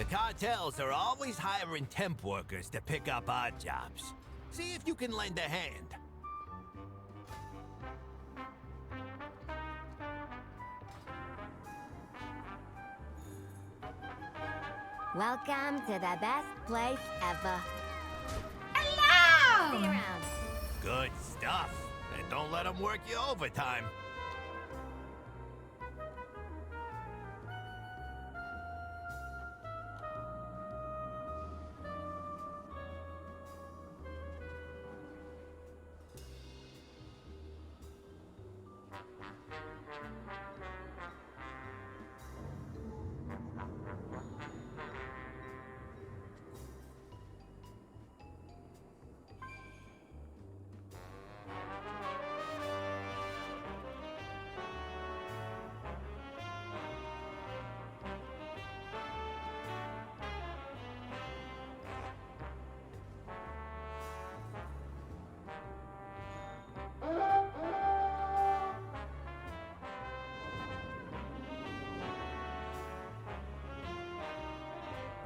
The cartels are always hiring temp workers to pick up odd jobs. See if you can lend a hand. Welcome to the best place ever. Hello! See you around. Good stuff. And don't let them work you overtime.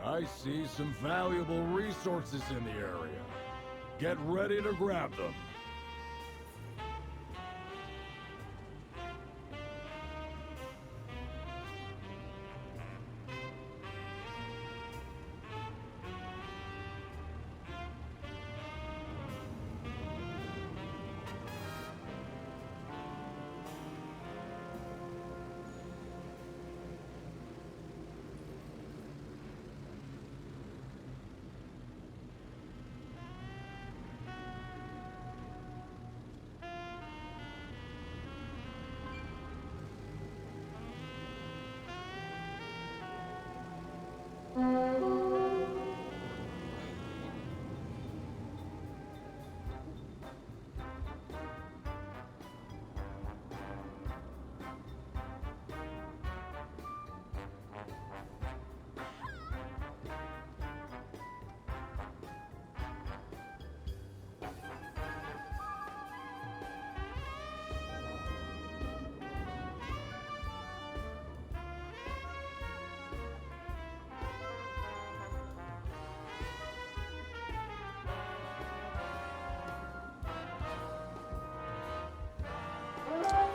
I see some valuable resources in the area. Get ready to grab them.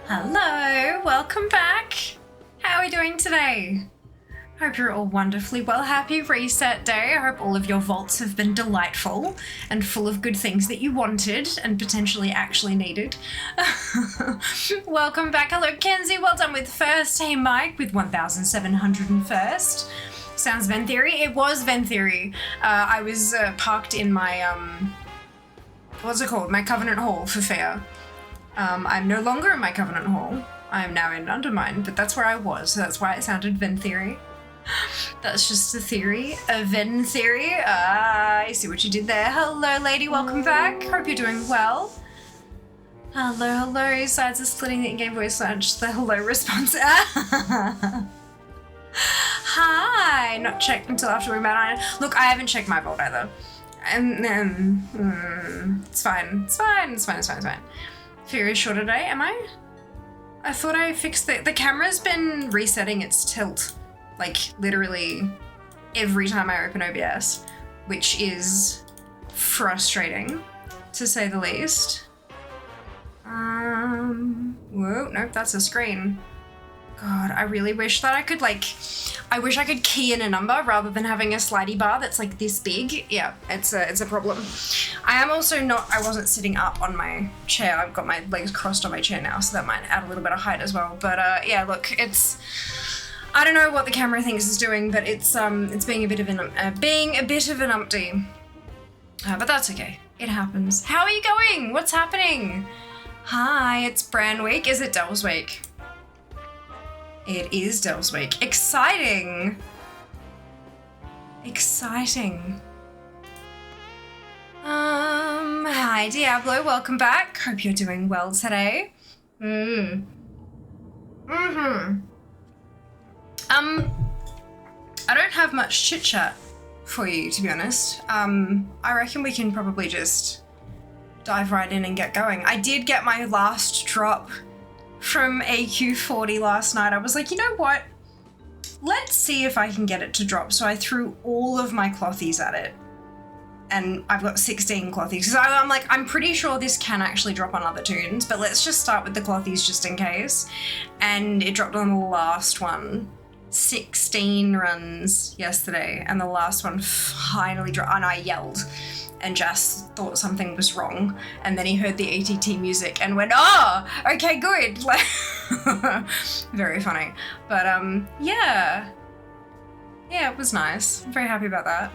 Hello, welcome back. How are we doing today? Hope you're all wonderfully well. Happy reset day. I hope all of your vaults have been delightful and full of good things that you wanted and potentially actually needed. Welcome back. Hello, Kenzie. Well done with first. Hey, Mike with 1,701st. Sounds Ven Theory. It was Ven Theory. I was parked in my, what's it called? My Covenant Hall for fair. I'm no longer in my Covenant Hall. I am now in Undermine, but that's where I was, so that's why it sounded Ven Theory. That's just a theory, a Ven Theory. I see what you did there. Hello, lady, welcome back. Hope you're doing well. Hello, hello. Sides are splitting the in-game voice lunch. The hello response. Hi. Not checked until after we met on it. Look, I haven't checked my vault either. It's fine. It's fine. It's fine. It's fine. It's fine. Very short today, am I? I thought I fixed the camera's been resetting its tilt, like literally every time I open OBS, which is frustrating, to say the least. Whoa, nope, that's a screen. God, I really wish that I could I wish I could key in a number rather than having a slidey bar that's like this big. Yeah, it's a problem. I am also I wasn't sitting up on my chair. I've got my legs crossed on my chair now, so that might add a little bit of height as well. But yeah, look, I don't know what the camera thinks it's doing, but it's being a bit of an umpty. But that's okay. It happens. How are you going? What's happening? Hi, it's Bran Week. Is it Del's Week? It is Del's Week. Exciting! Exciting. Hi Diablo, welcome back. Hope you're doing well today. I don't have much chit chat for you, to be honest. I reckon we can probably just dive right in and get going. I did get my last drop from AQ40 last night. I was like, you know what? let's see if I can get it to drop. So I threw all of my clothies at it. And I've got 16 clothies. So I'm like, I'm pretty sure this can actually drop on other tunes, but let's just start with the clothies just in case. And it dropped on the last one. 16 runs yesterday, and the last one finally dropped, and I yelled. And Jas thought something was wrong, and then he heard the ATT music and went, "Oh, okay, good." Like, very funny. But yeah, it was nice. I'm very happy about that.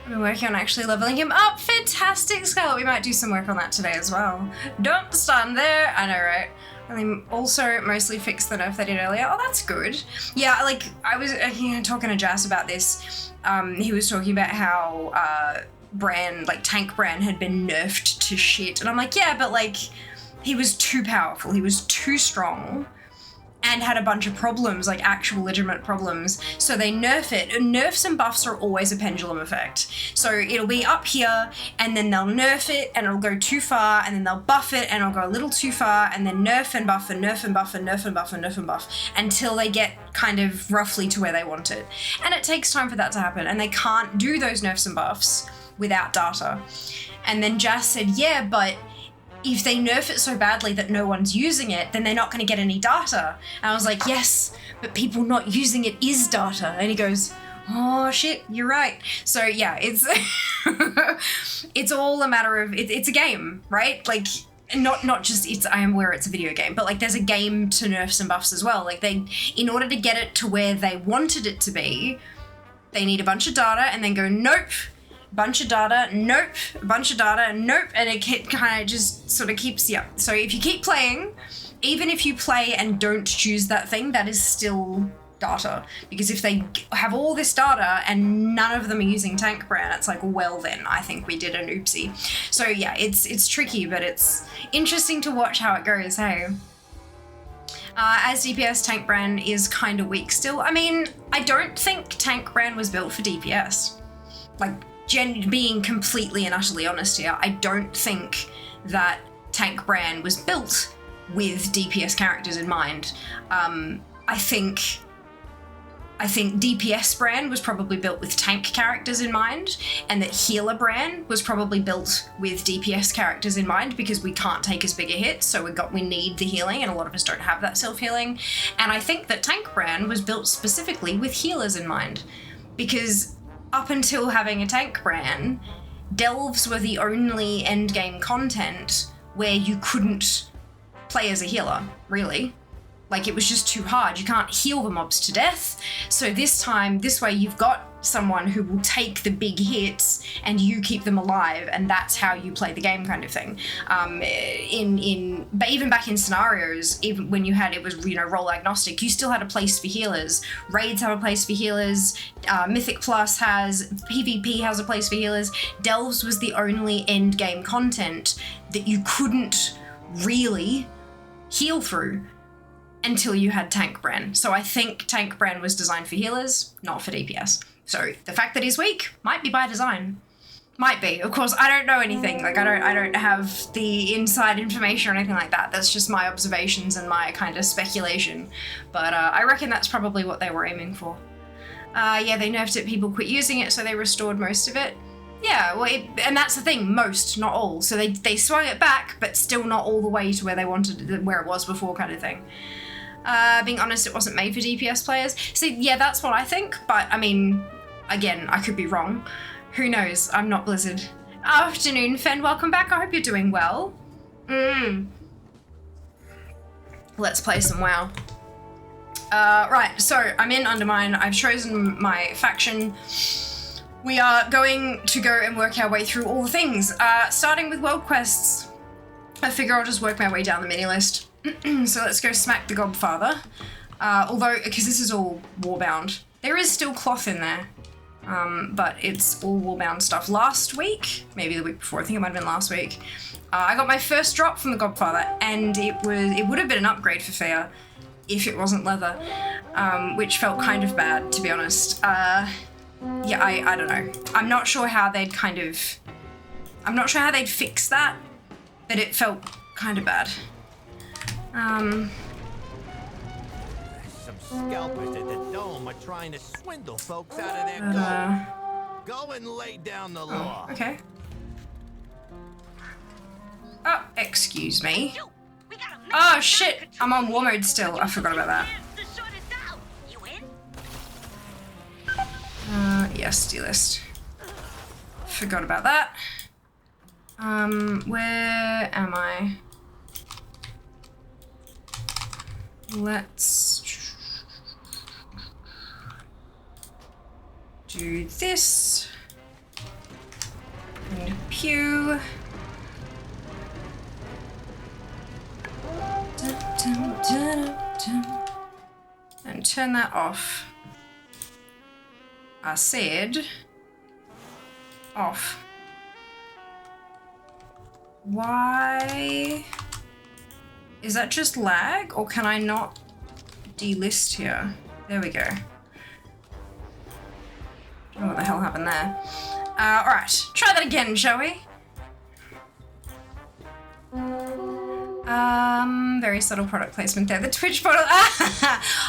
I've been working on actually leveling him up. Fantastic, Scarlet. We might do some work on that today as well. Don't stand there. I know, right? And then also mostly fixed the nerf they did earlier. Oh, that's good. Yeah, like I was talking to Jas about this. He was talking about how Bran, like Tank Bran, had been nerfed to shit. And I'm like, yeah, but like he was too powerful. He was too strong. And had a bunch of problems, like actual legitimate problems. So they nerf it. And nerfs and buffs are always a pendulum effect. So it'll be up here, and then they'll nerf it, and it'll go too far, and then they'll buff it, and it'll go a little too far, and then nerf and buff, and nerf and buff, and nerf and buff, and nerf and buff, until they get kind of roughly to where they want it. And it takes time for that to happen, and they can't do those nerfs and buffs without data. And then Jas said, yeah, but if they nerf it so badly that no one's using it, then they're not going to get any data. And I was like, yes, but people not using it is data. And he goes, oh shit, you're right. So yeah, it's it's all a matter of, it's a game, right? Like, not just I am aware it's a video game, but like there's a game to nerfs and buffs as well. Like in order to get it to where they wanted it to be, they need a bunch of data and then go, nope. Bunch of data, nope, a bunch of data, nope, and it kind of just sort of keeps you up. So if you keep playing, even if you play and don't choose that thing, that is still data. Because if they have all this data and none of them are using Tank Bran, it's like, well then, I think we did an oopsie. So yeah, it's tricky, but it's interesting to watch how it goes, hey? As DPS, Tank Bran is kind of weak still. I mean, I don't think Tank Bran was built for DPS. Like, being completely and utterly honest here, I don't think that Tank Bran was built with DPS characters in mind. I think DPS Bran was probably built with tank characters in mind, and that Healer Bran was probably built with DPS characters in mind, because we can't take as big a hit, so we need the healing, and a lot of us don't have that self-healing. And I think that Tank Bran was built specifically with healers in mind, because up until having a Tank Bran, delves were the only endgame content where you couldn't play as a healer, really. Like, it was just too hard. You can't heal the mobs to death. So this way you've got someone who will take the big hits and you keep them alive, and that's how you play the game, kind of thing. But even back in scenarios, even when it was role agnostic, you still had a place for healers. Raids have a place for healers. Mythic Plus has, PvP has a place for healers. Delves was the only end game content that you couldn't really heal through until you had Tank Bran. So I think Tank Bran was designed for healers, not for DPS. So the fact that he's weak might be by design. Might be. Of course, I don't know anything. Like, I don't have the inside information or anything like that. That's just my observations and my kind of speculation. But I reckon that's probably what they were aiming for. Yeah, they nerfed it, people quit using it, so they restored most of it. Yeah, well, and that's the thing, most, not all. So they swung it back, but still not all the way to where they wanted, where it was before, kind of thing. Being honest, it wasn't made for DPS players. So yeah, that's what I think, but I mean, again, I could be wrong. Who knows? I'm not Blizzard. Afternoon, Fen, welcome back. I hope you're doing well. Let's play some WoW. Right, so I'm in Undermine. I've chosen my faction. We are going to go and work our way through all the things, starting with world quests. I figure I'll just work my way down the mini list. So let's go smack the Godfather. Although, because this is all Warbound, there is still cloth in there. But it's all Warbound stuff. Last week, maybe the week before, I think it might have been last week, I got my first drop from the Godfather, and it would have been an upgrade for Fair if it wasn't leather, which felt kind of bad, to be honest. Yeah, I don't know. I'm not sure how they'd fix that, but it felt kind of bad. Some Scalpers at the dome are trying to swindle folks out of their gold. Go and lay down the law. Okay. Oh, excuse me. Oh shit, I'm on war mode still. I forgot about that. Yes, delist. Forgot about that. Where am I? Let's do this. And pew. And turn that off. I said off. Why? Is that just lag, or can I not delist here? There we go. Don't know what the hell happened there. Alright, try that again, shall we? Very subtle product placement there. The Twitch bottle.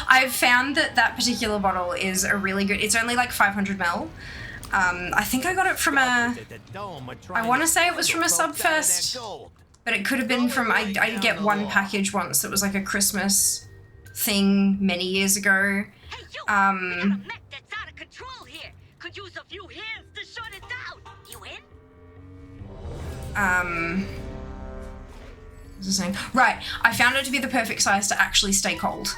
I've found that that particular bottle is a really good, it's only like 500 ml. I think I got it from a, I want to say it was from a sub first, but it could have been from, I did get one package once that was like a Christmas thing many years ago. Could use a few hands to shut it down. You in? What was I saying? Right, I found it to be the perfect size to actually stay cold.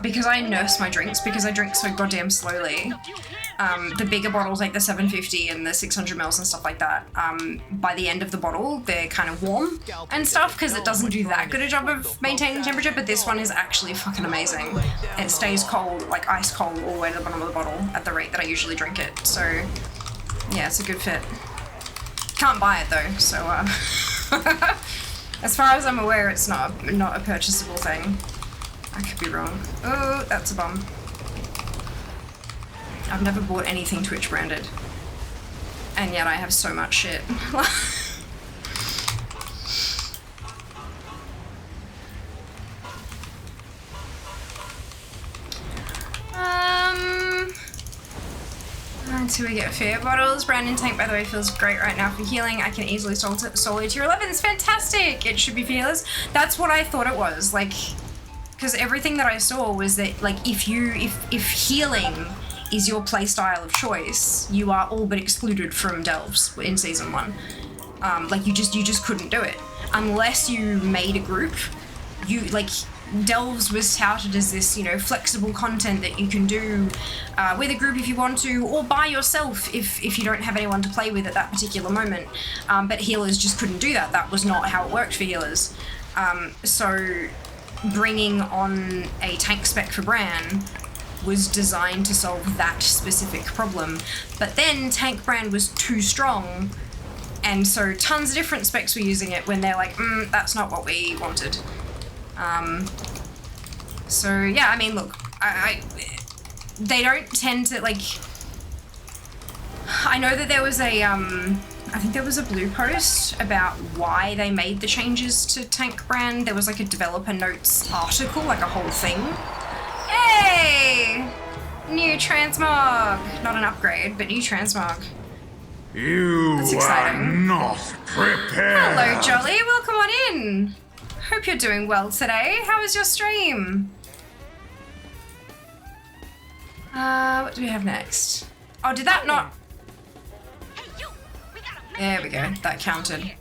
Because I nurse my drinks, because I drink so goddamn slowly. The bigger bottles, like the 750 and the 600 mils and stuff like that, by the end of the bottle, they're kind of warm and stuff, because it doesn't do that good a job of maintaining temperature, but this one is actually fucking amazing. It stays cold, like ice cold, all the way to the bottom of the bottle at the rate that I usually drink it, so yeah, it's a good fit. Can't buy it though, so as far as I'm aware, it's not a purchasable thing. I could be wrong. Oh, that's a bum. I've never bought anything Twitch branded. And yet I have so much shit. Until we get fair bottles. Brandon tank, by the way, feels great right now for healing. I can easily solo tier 11. It's fantastic. It should be fearless. That's what I thought it was. Like, because everything that I saw was that, like, if healing is your playstyle of choice, you are all but excluded from delves in season 1. Like, you just couldn't do it unless you made a group. You like. Delves was touted as this, you know, flexible content that you can do with a group if you want to, or by yourself if you don't have anyone to play with at that particular moment. But healers just couldn't do that. That was not how it worked for healers. So bringing on a tank spec for Bran was designed to solve that specific problem. But then tank Bran was too strong, and so tons of different specs were using it when they're like, that's not what we wanted. So yeah, I mean, look, they don't tend to, like, I know that there was a, I think there was a blue post about why they made the changes to Tank Brand. There was like a developer notes article, like a whole thing. Yay! New transmog! Not an upgrade, but new transmog. That's exciting. Are not prepared. Hello, Jolly, welcome on in. Hope you're doing well today. How was your stream? What do we have next? Oh, did that not? There we go, that counted.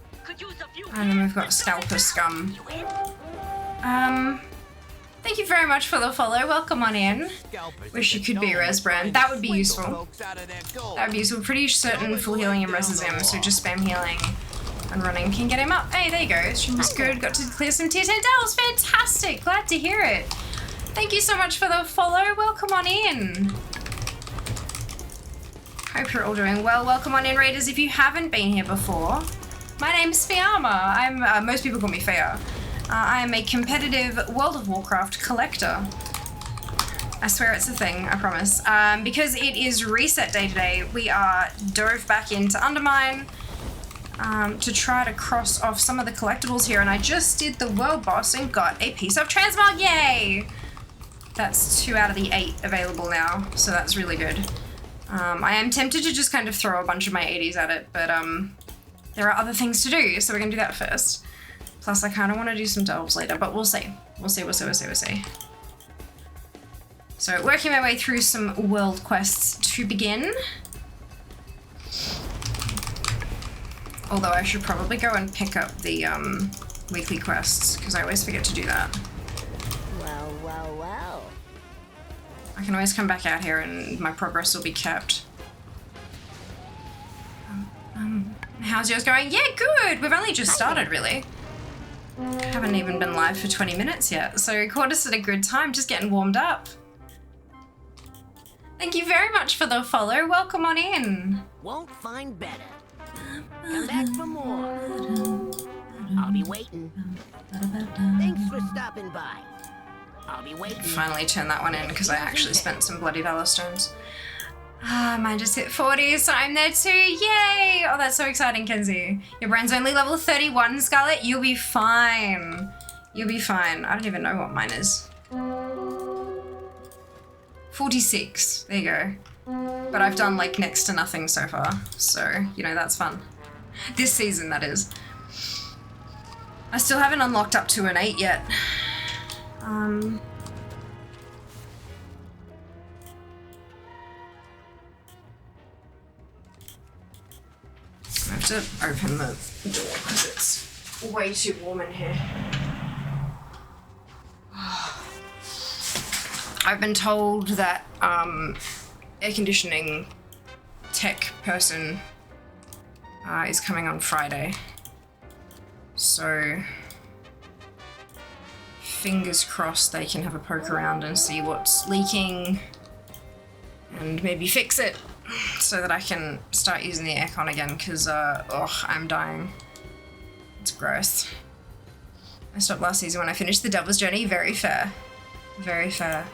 And then we've got Scalper Scum. Thank you very much for the follow. Welcome on in. Wish you could be Res Brand. That would be useful. That would be useful. Pretty certain full healing and reses him, so just spam healing and running can get him up. Hey, there you go. Stream was good. Got to clear some tier 10 delves. Fantastic. Glad to hear it. Thank you so much for the follow. Welcome on in. Hope you're all doing well. Welcome on in, Raiders. If you haven't been here before, my name's Fiamma. Most people call me Fia. I am a competitive World of Warcraft collector. I swear it's a thing, I promise. Because it is reset day today, we are dove back into Undermine to try to cross off some of the collectibles here, and I just did the world boss and got a piece of transmog, yay! That's 2 out of the 8 available now, so that's really good. I am tempted to just kind of throw a bunch of my 80s at it, but there are other things to do, so we're gonna do that first. Plus, I kind of want to do some delves later, but we'll see. We'll see. So, working my way through some world quests to begin. Although I should probably go and pick up the weekly quests, because I always forget to do that. Well. I can always come back out here and my progress will be kept. How's yours going? Yeah, good! We've only just started, really. Haven't even been live for 20 minutes yet, so caught us at a good time, just getting warmed up. Thank you very much for the follow. Welcome on in. Won't find better. Come back for more. I'll be waiting. Thanks for stopping by. I'll be waiting. Finally turn that one in because I actually spent some bloody valor stones. Mine just hit 40, so I'm there too. Yay! Oh, that's so exciting, Kenzie. Your brand's only level 31, Scarlet. You'll be fine. You'll be fine. I don't even know what mine is. 46. There you go. But I've done like next to nothing so far, so you know that's fun. This season, that is. I still haven't unlocked up to an 8 yet. I have to open the door because it's way too warm in here. I've been told that air conditioning tech person is coming on Friday. So fingers crossed they can have a poke around and see what's leaking and maybe fix it so that I can start using the aircon again because I'm dying. It's gross. I stopped last season when I finished the Devil's Journey. Very fair. Very fair.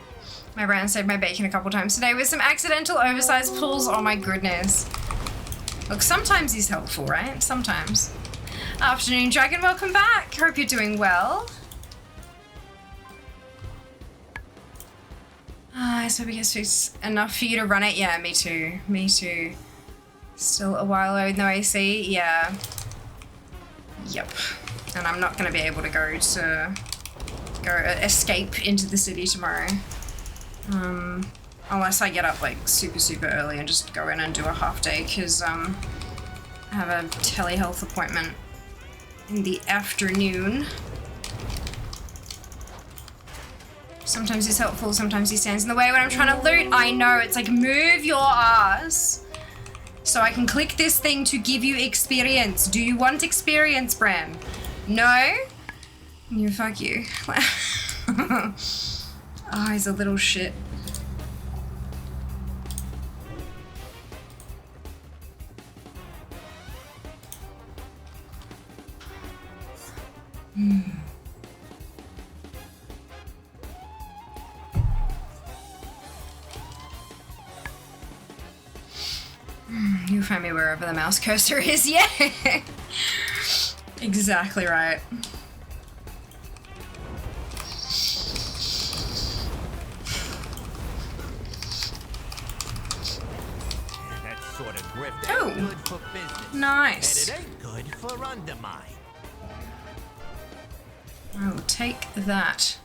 My brand saved my bacon a couple times today with some accidental oversized pulls. Oh my goodness. Look, sometimes he's helpful, right? Sometimes. Afternoon, Dragon. Welcome back. Hope you're doing well. I hope it gets fixed enough for you to run it. Yeah, me too. Me too. Still a while away with no AC. Yeah. Yep. And I'm not going to be able to go escape into the city tomorrow. Unless I get up like super early and just go in and do a half day because I have a telehealth appointment in the afternoon. Sometimes he's helpful, sometimes he stands in the way when I'm trying to loot. I know, it's like move your ass so I can click this thing to give you experience. Do you want experience, Bran? No? You fuck you. Oh, he's a little shit. You find me wherever the mouse cursor is, yeah. Exactly right. That sort of grift Oh. ain't good for business. Nice. And it ain't good for Undermine. I will take that.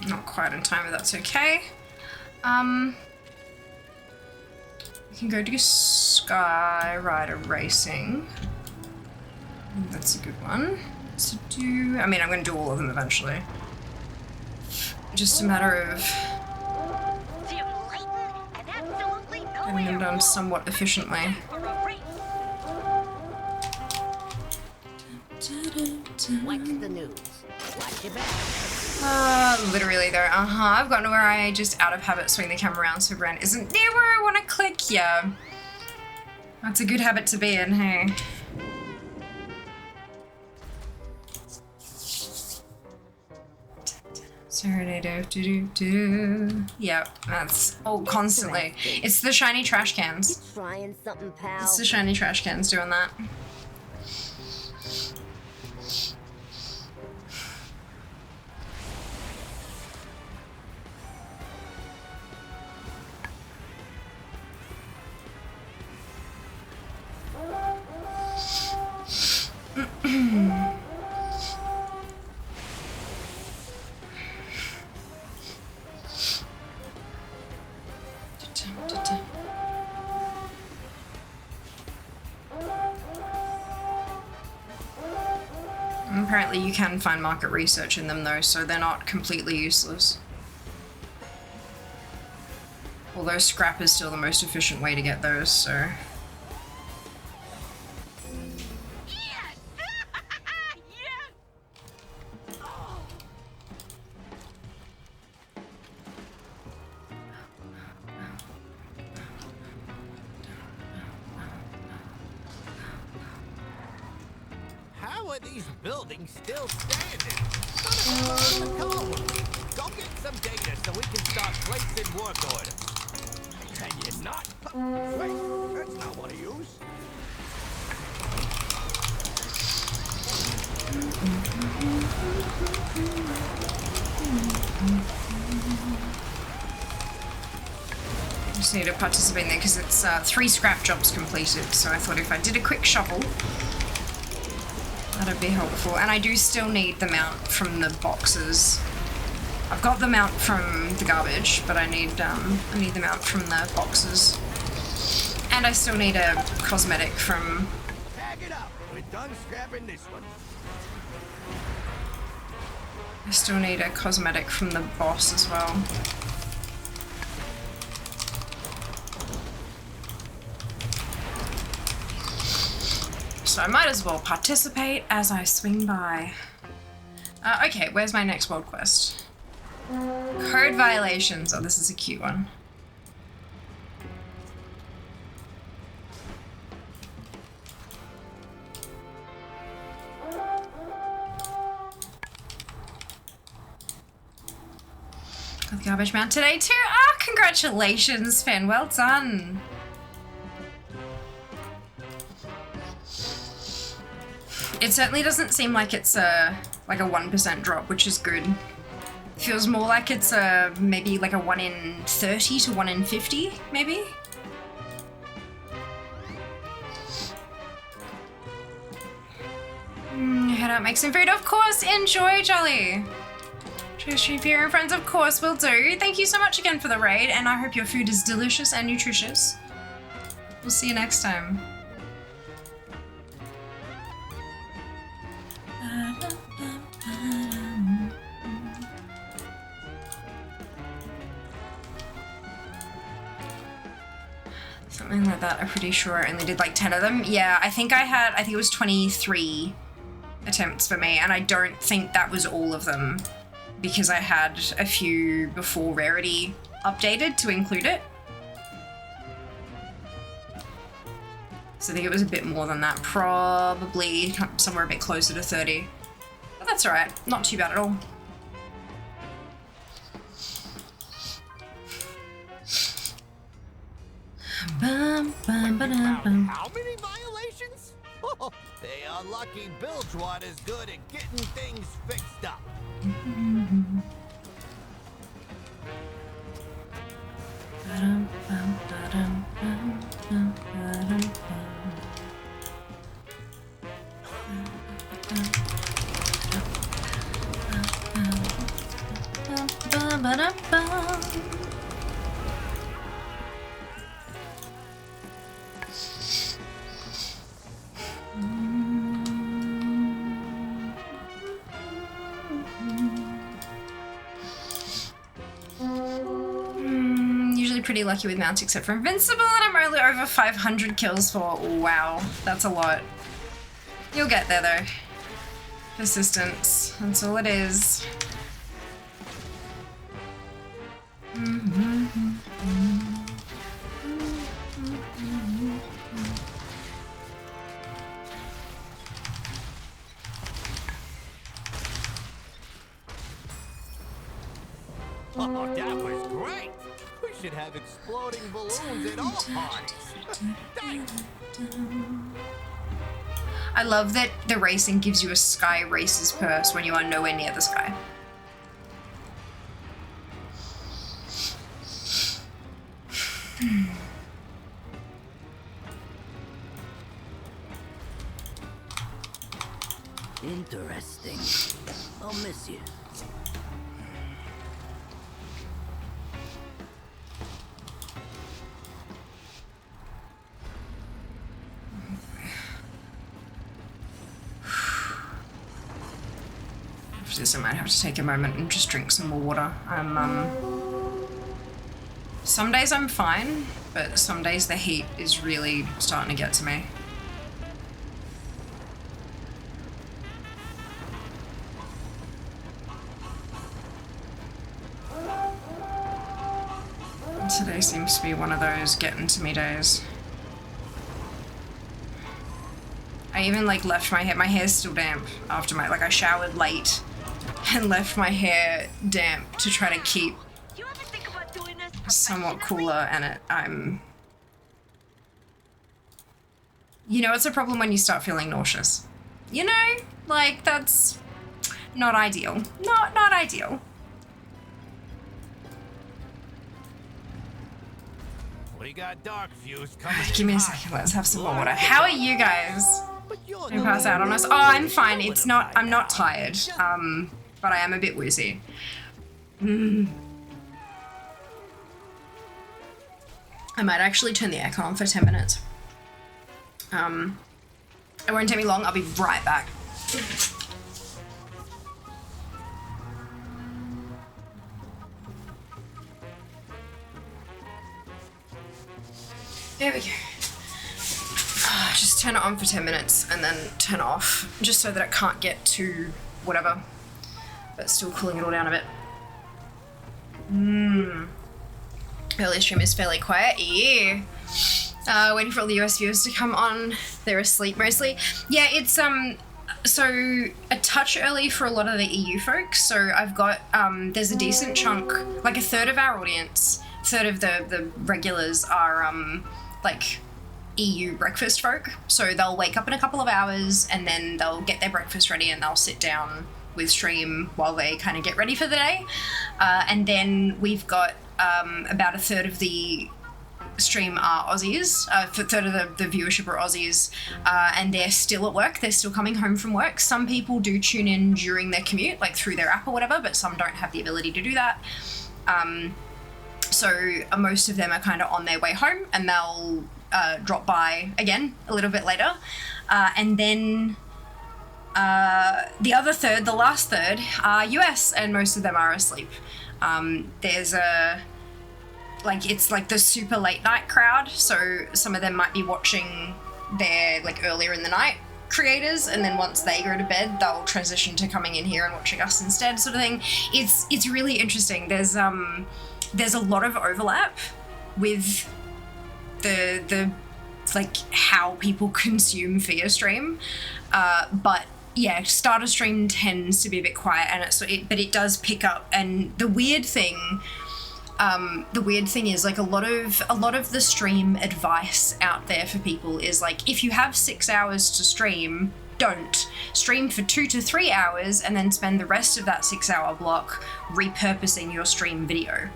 Not quite in time, but that's okay. We can go do Sky Rider Racing. That's a good one to do. I mean, I'm going to do all of them eventually. Just a matter of getting them done somewhat efficiently. What's the news? Watch your back. Literally though, I've gotten to where I just out of habit swing the camera around so Bran isn't near where I want to click. Yeah. That's a good habit to be in, hey. Serenado, do. Yep, that's constantly. It's the shiny trash cans. Trying something, pal. It's the shiny trash cans doing that. Apparently you can find market research in them though, so they're not completely useless. Although scrap is still the most efficient way to get those, so... Yes! Yes! How are these buildings still standing? None of them are in the column. Go get some data so we can start placing work orders. Can you not? Wait, that's not what I use. Just need to participate in there because it's 3 scrap jobs completed, so I thought if I did a quick shuffle, that'd be helpful. And I do still need the mount from the boxes. I've got the mount from the garbage, but I need the mount from the boxes. And I still need a cosmetic from... Tag it up. We're done scrapping this one. I still need a cosmetic from the boss as well. So I might as well participate as I swing by. Okay, where's my next world quest? Code violations. Oh, this is a cute one. Got the garbage mount today too. Ah, congratulations, Finn. Well done. It certainly doesn't seem like it's like a 1% drop, which is good. Feels more like it's maybe like a 1 in 30 to 1 in 50, maybe? Head out, make some food, of course. Enjoy, Jolly. Stream for your friends, of course, will do. Thank you so much again for the raid, and I hope your food is delicious and nutritious. We'll see you next time. Something like that, I'm pretty sure I only did like 10 of them. Yeah, I think it was 23 attempts for me, and I don't think that was all of them because I had a few before Rarity updated to include it. So I think it was a bit more than that, probably somewhere a bit closer to 30. But that's alright, not too bad at all. How many violations? Oh, they are lucky Bilgewater's good at getting things fixed up. Usually pretty lucky with mounts except for Invincible, and I'm only over 500 kills for. Wow, that's a lot. You'll get there though. Persistence. That's all it is. Oh, that was great! We should have exploding balloons at all parties. Thanks. I love that the racing gives you a Sky Racer's purse when you are nowhere near the sky. Interesting. I'll miss you. After this, I might have to take a moment and just drink some more water. Some days I'm fine, but some days the heat is really starting to get to me. Today seems to be one of those getting to me days. I even like left my hair's still damp after I showered late and left my hair damp to try to keep You ever think about doing this somewhat professionally? cooler, and you know, it's a problem when you start feeling nauseous. You know, like that's not ideal. Not ideal. We got dark views coming. Give me a second, let's have some more water. How are you guys? Can you pass out on us? Oh, I'm fine. I'm not tired. But I am a bit woozy. I might actually turn the aircon on for 10 minutes. It won't take me long. I'll be right back. There we go. Just turn it on for 10 minutes and then turn it off, just so that it can't get too whatever, but still cooling it all down a bit. Early stream is fairly quiet. Yeah. Waiting for all the US viewers to come on. They're asleep mostly. Yeah, it's so a touch early for a lot of the EU folks. So I've got there's a decent chunk, like a third of our audience, third of the regulars are like EU breakfast folk. So they'll wake up in a couple of hours and then they'll get their breakfast ready and they'll sit down with stream while they kind of get ready for the day. And then we've got about a third of the stream are Aussies, a third of the viewership are Aussies, and they're still at work. They're still coming home from work. Some people do tune in during their commute, like through their app or whatever, but some don't have the ability to do that. So most of them are kind of on their way home and they'll drop by again a little bit later. And then the other third, the last third, are US, and most of them are asleep. There's it's like the super late night crowd, so some of them might be watching their like earlier in the night creators, and then once they go to bed they'll transition to coming in here and watching us instead, sort of thing. It's really interesting. There's a lot of overlap with the like how people consume Fear Stream, but yeah, starter stream tends to be a bit quiet, and but it does pick up. And the weird thing is like a lot of the stream advice out there for people is like, if you have 6 hours to stream, don't stream for 2 to 3 hours and then spend the rest of that 6 hour block repurposing your stream video.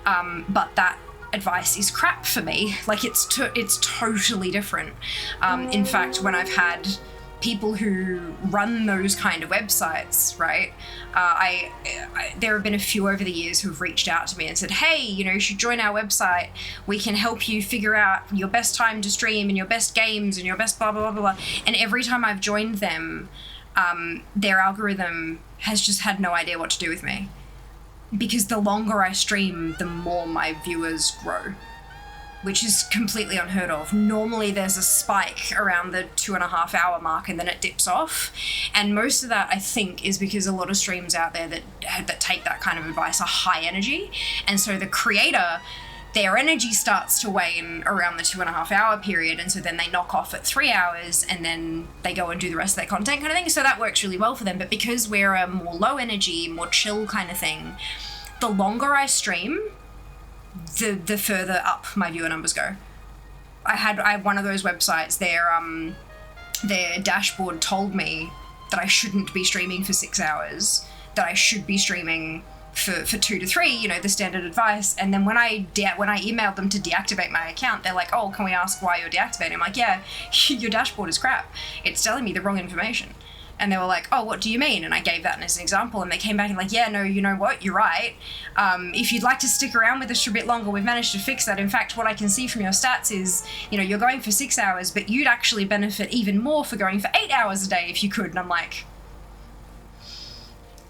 But that advice is crap for me. Like it's totally different. In fact, when I've had people who run those kind of websites, right? There have been a few over the years who've reached out to me and said, hey, you should join our website. We can help you figure out your best time to stream and your best games and your best blah, blah, blah, blah. And every time I've joined them, their algorithm has just had no idea what to do with me. Because the longer I stream, the more my viewers grow. which is completely unheard of. Normally there's a spike around the 2.5 hour mark and then it dips off. And most of that, I think, is because a lot of streams out there that take that kind of advice are high energy. And so the creator, their energy starts to wane around the 2.5 hour period. And so then they knock off at 3 hours and then they go and do the rest of their content kind of thing. So that works really well for them. But because we're a more low energy, more chill kind of thing, the longer I stream, the further up my viewer numbers go. I had one of those websites, their dashboard told me that I shouldn't be streaming for 6 hours, that I should be streaming for 2 to 3, you know, the standard advice. And then when I emailed them to deactivate my account, they're like, oh, can we ask why you're deactivating? I'm like, yeah, your dashboard is crap. It's telling me the wrong information. And they were like, oh, what do you mean? And I gave that as an example. And they came back and like, yeah, no, you know what? You're right. If you'd like to stick around with us for a bit longer, we've managed to fix that. In fact, what I can see from your stats is, you know, you're going for 6 hours, but you'd actually benefit even more for going for 8 hours a day if you could. And I'm like,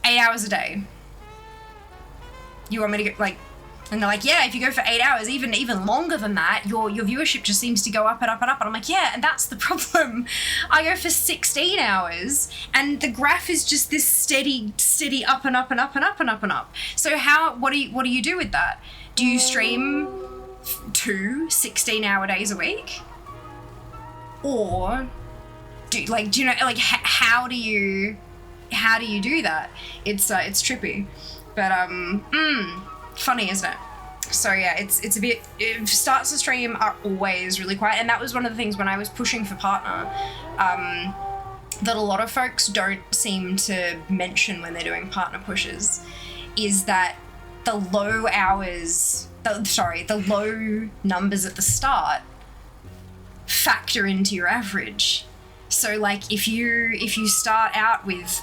8 hours a day? You want me to go, like, and they're like, yeah, if you go for 8 hours, even longer than that, your viewership just seems to go up and up and up. And I'm like, yeah, and that's the problem. I go for 16 hours and the graph is just this steady up and up and up and up and up and up. So what do you do with that? Do you stream 2 16-hour days a week? Or do you know, like, how do you do that? It's trippy, but funny, isn't it? So yeah, it's a bit, starts to stream are always really quiet. And that was one of the things when I was pushing for partner, that a lot of folks don't seem to mention when they're doing partner pushes, is that the low numbers at the start factor into your average. So like if you start out with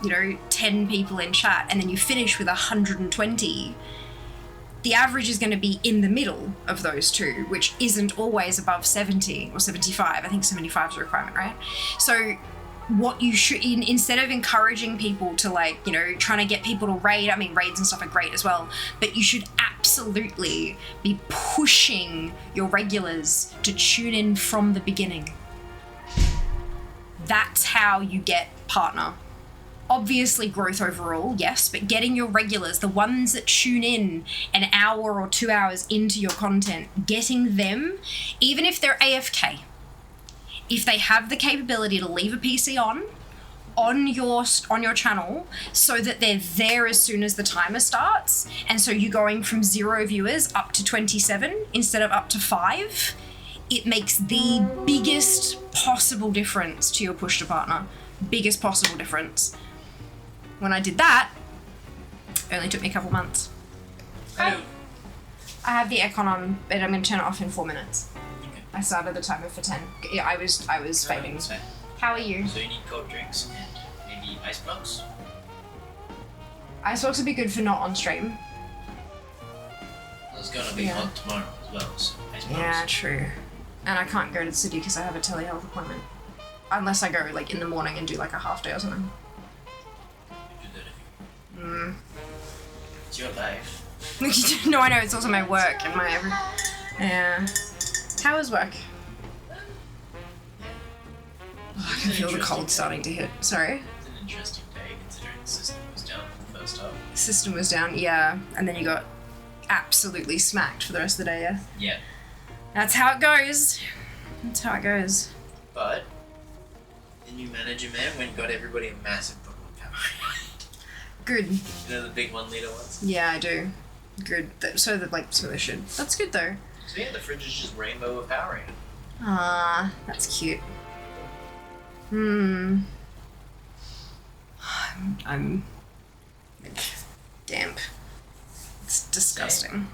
you know 10 people in chat and then you finish with 120, the average is going to be in the middle of those two, which isn't always above 70 or 75. I think 75 is a requirement, right? So what you should, instead of encouraging people to, like, you know, trying to get people to raid, I mean, raids and stuff are great as well, but you should absolutely be pushing your regulars to tune in from the beginning. That's how you get partner. Obviously growth overall, yes, but getting your regulars, the ones that tune in an hour or 2 hours into your content, getting them, even if they're AFK, if they have the capability to leave a PC on your channel so that they're there as soon as the timer starts, and so you're going from 0 viewers up to 27 instead of up to 5, it makes the biggest possible difference to your push to partner. Biggest possible difference. When I did that, it only took me a couple months. I have the aircon on, but I'm going to turn it off in 4 minutes. Okay. I started the timer for 10. Yeah, I was fading. How are you? So you need cold drinks and maybe ice blocks? Ice blocks would be good for not on stream. Well, it's gonna be hot tomorrow as well, so ice blocks. Yeah, true. And I can't go to the city because I have a telehealth appointment. Unless I go like in the morning and do like a half day or something. You do that if it's your life. No, I know, it's also my work and my yeah. How is work? Oh, I can feel the cold starting to hit. Sorry? It's an interesting day considering the system was down for the first half. The system was down, yeah. And then you got absolutely smacked for the rest of the day, yeah? Yeah. That's how it goes. That's how it goes. But the new manager man went and got everybody a massive bottle of power. Good. You know the big 1 litre ones? Yeah, I do. Good. So they should. That's good though. So yeah, the fridge is just rainbow of power in it. Ah, that's cute. I'm damp. It's disgusting. Same.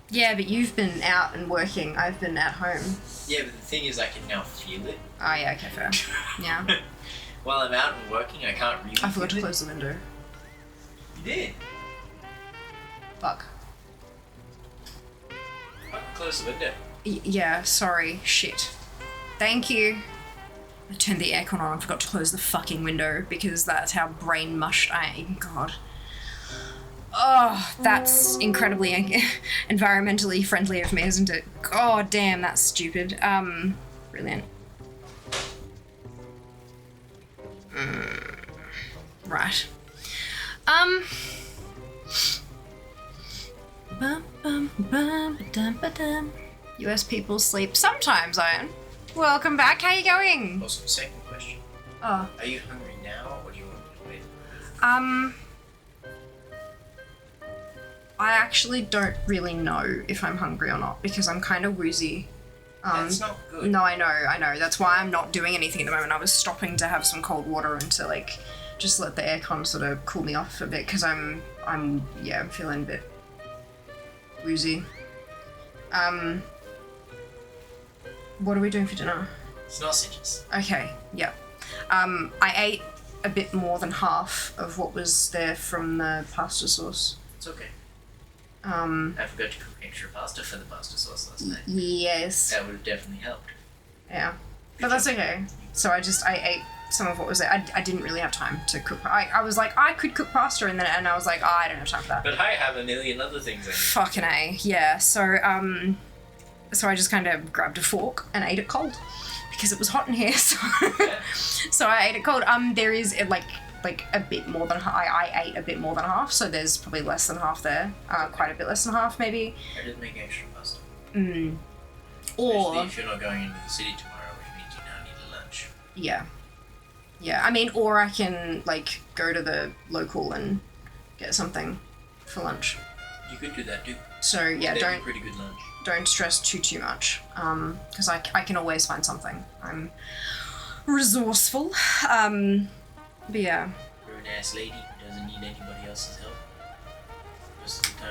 Yeah, but you've been out and working. I've been at home. Yeah, but the thing is I can now feel it. Oh yeah, okay, fair. Yeah. While I'm out and working, I can't really I forgot to feel close the window. You did? Fuck. I can close the window. Yeah, sorry. Shit. Thank you. I turned the aircon on and forgot to close the fucking window because that's how brain mushed I am. God. Oh, that's incredibly environmentally friendly of me, isn't it? Oh, damn, that's stupid. Brilliant. Right. US people sleep sometimes, Iron. Welcome back, how you going? Also, second question. Oh. Are you hungry now, or do you want me to wait? I actually don't really know if I'm hungry or not because I'm kind of woozy. That's not good. No, I know. That's why I'm not doing anything at the moment. I was stopping to have some cold water and to like just let the aircon sort of cool me off a bit because I'm feeling a bit woozy. What are we doing for dinner? Sausages. Okay, yeah. I ate a bit more than half of what was there from the pasta sauce. It's okay. I forgot to cook extra pasta for the pasta sauce last night. Yes. That would have definitely helped. Yeah. But that's okay. So I ate some of what was there. I didn't really have time to cook. I was like, I could cook pasta and I was like, oh, I don't have time for that. But I have a million other things I need. Fucking A. Yeah. So I just kind of grabbed a fork and ate it cold because it was hot in here. So, so I ate it cold. There is like a bit more than I ate a bit more than half. So there's probably less than half there. Quite a bit less than half maybe. I did make extra pasta. Or especially if you're not going into the city tomorrow, which means you now need a lunch. Yeah. Yeah, I mean, or I can, like, go to the local and get something for lunch. You could do that too. So, yeah, That'd be pretty good lunch. Don't stress too much, because I can always find something. I'm resourceful. But yeah. You're an ass lady who doesn't need anybody else's help. Most of the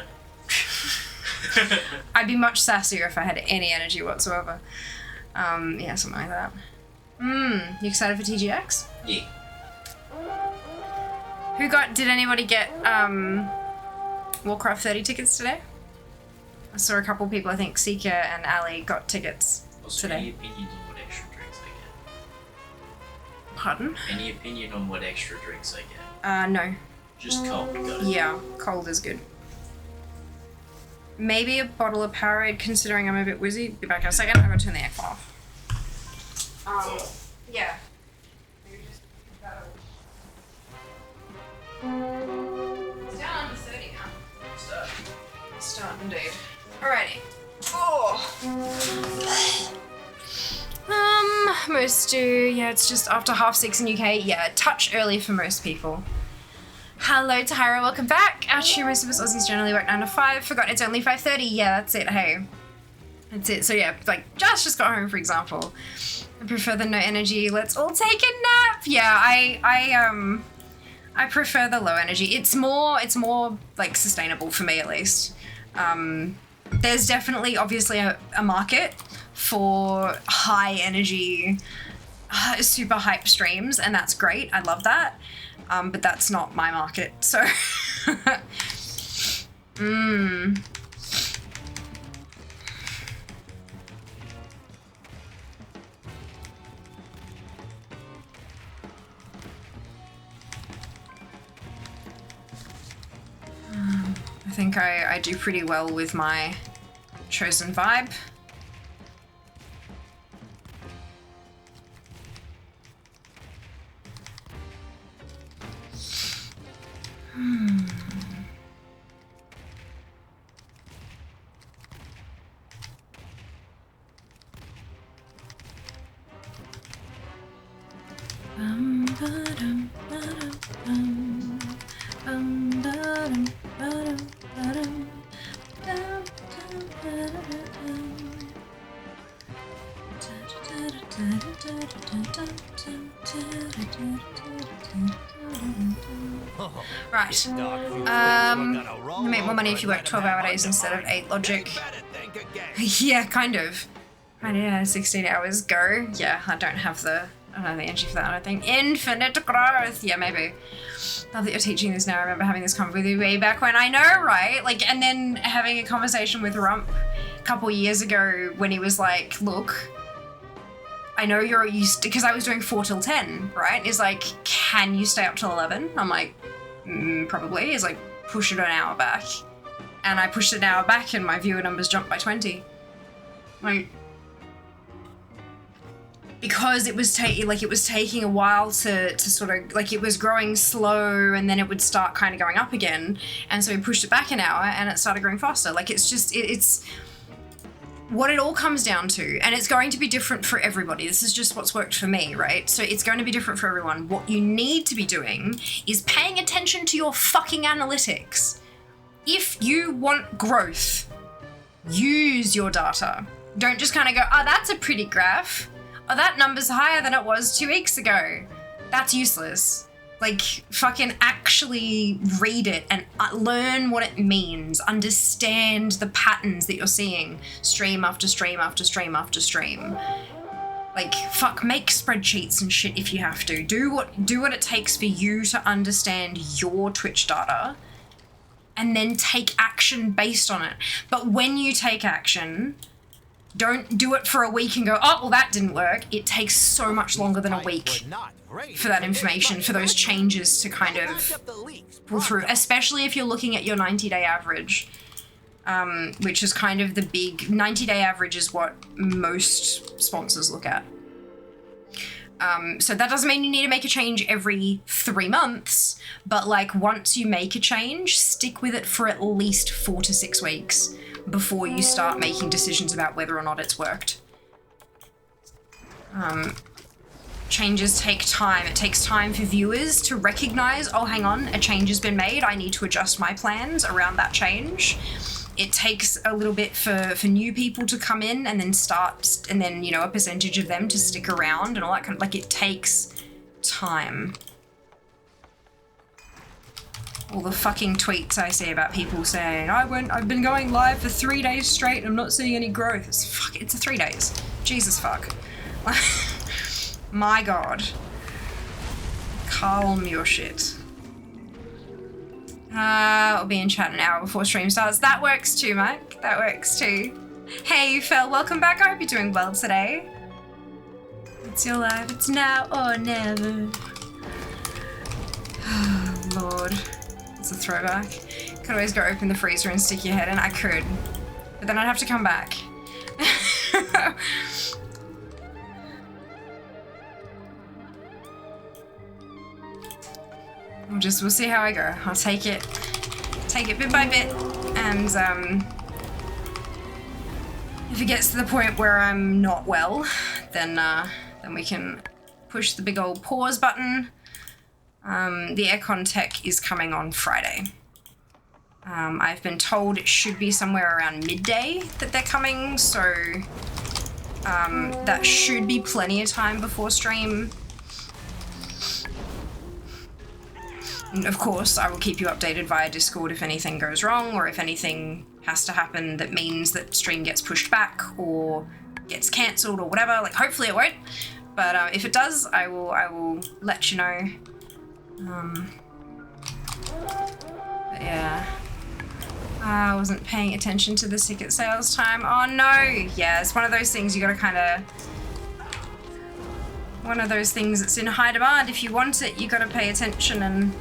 time. I'd be much sassier if I had any energy whatsoever. Yeah, something like that. You excited for TGX? Yeah. Did anybody get, Warcraft 30 tickets today? I saw a couple people, I think Seeker and Ali got tickets Also, today. any opinions on what extra drinks I get? Pardon? Any opinion on what extra drinks I get? No. Just cold, got it. Yeah, cold is good. Maybe a bottle of Powerade, considering I'm a bit woozy. Be back in a second. I'm gonna turn the aircon off. Yeah. It's down under 30 now. Start indeed. Alrighty. Most do. Yeah, it's just after 6:30 in UK. Yeah, a touch early for most people. Hello, Tahira. Welcome back. Actually, most of us Aussies generally work 9 to 5. Forgot it's only 5:30. Yeah, that's it. Hey. That's it. So yeah, like just got home, for example. I prefer the no energy. Let's all take a nap. Yeah, I prefer the low energy. It's more like sustainable for me at least. There's definitely obviously a market for high energy, super hype streams, and that's great. I love that. But that's not my market. So, I think I do pretty well with my chosen vibe. Right. You make more money if you work 12-hour days instead of 8 logic. Yeah, kind of. Yeah, 16 hours go. Yeah, I don't have the energy for that, I don't think. Infinite growth! Yeah, maybe. Love that you're teaching this now. I remember having this conversation with you way back when. I know, right? Like, and then having a conversation with Rump a couple years ago when he was like, look, I know you're used to, because I was doing 4 till 10, right? He's like, can you stay up till 11? I'm like, probably. He's like, push it an hour back. And I pushed it an hour back and my viewer numbers jumped by 20. Like, because it was taking a while to sort of, like, it was growing slow and then it would start kind of going up again. And so we pushed it back an hour and it started growing faster. Like, it's just, it's what it all comes down to. And it's going to be different for everybody. This is just what's worked for me, right? So it's going to be different for everyone. What you need to be doing is paying attention to your fucking analytics. If you want growth, use your data. Don't just kind of go, oh, that's a pretty graph. Oh, that number's higher than it was 2 weeks ago. That's useless. Like, fucking actually read it and learn what it means. Understand the patterns that you're seeing stream after stream after stream after stream. Like, fuck, make spreadsheets and shit if you have to. Do what it takes for you to understand your Twitch data and then take action based on it. But when you take action, don't do it for a week and go, oh, well, that didn't work. It takes so much longer than a week for that information, for those changes to kind of pull through, especially if you're looking at your 90-day average, which is kind of the big 90-day average is what most sponsors look at. So that doesn't mean you need to make a change every 3 months, but like once you make a change, stick with it for at least 4 to 6 weeks before you start making decisions about whether or not it's worked. Changes take time. It takes time for viewers to recognize, oh, hang on, a change has been made. I need to adjust my plans around that change. It takes a little bit for new people to come in and then, you know, a percentage of them to stick around and all that kind of, like, it takes time. All the fucking tweets I see about people saying, I've been going live for 3 days straight and I'm not seeing any growth. It's 3 days. Jesus fuck. My God. Calm your shit. I'll be in chat an hour before stream starts. That works too, Mike. That works too. Hey, Phil, welcome back. I hope you're doing well today. It's your life. It's now or never. Oh, Lord. It's a throwback. Could always go open the freezer and stick your head in. I could. But then I'd have to come back. We'll see how I go. I'll take it bit by bit, and if it gets to the point where I'm not well, then we can push the big old pause button. The aircon tech is coming on Friday. I've been told it should be somewhere around midday that they're coming, so that should be plenty of time before stream. And of course, I will keep you updated via Discord if anything goes wrong or if anything has to happen that means that stream gets pushed back or gets cancelled or whatever. Like, hopefully it won't, but if it does, I will let you know. But yeah. I wasn't paying attention to the ticket sales time. Oh no! Yeah, it's one of those things you gotta kinda... One of those things that's in high demand. If you want it, you gotta pay attention and...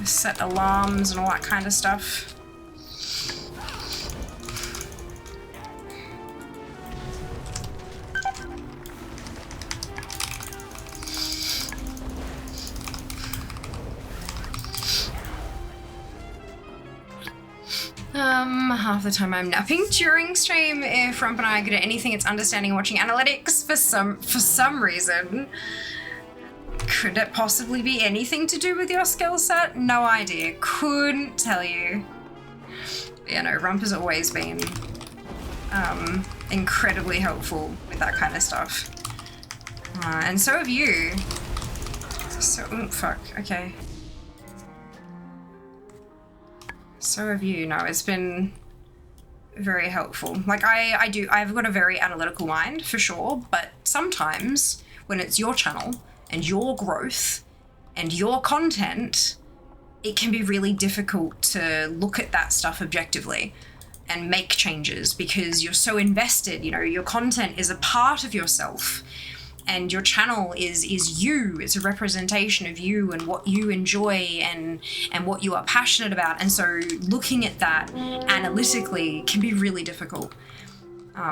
set alarms and all that kind of stuff. Half the time I'm napping during stream. If Rump and I are good at anything, it's understanding and watching analytics for some reason. Could it possibly be anything to do with your skill set? No idea. Couldn't tell you. But yeah, no, Rump has always been incredibly helpful with that kind of stuff. And so have you. So, fuck, okay. So have you. No, it's been very helpful. Like, I've got a very analytical mind, for sure, but sometimes when it's your channel and your growth and your content, it can be really difficult to look at that stuff objectively and make changes because you're so invested, you know, your content is a part of yourself. and your channel is you. It's a representation of you and what you enjoy and what you are passionate about. And so looking at that analytically can be really difficult,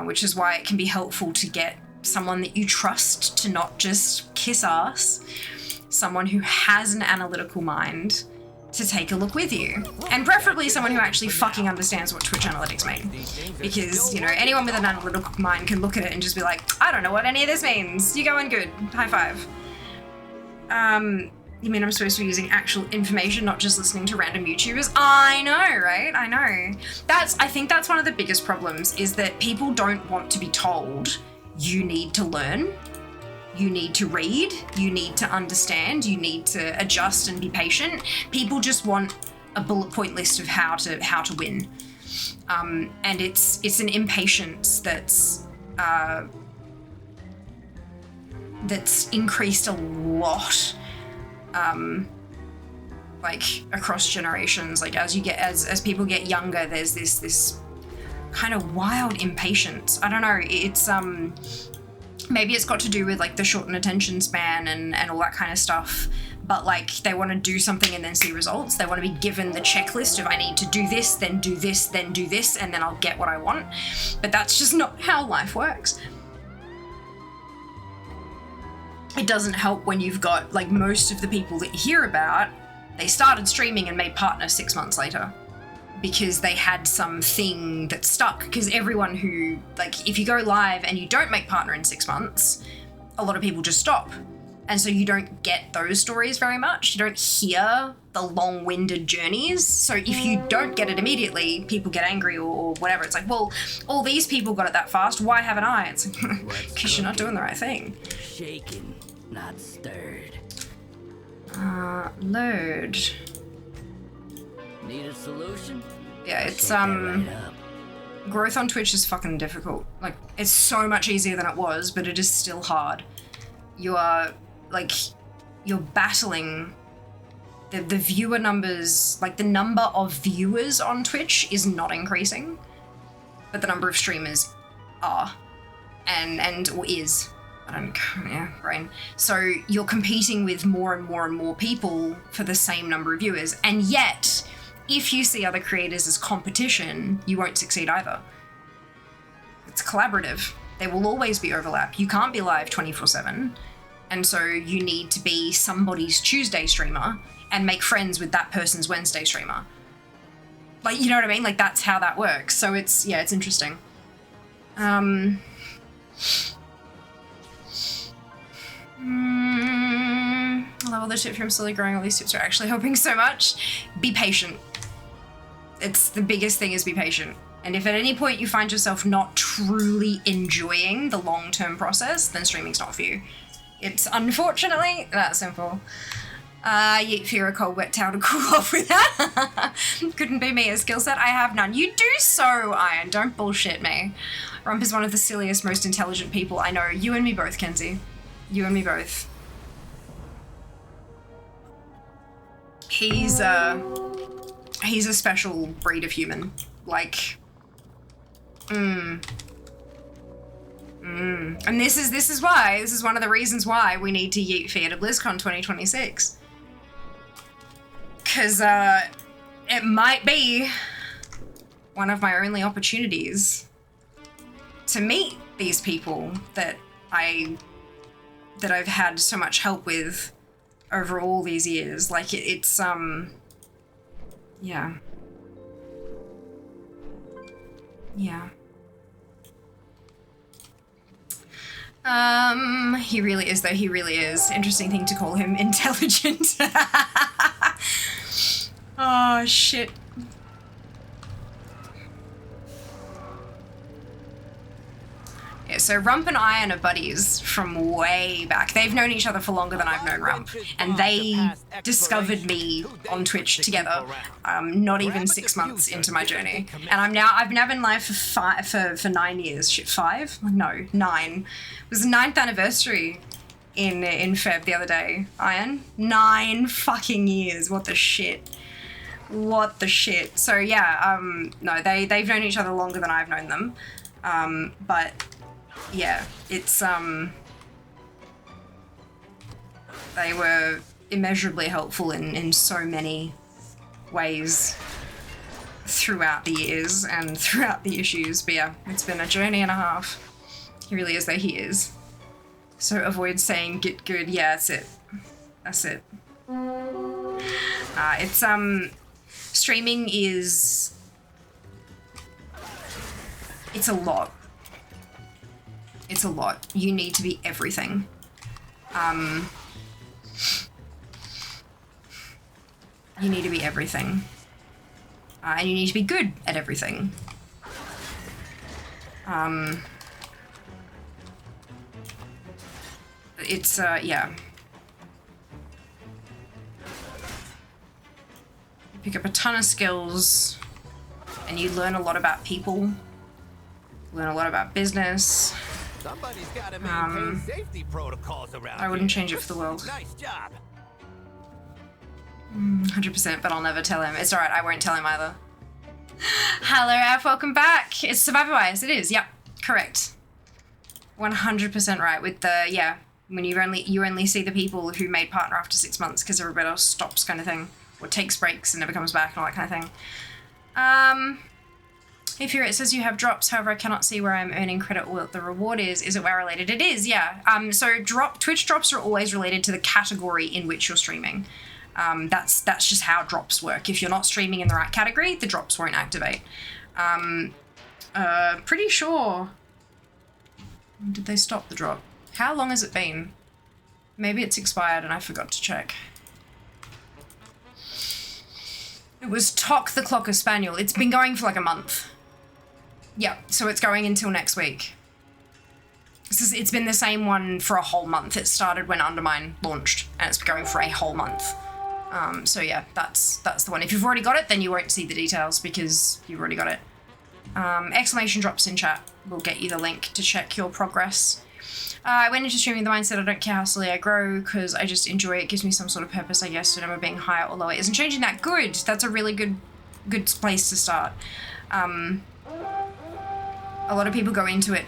which is why it can be helpful to get someone that you trust to not just kiss ass, someone who has an analytical mind to take a look with you, and preferably someone who actually fucking understands what Twitch analytics mean, because, you know, anyone with an analytical mind can look at it and just be like, I don't know what any of this means. You going good. High five. You mean I'm supposed to be using actual information, not just listening to random YouTubers? I know, right? I know. I think that's one of the biggest problems, is that people don't want to be told you need to learn. You need to read, you need to understand, you need to adjust and be patient. People just want a bullet point list of how to win. And it's an impatience that's increased a lot, like across generations. Like as people get younger, there's this kind of wild impatience. I don't know, it's maybe it's got to do with like the shortened attention span and all that kind of stuff, but like they want to do something and then see results. They want to be given the checklist of I need to do this, then do this, then do this, and then I'll get what I want. But that's just not how life works. It doesn't help when you've got like most of the people that you hear about, they started streaming and made partner 6 months later, because they had something that stuck. Because everyone who, like, if you go live and you don't make partner in 6 months, a lot of people just stop. And so you don't get those stories very much. You don't hear the long-winded journeys. So if you don't get it immediately, people get angry or whatever. It's like, well, all these people got it that fast. Why haven't I? It's like, because you're not doing the right thing. Shaken, not stirred. Load. Need a solution? Yeah, it's Set that right up. growth on Twitch is fucking difficult. Like, it's so much easier than it was, but it is still hard. You are, like, you're battling the viewer numbers, like the number of viewers on Twitch is not increasing, but the number of streamers are, or is. I don't, yeah, brain. So you're competing with more and more and more people for the same number of viewers, and yet, if you see other creators as competition, you won't succeed either. It's collaborative. There will always be overlap. You can't be live 24/7. And so you need to be somebody's Tuesday streamer and make friends with that person's Wednesday streamer. Like, you know what I mean? Like, that's how that works. So it's, yeah, it's interesting. I love all the tips from slowly growing. All these tips are actually helping so much. Be patient. It's the biggest thing, is be patient. And if at any point you find yourself not truly enjoying the long-term process, then streaming's not for you. It's unfortunately that simple. Yeet fear a cold wet towel to cool off with that. Couldn't be me, a skill set I have none. You do so, Iron. Don't bullshit me. Rump is one of the silliest, most intelligent people I know. You and me both, Kenzie. You and me both. He's a special breed of human. Like, and this is one of the reasons why we need to yeet fear to BlizzCon 2026. Because it might be one of my only opportunities to meet these people that I've had so much help with over all these years. Like, it's yeah. Yeah. He really is, though. He really is. Interesting thing to call him intelligent. Oh, shit. Yeah, so Rump and Iron are buddies from way back. They've known each other for longer than I've known Rump, and they discovered me on Twitch together, not even 6 months into my journey. And I've now been live for 9 years. Shit, 5? No, 9. It was the 9th anniversary in Feb the other day. Iron, 9 fucking years. What the shit? What the shit? So yeah, no, they've known each other longer than I've known them, but. Yeah, it's They were immeasurably helpful in so many ways throughout the years and throughout the issues. But yeah, it's been a journey and a half. He really is, though he is. So avoid saying get good. Yeah, that's it. That's it. It's streaming is, it's a lot. It's a lot. You need to be everything. You need to be everything. And you need to be good at everything. It's, yeah. You pick up a ton of skills, and you learn a lot about people, learn a lot about business. Somebody's got to maintain safety protocols around I wouldn't here. change it for the world. Nice job. 100%, but I'll never tell him. It's alright, I won't tell him either. Hello, F, welcome back. It's Survivor Wise, it is, yep, correct. 100% right with the, yeah, when you only see the people who made partner after 6 months because everybody else stops kind of thing, or takes breaks and never comes back and all that kind of thing. If here it says you have drops, however, I cannot see where I'm earning credit or what the reward is. Is it WoW related? It is, yeah. So Twitch drops are always related to the category in which you're streaming. That's just how drops work. If you're not streaming in the right category, the drops won't activate. Pretty sure. Did they stop the drop? How long has it been? Maybe it's expired and I forgot to check. It was Tock the Clocker Spaniel. It's been going for like a month. Yeah, so it's going until next week. It's been the same one for a whole month. It started when Undermine launched, and it's been going for a whole month. So yeah, that's the one. If you've already got it, then you won't see the details because you've already got it. Exclamation drops in chat will get you the link to check your progress. I went into streaming the mindset I don't care how slowly I grow because I just enjoy it. It gives me some sort of purpose, I guess, so never being higher or lower isn't changing that. Good. That's a really good place to start. A lot of people go into it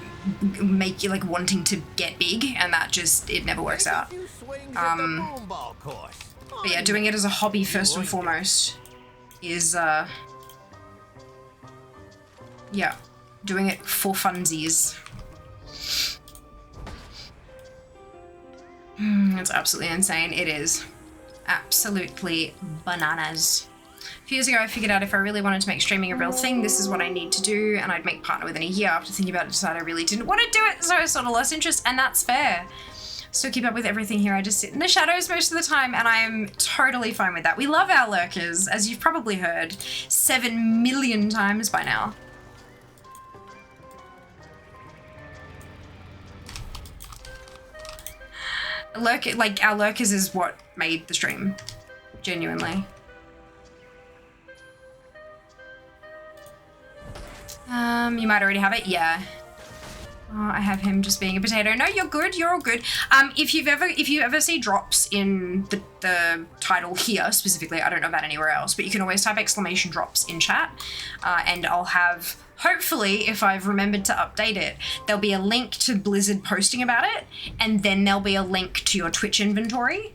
make you like wanting to get big, and that just, it never works out. But yeah, doing it as a hobby first and foremost is yeah, doing it for funsies. It's absolutely insane. It is absolutely bananas. A few years ago, I figured out if I really wanted to make streaming a real thing, this is what I need to do, and I'd make partner within a year. After thinking about it, decided I really didn't want to do it, so I sort of lost interest, and that's fair. Still keep up with everything here. I just sit in the shadows most of the time, and I am totally fine with that. We love our lurkers, as you've probably heard 7 million times by now. Our lurkers is what made the stream, genuinely. You might already have it, yeah. Oh, I have him just being a potato. No, you're good, you're all good. If you ever see drops in the title here, specifically, I don't know about anywhere else, but you can always type exclamation drops in chat, and I'll have, hopefully, if I've remembered to update it, there'll be a link to Blizzard posting about it, and then there'll be a link to your Twitch inventory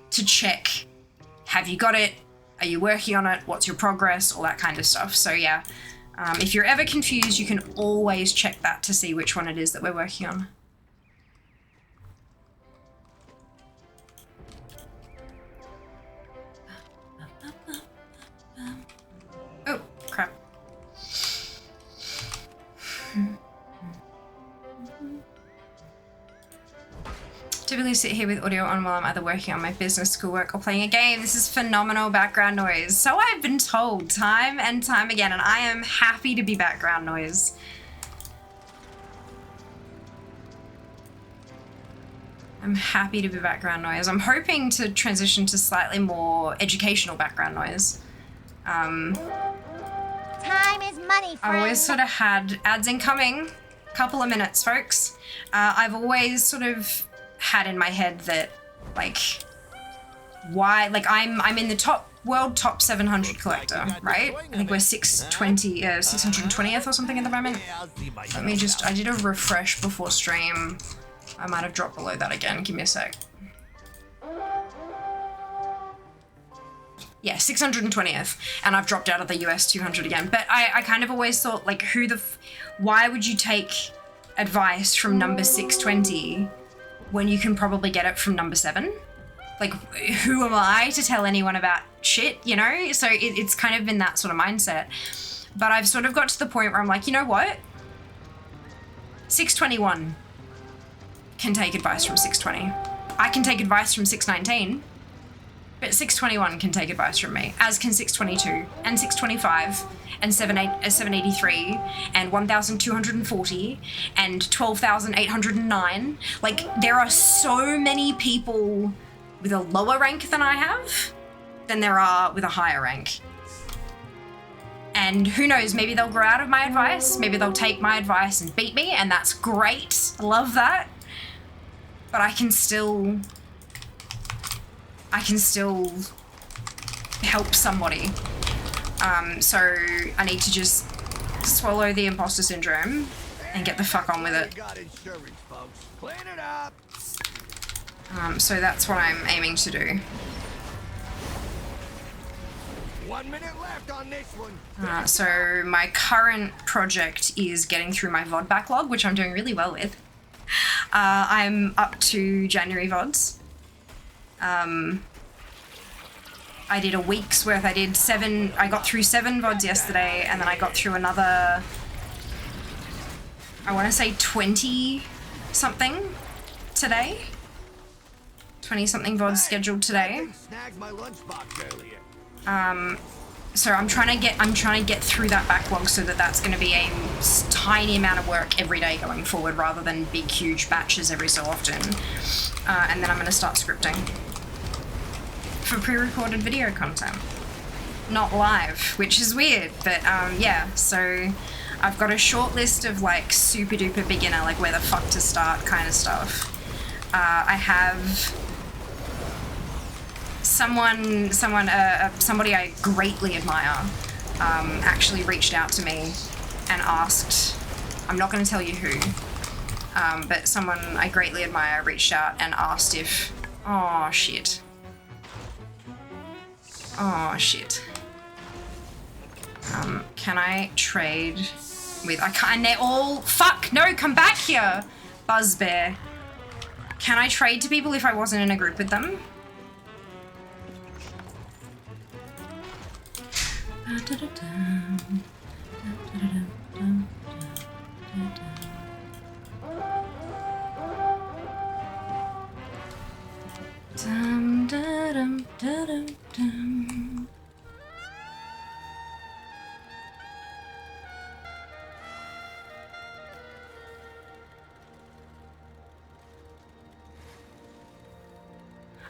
to check, have you got it? Are you working on it? What's your progress? All that kind of stuff. So yeah. If you're ever confused, you can always check that to see which one it is that we're working on. Oh, crap. Typically sit here with audio on while I'm either working on my business, schoolwork, or playing a game. This is phenomenal background noise. So I've been told time and time again, and I am happy to be background noise. I'm happy to be background noise. I'm hoping to transition to slightly more educational background noise. Time is money, friend. I've always sort of had ads incoming. Couple of minutes, folks. I've always sort of had in my head that, like, why, like, I'm in the world top 700 collector, right? I think we're 620th or something at the moment. Let me just, I did a refresh before stream. I might have dropped below that again. Give me a sec. Yeah, 620th, and I've dropped out of the US 200 again. But I kind of always thought, like, why would you take advice from number 620 when you can probably get it from number 7? Like, who am I to tell anyone about shit, you know? So it's kind of been that sort of mindset. But I've sort of got to the point where I'm like, you know what? 621 can take advice from 620. I can take advice from 619, but 621 can take advice from me, as can 622 and 625 and 783 and 1,240 and 12,809. Like, there are so many people with a lower rank than I have than there are with a higher rank. And who knows, maybe they'll grow out of my advice, maybe they'll take my advice and beat me, and that's great. I love that. But I can still help somebody. So I need to just swallow the imposter syndrome and get the fuck on with it. Clean it up. So that's what I'm aiming to do. 1 minute left on this one. So my current project is getting through my VOD backlog, which I'm doing really well with. I'm up to January VODs. I did a week's worth. I got through 7 VODs yesterday, and then I got through another, I want to say 20 something today. 20 something VODs scheduled today. Snagged my lunchbox earlier. So I'm trying to get through that backlog so that that's going to be a tiny amount of work every day going forward, rather than big huge batches every so often. And then I'm going to start scripting for pre-recorded video content, not live, which is weird, but yeah. So I've got a short list of like super duper beginner, like where the fuck to start kind of stuff. I have somebody I greatly admire actually reached out to me and asked, I'm not going to tell you who, but someone I greatly admire reached out and asked if, oh shit, can I trade with, I can't, and they're all, fuck, no, come back here, Buzzbear. Can I trade to people if I wasn't in a group with them?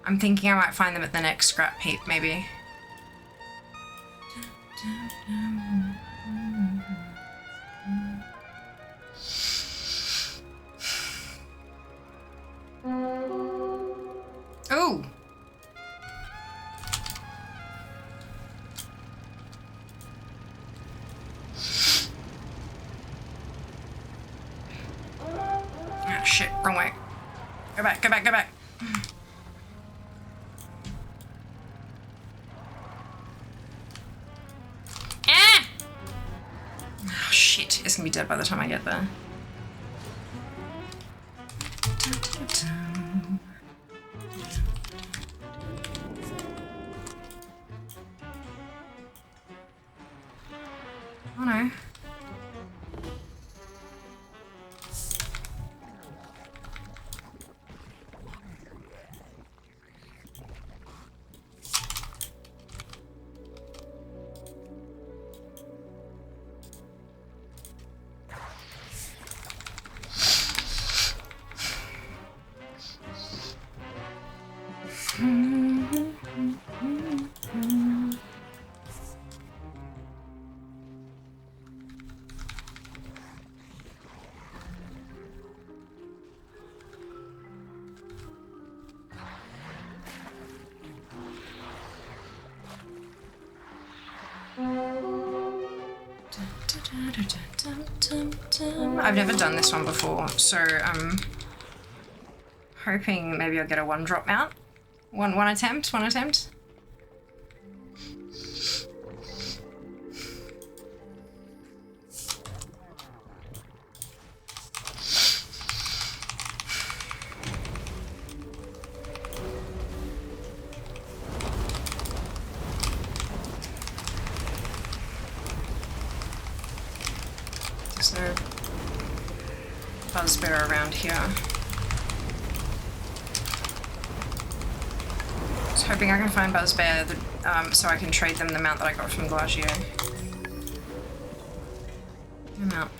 I'm thinking I might find them at the next scrap heap, maybe. Ooh. Ah, shit, wrong way. Go back, go back, go back. Ah! Oh, shit, it's gonna be dead by the time I get there. Oh no. I've never done this one before, so I'm hoping maybe I'll get a one drop mount. One attempt. bear around here. Just hoping I can find Buzzbear so I can trade them the mount that I got from Glacier. Mount.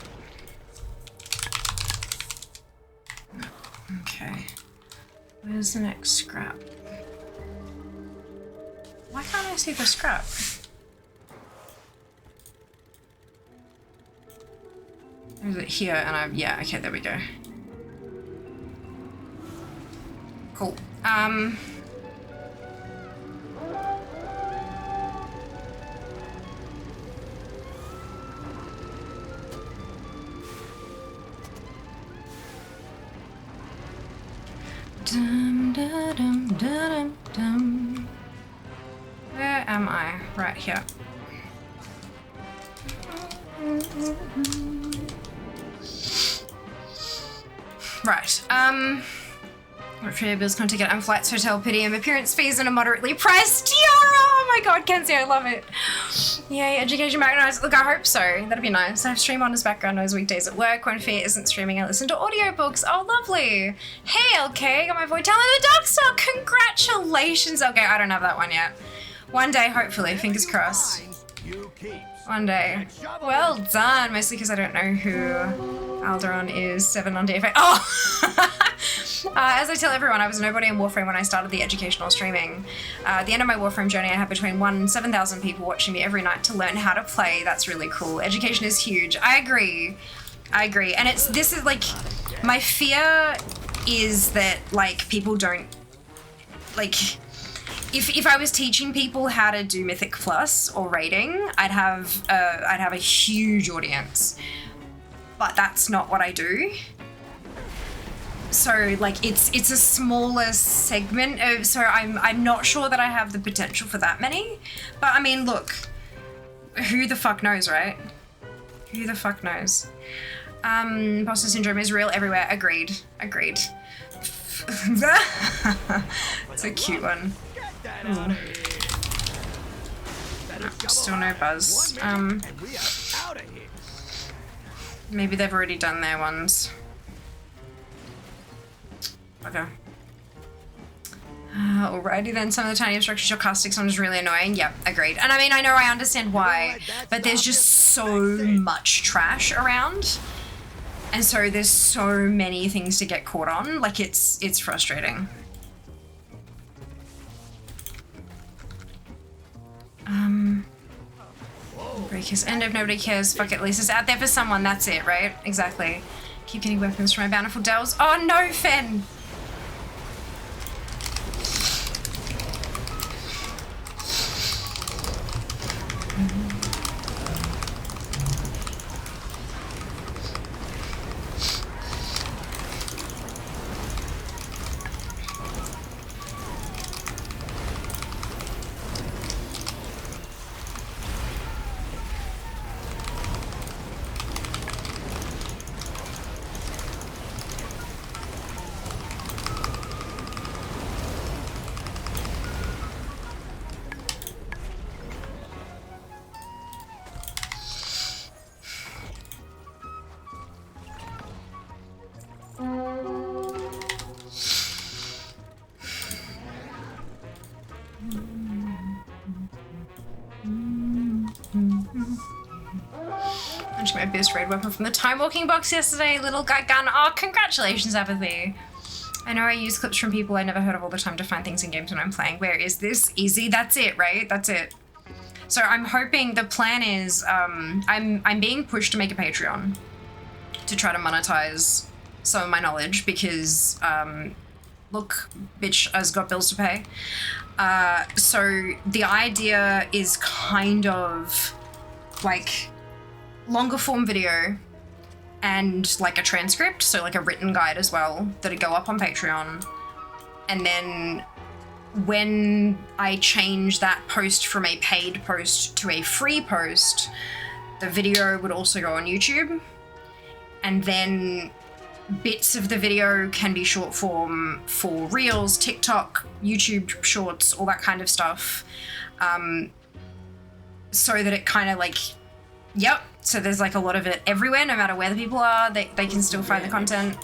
Okay. Where's the next scrap? Why can't I see the scrap? Or is it here? And yeah, okay, there we go. Cool. Dum, da, dum, da, dum, dum. Where am I? Right here. Right, what free bills come to get on flights, hotel, per diem, appearance fees, and a moderately priced tiara! Oh my god, Kenzie, I love it. Yay, education background. Look, I hope so. That'd be nice. I have stream on as background noise weekdays at work. When Fear isn't streaming, I listen to audiobooks. Oh, lovely. Hey, LK, got my void talent in the Dark Star. Congratulations, LK. I don't have that one yet. One day, hopefully, fingers crossed. One day. Well done. Mostly because I don't know who Alderon is. 7 on DFA. Oh! As I tell everyone, I was nobody in Warframe when I started the educational streaming. At the end of my Warframe journey, I had between 1,000 and 7,000 people watching me every night to learn how to play. That's really cool. Education is huge. I agree. I agree. And this is like, my fear is that like people don't, like, if I was teaching people how to do Mythic Plus or raiding, I'd have a huge audience. But that's not what I do. So like it's a smaller segment of, so I'm not sure that I have the potential for that many. But I mean, look, who the fuck knows, right? Who the fuck knows? Imposter syndrome is real everywhere. Agreed. Agreed. It's a cute one. Ooh. No, still no buzz. Maybe they've already done their ones. Okay. Alrighty then, some of the tiny obstructions or caustic sound is really annoying. Yep, agreed. And I mean, I know I understand why, but there's just so much trash around. And so there's so many things to get caught on. Like, it's frustrating. Breakers end if nobody cares. Fuck it, at least it's out there for someone. That's it, right? Exactly. Keep getting weapons from my bountiful dells. Oh no, Fen! My best raid weapon from the time walking box yesterday, little guy gun. Oh, congratulations, Apathy. I know I use clips from people I never heard of all the time to find things in games when I'm playing. Where is this? Easy. That's it, right? That's it. So I'm hoping, the plan is, I'm being pushed to make a Patreon to try to monetize some of my knowledge because, look, bitch has got bills to pay. So the idea is kind of like longer form video and like a transcript, so like a written guide as well, that'd go up on Patreon. And then when I change that post from a paid post to a free post, the video would also go on YouTube. And then bits of the video can be short form for Reels, TikTok, YouTube Shorts, all that kind of stuff. So that it kind of like, yep, So there's like a lot of it everywhere, no matter where the people are, they can still find the content.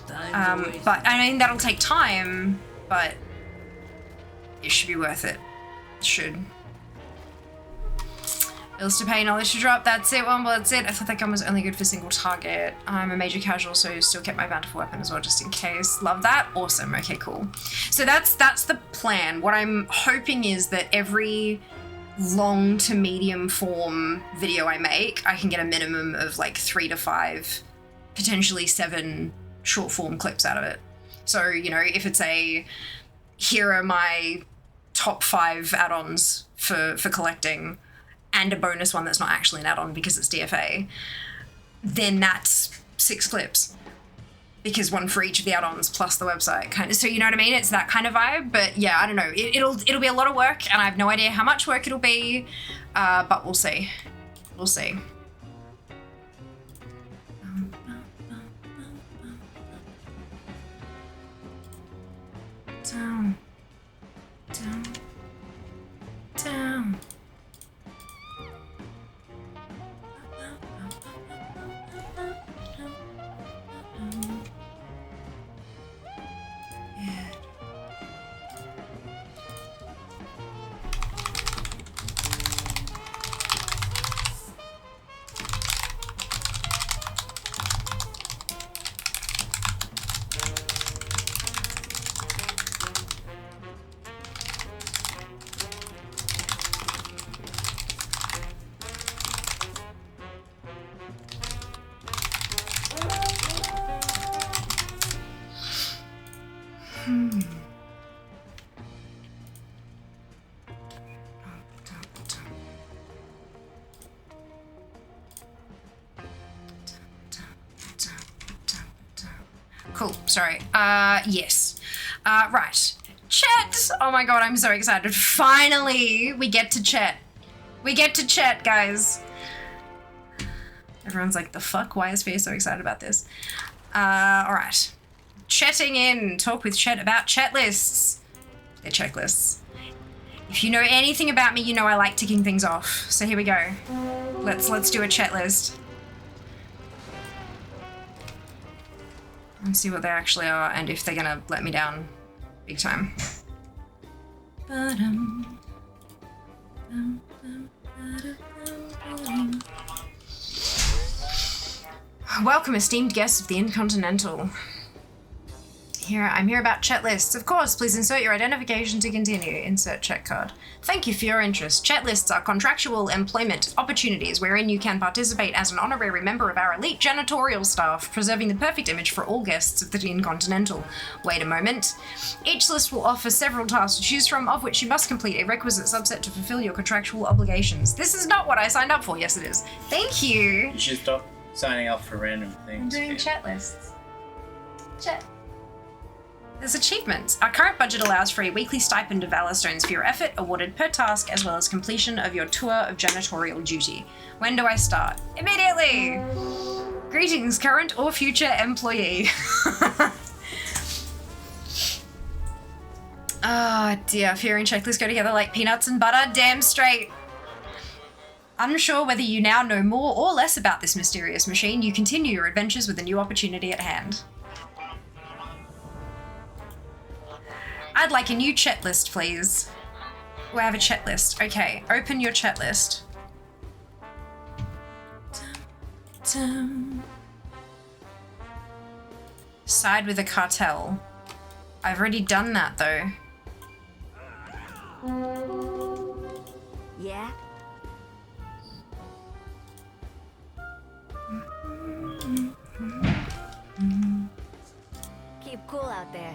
But I mean, that'll take time, but it should be worth it. It should. Bills to pay, knowledge to drop, that's it, one, that's it. I thought that gun was only good for single target. I'm a major casual, so still kept my bountiful weapon as well, just in case. Love that, awesome, okay, cool. So that's the plan. What I'm hoping is that every long to medium form video I make, I can get a minimum of like 3 to 5, potentially 7 short form clips out of it. So, you know, if it's here are my top 5 add-ons for collecting, and a bonus one that's not actually an add-on because it's DFA, then that's 6 clips. Because one for each of the add-ons plus the website, kind of. So you know what I mean? It's that kind of vibe. But yeah, I don't know. It'll be a lot of work, and I have no idea how much work it'll be. But we'll see. We'll see. Down. Down. Down. Cool, sorry. Yes. Right. Chat! Oh my god, I'm so excited. Finally, we get to chat. We get to chat, guys. Everyone's like, the fuck? Why is Fia so excited about this? Alright. Chatting in. Talk with chat about chat lists. They're checklists. If you know anything about me, you know I like ticking things off. So here we go. Let's do a chat list. And see what they actually are and if they're gonna let me down big time. Welcome, esteemed guests of the Intercontinental. I'm here about chat lists. Of course, please insert your identification to continue. Insert chat card. Thank you for your interest. Chat lists are contractual employment opportunities wherein you can participate as an honorary member of our elite janitorial staff, preserving the perfect image for all guests of the Intercontinental. Wait a moment. Each list will offer several tasks to choose from, of which you must complete a requisite subset to fulfill your contractual obligations. This is not what I signed up for. Yes, it is. Thank you. You should stop signing up for random things. I'm doing chat lists. Chat. There's achievements. Our current budget allows for a weekly stipend of valor stones for your effort, awarded per task, as well as completion of your tour of janitorial duty. When do I start? Immediately! Greetings, current or future employee. Oh dear, fear and checklist go together like peanuts and butter, damn straight. Unsure whether you now know more or less about this mysterious machine, you continue your adventures with a new opportunity at hand. I'd like a new chat list, please. Oh, I have a chat list. Okay, open your chat list. Side with a cartel. I've already done that, though. Yeah? Keep cool out there.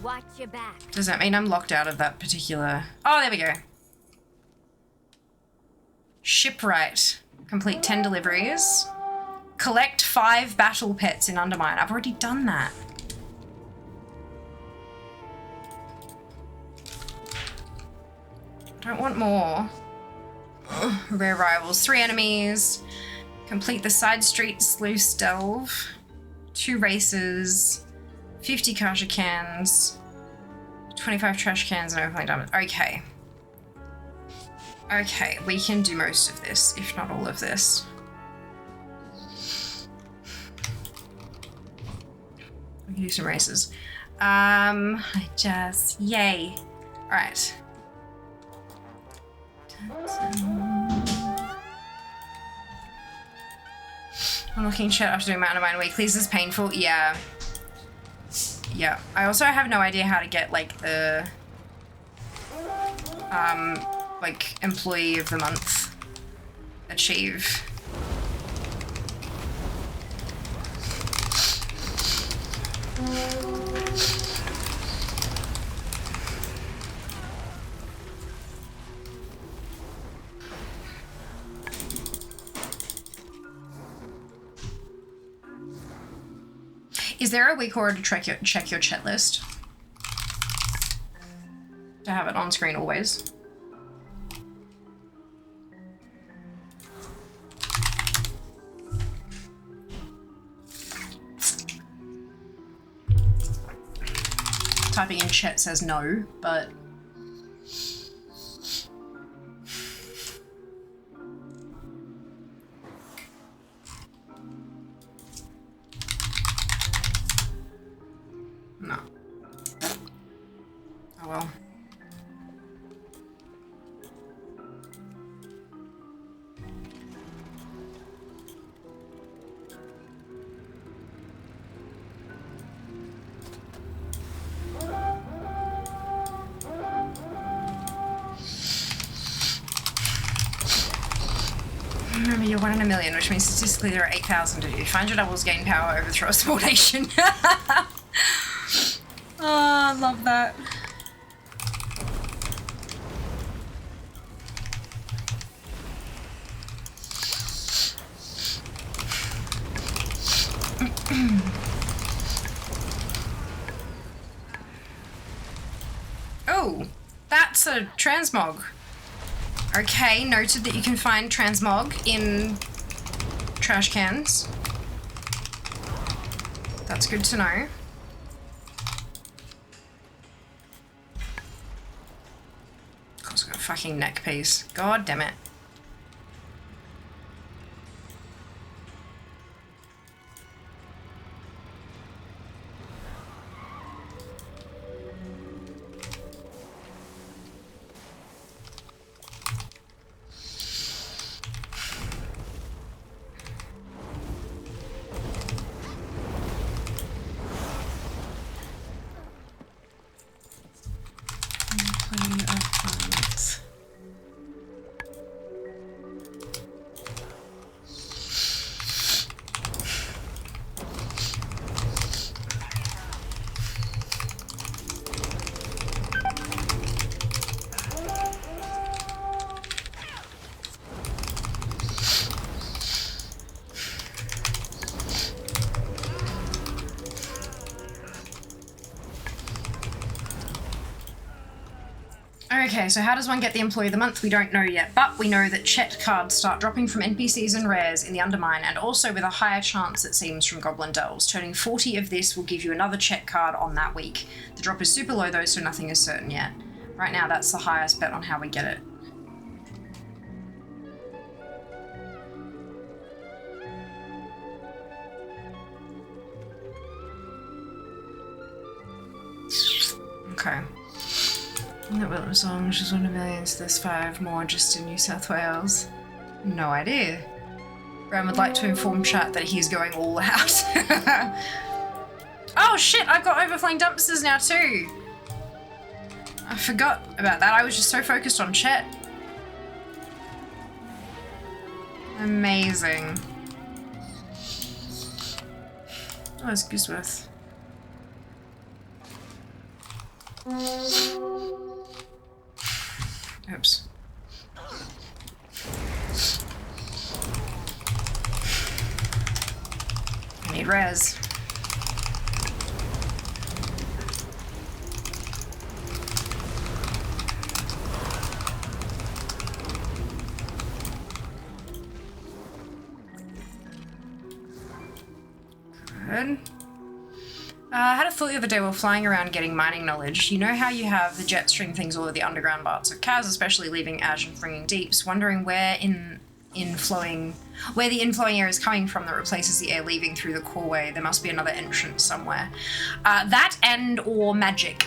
Watch your back. Does that mean I'm locked out of that particular... Oh, there we go. Shipwright. Complete 10 deliveries. Collect 5 battle pets in Undermine. I've already done that. I don't want more. Ugh, rare rivals. 3 enemies. Complete the side street sluice delve. 2 races. 50 kasha cans, 25 trash cans, and overflowing diamonds. Okay. Okay, we can do most of this, if not all of this. We can do some races. Yay. Alright. I'm looking chat after doing my Undermine weeklies is painful. Yeah. Yeah. I also have no idea how to get like the like employee of the month achieve. Is there a weak order to check your chat list? To have it on screen always. Typing in chat says no, but no. Oh well. Remember, you're 1 in a million, which means statistically there are 8,000 to do. Find your doubles, gain power, overthrow a small nation. Oh, I love that. Oh, that's a transmog. Okay, noted that you can find transmog in trash cans. That's good to know. Of course, I've got a fucking neck piece. God damn it. Okay, so how does one get the Employee of the Month? We don't know yet, but we know that Chet cards start dropping from NPCs and rares in the Undermine, and also with a higher chance, it seems, from Goblin Delves. Turning 40 of this will give you another Chet card on that week. The drop is super low though, so nothing is certain yet. Right now, that's the highest bet on how we get it. Okay. That Wilton song, which is 1 in a million, so there's 5 more just in New South Wales. No idea. Bram would like to inform chat that he's going all out. Oh shit, I've got overflowing dumpsters now too. I forgot about that. I was just so focused on chat. Amazing. Oh, it's Gooseworth. Oops. I need res. Good. I had a thought the other day while flying around getting mining knowledge. You know how you have the jet stream things all over the underground parts of Kaz, especially leaving Ash and Fringing Deeps, wondering where the inflowing air is coming from that replaces the air leaving through the causeway. There must be another entrance somewhere. That and or magic.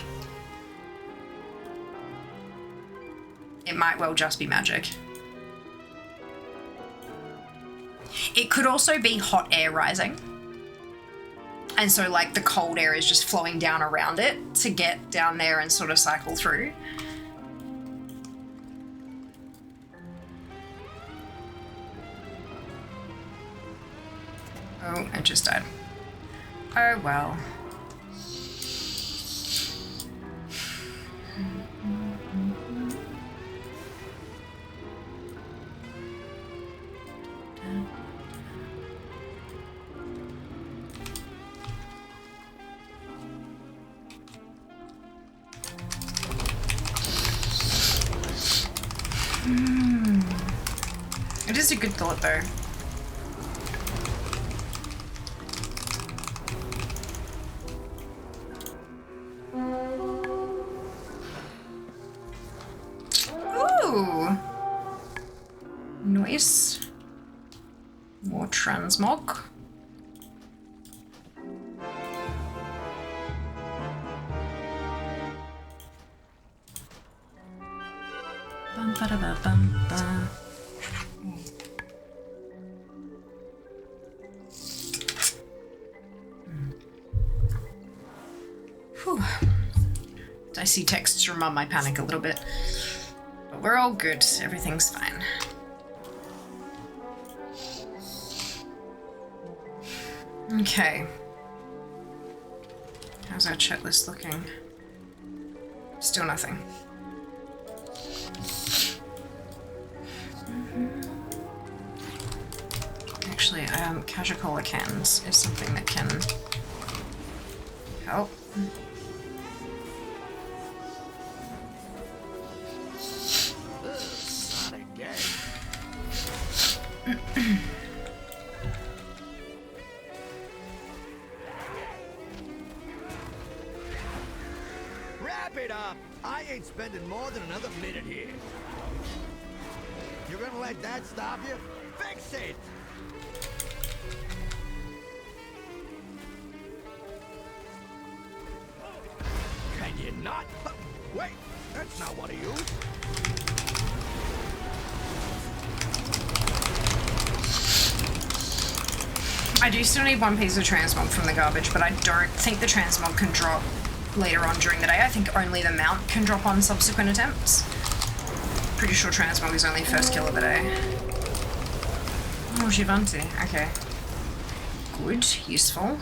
It might well just be magic. It could also be hot air rising. And so like the cold air is just flowing down around it to get down there and sort of cycle through. Oh, it just died. Oh well. It is a good thought though. Ooh. Nice. More transmog. Bum ba da ba bum ba. Whew. Dicey texts remind my panic a little bit. But we're all good. Everything's fine. Okay. How's our chat list looking? Still nothing. Actually, Cajacola cans is something that can help. Not again. Wrap it up. I ain't spending more than another minute here. You're gonna let that stop you? Fix it! Can you not? Wait, that's not what I used. I do still need one piece of transmog from the garbage, but I don't think the transmog can drop later on during the day. I think only the mount can drop on subsequent attempts. Pretty sure transmog is only first kill of the day. Oh, Givanti. Okay. Good. Useful.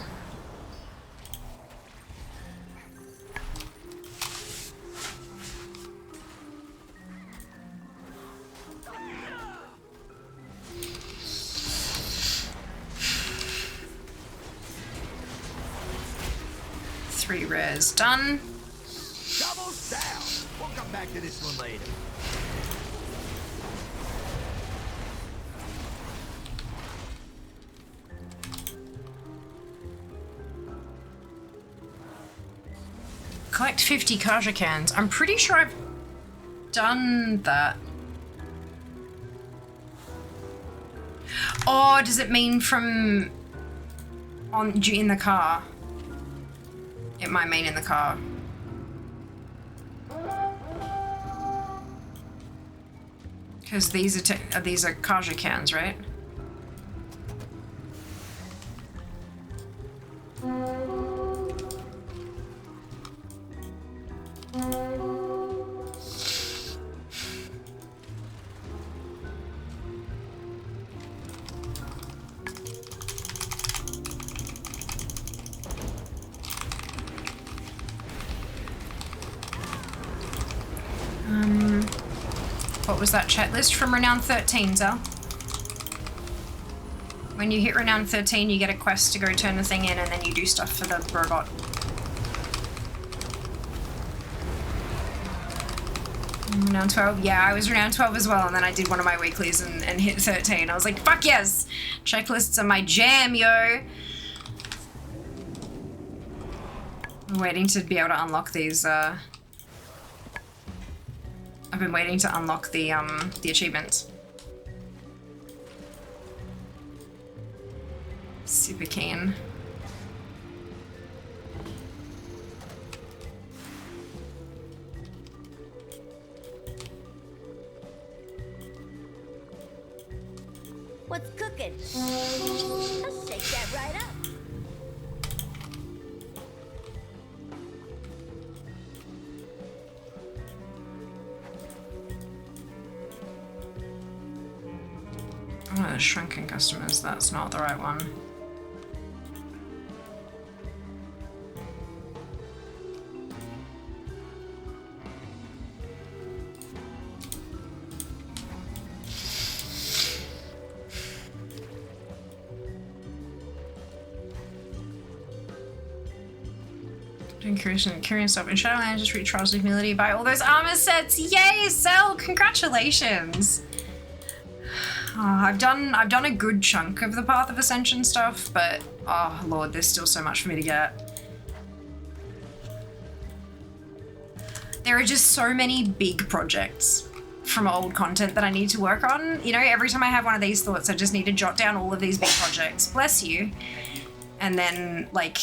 Three rares done. Doubles down. We'll come back to this one later. Collect 50 Kaja cans. I'm pretty sure I've done that. Oh, does it mean from in the car? It might mean in the car. Because these are Kaja cans, right? What was that chat list from Renown 13, Zal? When you hit Renown 13, you get a quest to go turn the thing in, and then you do stuff for the robot. Renown 12? Yeah, I was Renown 12 as well, and then I did one of my weeklies and hit 13. I was like, fuck yes! Checklists are my jam, yo! I'm waiting to be able to unlock these, I've been waiting to unlock the achievements. Super keen. What's cooking? I'll shake that right up. One of the shrunken customers, that's not the right one. Doing curious stuff in Shadowlands, just read Trials of Humility, buy all those armor sets. Yay, Cell! Congratulations! Oh, I've done a good chunk of the Path of Ascension stuff, but oh lord, there's still so much for me to get. There are just so many big projects from old content that I need to work on. You know, every time I have one of these thoughts, I just need to jot down all of these big projects. Bless you. And then, like,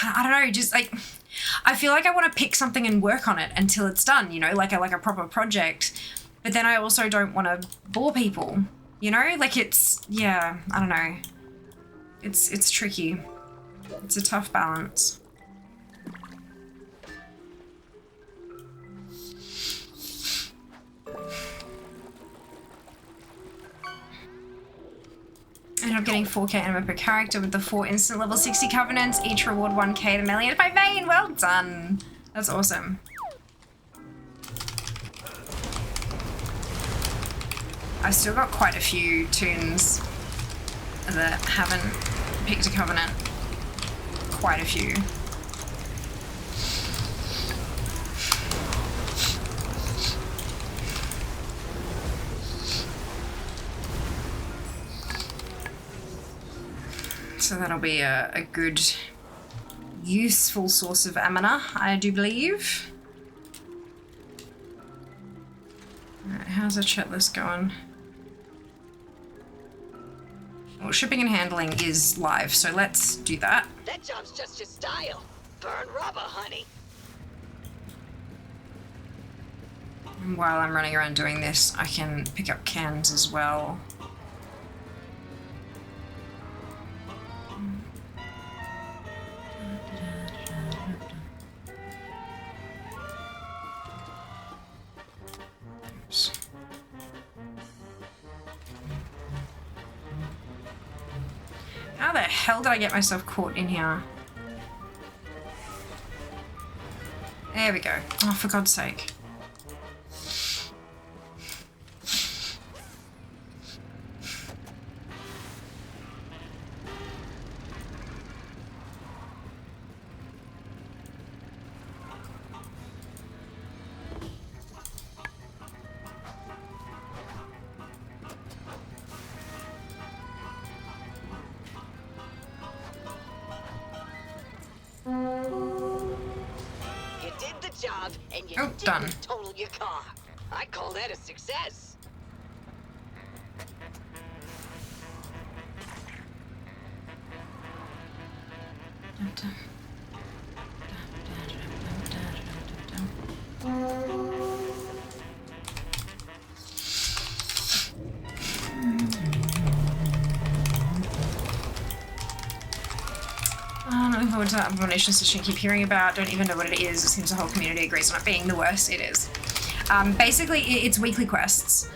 I don't know, just like, I feel like I want to pick something and work on it until it's done, you know, like a proper project. But then I also don't want to bore people, you know? Like it's, yeah, I don't know. It's tricky. It's a tough balance. Ended up getting 4k anima per character with the 4 instant level 60 covenants, each reward 1k to melee by Vane. Well done. That's awesome. I've still got quite a few tunes that haven't picked a covenant. Quite a few. So that'll be a good, useful source of amina, I do believe. Alright, how's the chat list going? Well, shipping and handling is live, so let's do that. That job's just your style. Burn rubber, honey. And while I'm running around doing this, I can pick up cans as well. Oops. How the hell did I get myself caught in here? There we go. Oh, for God's sake. And you Oh, didn't done. total your car. I call that a success. Looking forward to that abomination session I keep hearing about. Don't even know what it is. It seems the whole community agrees on it being the worst. It is. Basically, it's weekly quests.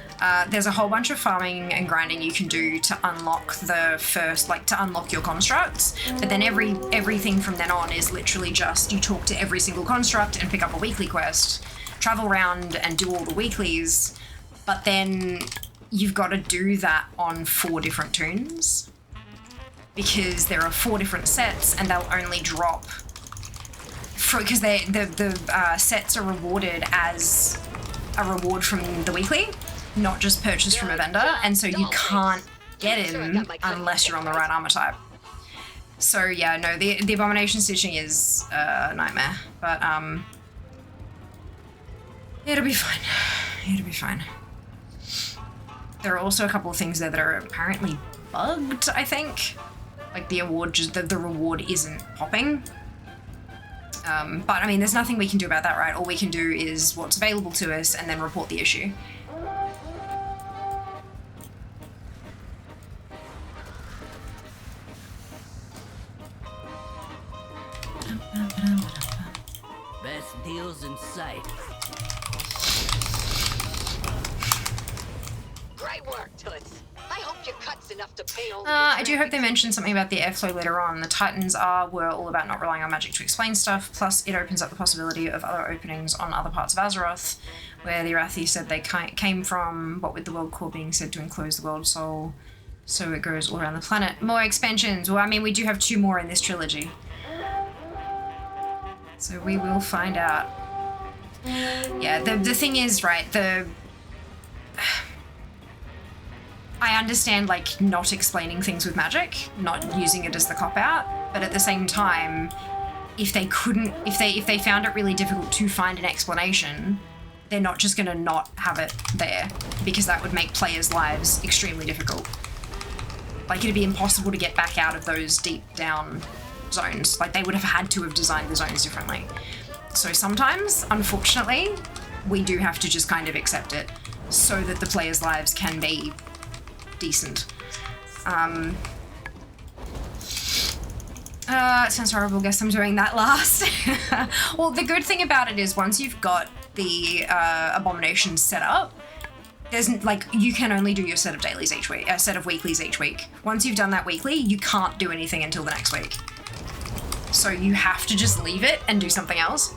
There's a whole bunch of farming and grinding you can do to unlock the first, like to unlock your constructs. But then everything from then on is literally just you talk to every single construct and pick up a weekly quest, travel around and do all the weeklies. But then you've got to do that on 4 different tunes. Because there are 4 different sets and they'll only drop because the sets are rewarded as a reward from the weekly, not just purchased from a vendor, and so you can't get in unless you're on the right armor type. So yeah, no, the abomination stitching is a nightmare, but it'll be fine. It'll be fine. There are also a couple of things there that are apparently bugged, I think. Like the award, just the reward isn't popping. But I mean, there's nothing we can do about that, right? All we can do is what's available to us and then report the issue. Best deals in sight. Great work, Toots. I hope your cut's enough to pay all I do hope they mention something about the airflow later on. The Titans were all about not relying on magic to explain stuff, plus it opens up the possibility of other openings on other parts of Azeroth, where the Arathi said they came from, what with the world core being said to enclose the world soul, so it goes all around the planet. More expansions. Well, I mean, we do have 2 more in this trilogy. So we will find out. Yeah, the thing is, right, I understand, like, not explaining things with magic, not using it as the cop-out, but at the same time, if they found it really difficult to find an explanation, they're not just gonna not have it there, because that would make players' lives extremely difficult. Like, it'd be impossible to get back out of those deep down zones. Like, they would have had to have designed the zones differently. So sometimes, unfortunately, we do have to just kind of accept it so that the players' lives can be decent. It sounds horrible, guess I'm doing that last. Well, the good thing about it is once you've got the abomination set up, there's like, you can only do your set of dailies each week, a set of weeklies each week. Once you've done that weekly, you can't do anything until the next week. So you have to just leave it and do something else.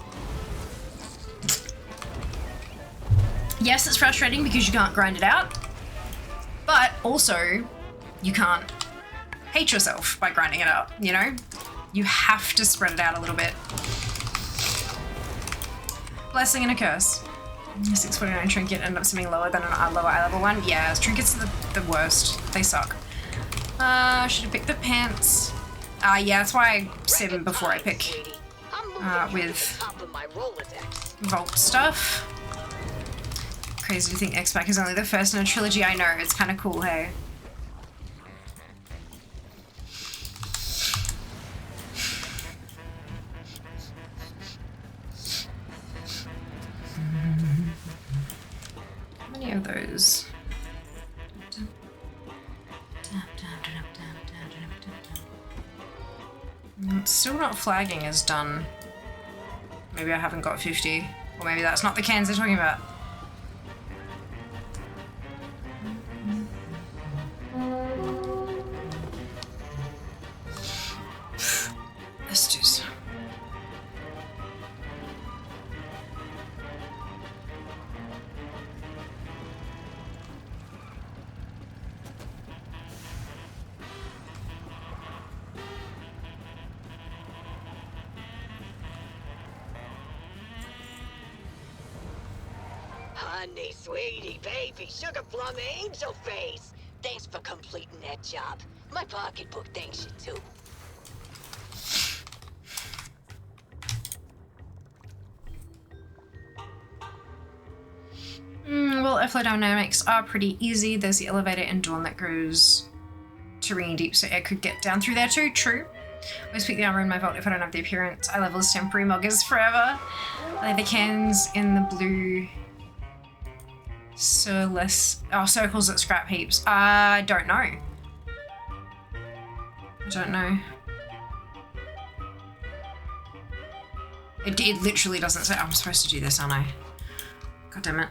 Yes, it's frustrating because you can't grind it out, but also you can't hate yourself by grinding it out, you know? You have to spread it out a little bit. Blessing and a curse. 649 trinket ended up seeming lower than a lower eye level one. Yeah, trinkets are the worst. They suck. Should have picked the pants. Yeah, that's why I sim before I pick with Vault stuff. Crazy to think X-Pac is only the first in a trilogy. I know, it's kind of cool, hey? How many of those? It's still not flagging as done. Maybe I haven't got 50. Or maybe that's not the cans they're talking about. Let's do so. Honey, sweetie, baby, sugar plum, angel face. Thanks for completing that job. My pocketbook thanks you too. Well, airflow dynamics are pretty easy. There's the elevator in Dawn that goes to Ringing Deep, so air could get down through there too. True. Always pick the armor in my vault if I don't have the appearance. Eye level is temporary, Moggers forever. The cans in the blue circles at scrap heaps. I don't know. I don't know. It literally doesn't say. I'm supposed to do this, aren't I? God damn it.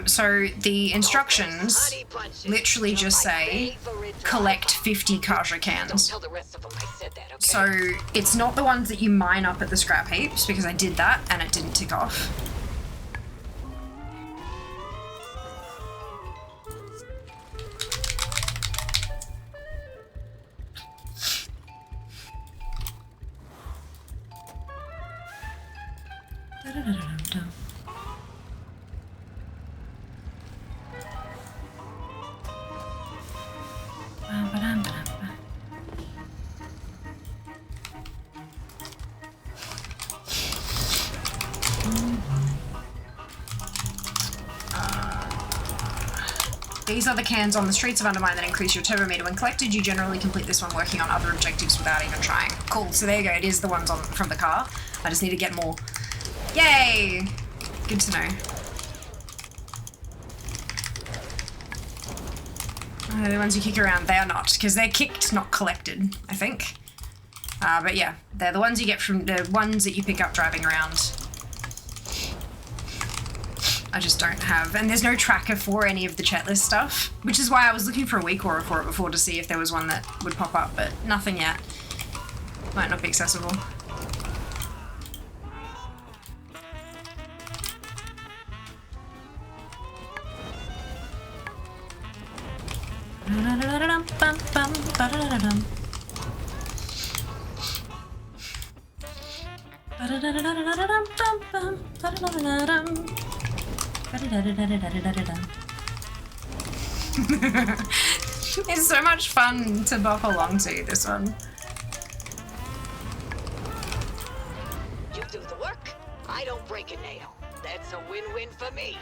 So the instructions literally just say collect 50 Kaja cans. So it's not the ones that you mine up at the scrap heaps, because I did that and it didn't tick off. These are the cans on the streets of Undermine that increase your turbo meter. When collected, you generally complete this one working on other objectives without even trying. Cool, so there you go. It is the ones on from the car. I just need to get more. Yay! Good to know. The ones you kick around, they are not, because they're kicked, not collected, I think. But yeah, they're the ones you get from the ones that you pick up driving around. I just don't have, and there's no tracker for any of the checklist stuff, which is why I was looking for a week aura for it before to see if there was one that would pop up, but nothing yet. Might not be accessible. It's so much fun to bop along to, this one. You do the work, I don't break a nail. That's a win-win for me.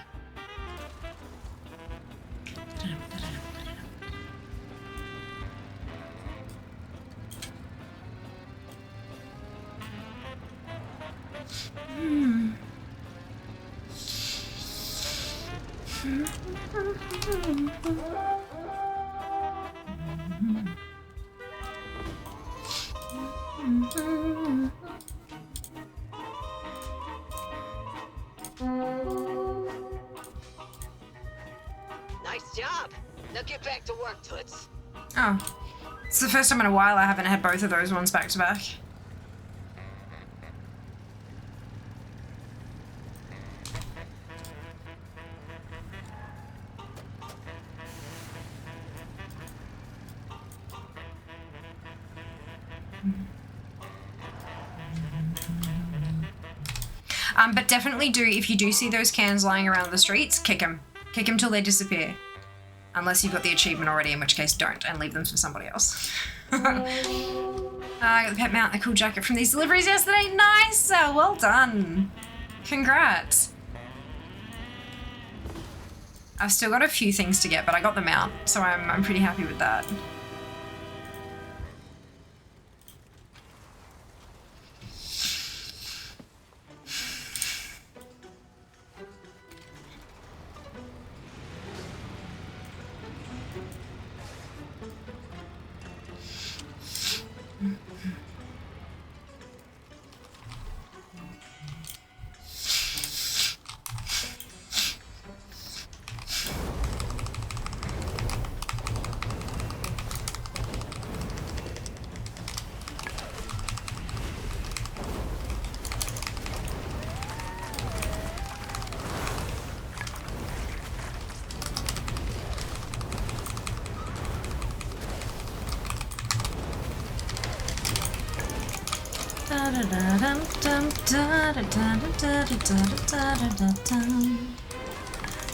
Nice job. Now get back to work, Toots. Oh. It's the first time in a while I haven't had both of those ones back to back. But definitely do, if you do see those cans lying around the streets, kick them. Kick them till they disappear. Unless you've got the achievement already, in which case don't, and leave them for somebody else. I got the pet mount and a cool jacket from these deliveries yesterday. Nice! Well done. Congrats. I've still got a few things to get, but I got the mount, so I'm pretty happy with that.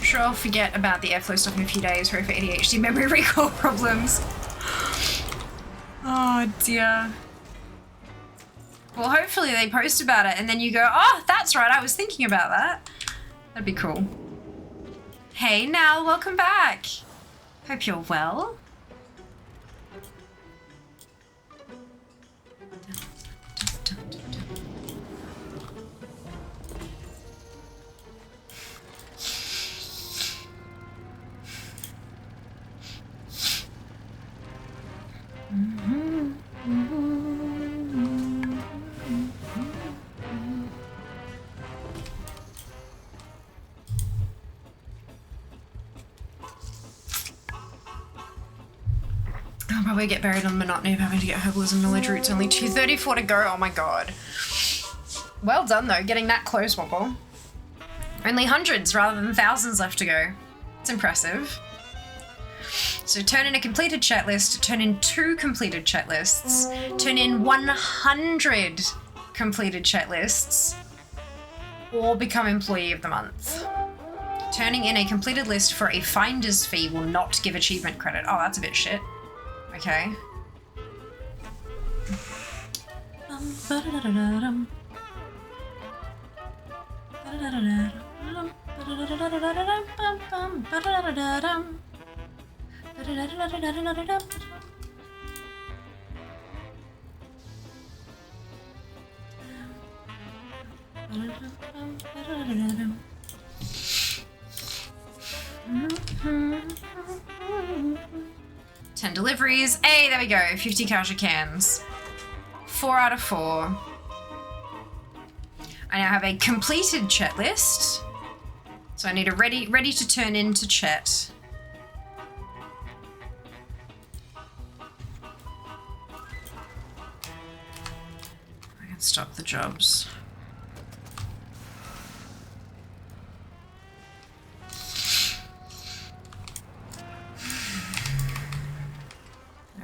Sure, I'll forget about the airflow stuff in a few days for ADHD memory recall problems. Oh dear. Well, hopefully they post about it and then you go, oh, that's right, I was thinking about that. That'd be cool. Hey, Nal, welcome back. Hope you're well. I'll probably get buried on the monotony of having to get herbalism knowledge roots. Only 234 to go. Oh my god. Well done though, getting that close, Wobble. Only hundreds rather than thousands left to go. It's impressive. So turn in a completed chat list, turn in 2 completed chat lists, turn in 100 completed chat lists, or become employee of the month. Turning in a completed list for a finder's fee will not give achievement credit. Oh, that's a bit shit. Okay. Ten deliveries. Hey, there we go. 50 Kaja cans. 4 out of 4. I now have a completed chat list. So I need a ready to turn into chat. I can stop the jobs.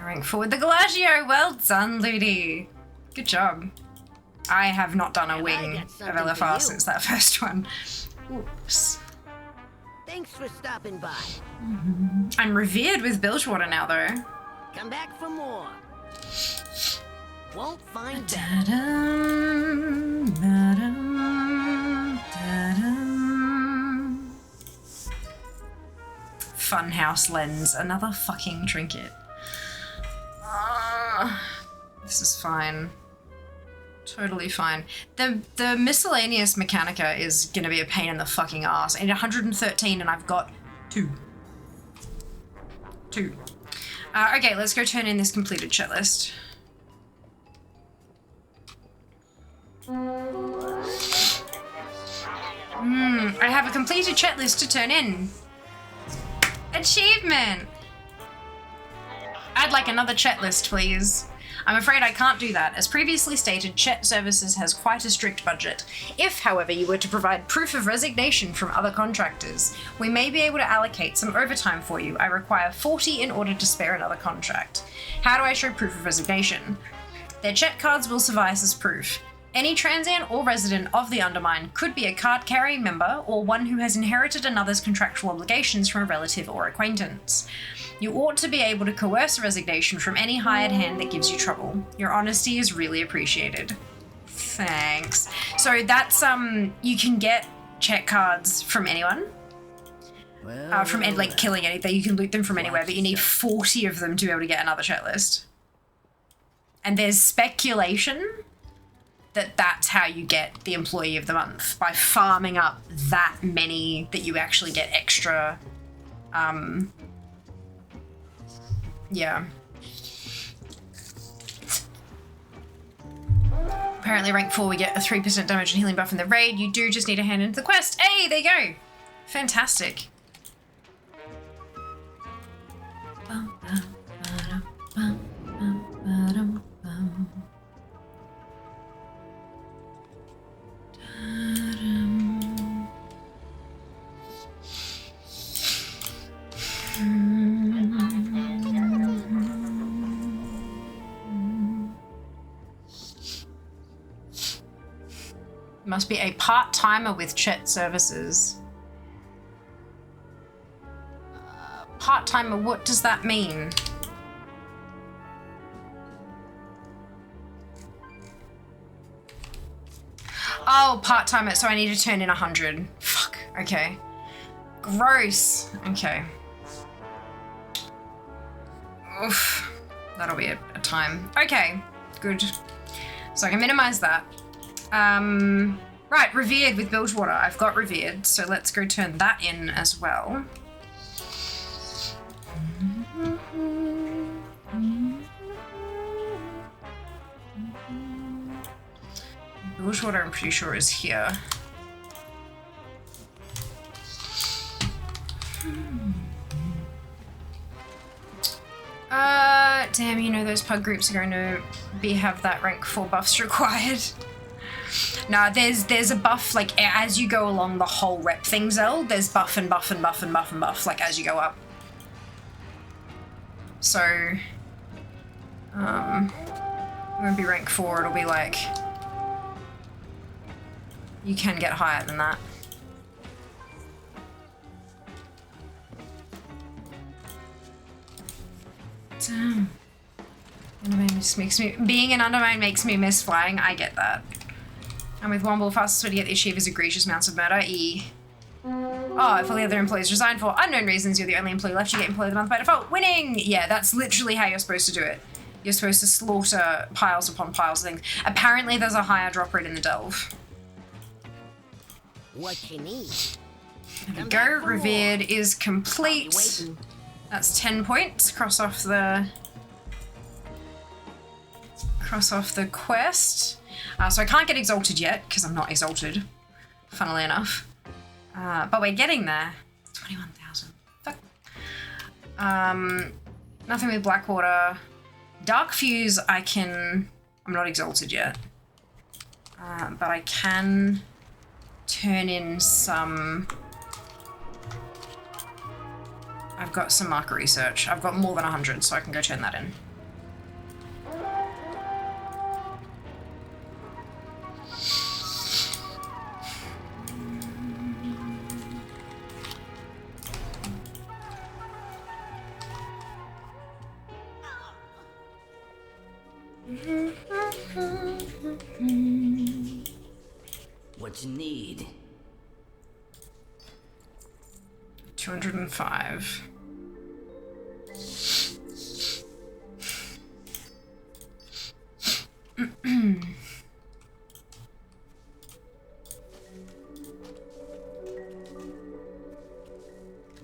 Rank 4 with the Galagio. Well done, Ludi. Good job. I have not done a wing of LFR since that first one. Oops. Thanks for stopping by. I'm revered with Bilgewater now, though. Come back for more. Won't find that. Da-dum, da-dum, da-dum. Funhouse lens. Another fucking trinket. This is fine. Totally fine. The miscellaneous Mechanica is gonna be a pain in the fucking ass. I need 113 and I've got 2. Okay, let's go turn in this completed chat list. I have a completed chat list to turn in. Achievement! I'd like another chat list, please. I'm afraid I can't do that. As previously stated, chat services has quite a strict budget. If, however, you were to provide proof of resignation from other contractors, we may be able to allocate some overtime for you. I require 40 in order to spare another contract. How do I show proof of resignation? Their chat cards will suffice as proof. Any transient or resident of the Undermine could be a card-carrying member or one who has inherited another's contractual obligations from a relative or acquaintance. You ought to be able to coerce a resignation from any hired hand that gives you trouble. Your honesty is really appreciated. Thanks. So that's, you can get check cards from anyone. From, like, killing anything. You can loot them from anywhere, but you need 40 of them to be able to get another chat list. And there's speculation that that's how you get the Employee of the Month, by farming up that many that you actually get extra, yeah. Apparently rank 4 we get a 3% damage and healing buff in the raid. You do just need a hand into the quest. Hey, there you go. Fantastic. Must be a part-timer with chat services. Part-timer, what does that mean? Oh, part-timer, so I need to turn in 100. Fuck, okay. Gross. Okay. Oof. That'll be a time. Okay, good. So I can minimize that. Right, revered with Bilgewater. I've got revered, so let's go turn that in as well. Bilgewater, I'm pretty sure, is here. Damn, you know those pug groups are going to have that rank 4 buffs required. No, there's a buff, like, as you go along the whole rep thing, Zell, there's buff and buff and buff and buff and buff, like, as you go up. So, it won't be rank 4, it'll be like, you can get higher than that. Damn. Undermine just makes me, being an Undermine makes me miss flying, I get that. And with Womble, fastest way to get the achieve is egregious amounts of murder. Oh, if all the other employees resign for unknown reasons, you're the only employee left, you get employee of the month by default. Winning! Yeah, that's literally how you're supposed to do it. You're supposed to slaughter piles upon piles of things. Apparently there's a higher drop rate in the Delve. What you need? There we go. Revered is complete. That's 10 points. Cross off the quest. So I can't get exalted yet because I'm not exalted, funnily enough. But we're getting there. 21,000. Fuck. Nothing with Blackwater. Dark Fuse, I'm not exalted yet. But I can turn in some... I've got some market research. I've got more than 100, so I can go turn that in. What you need? 205.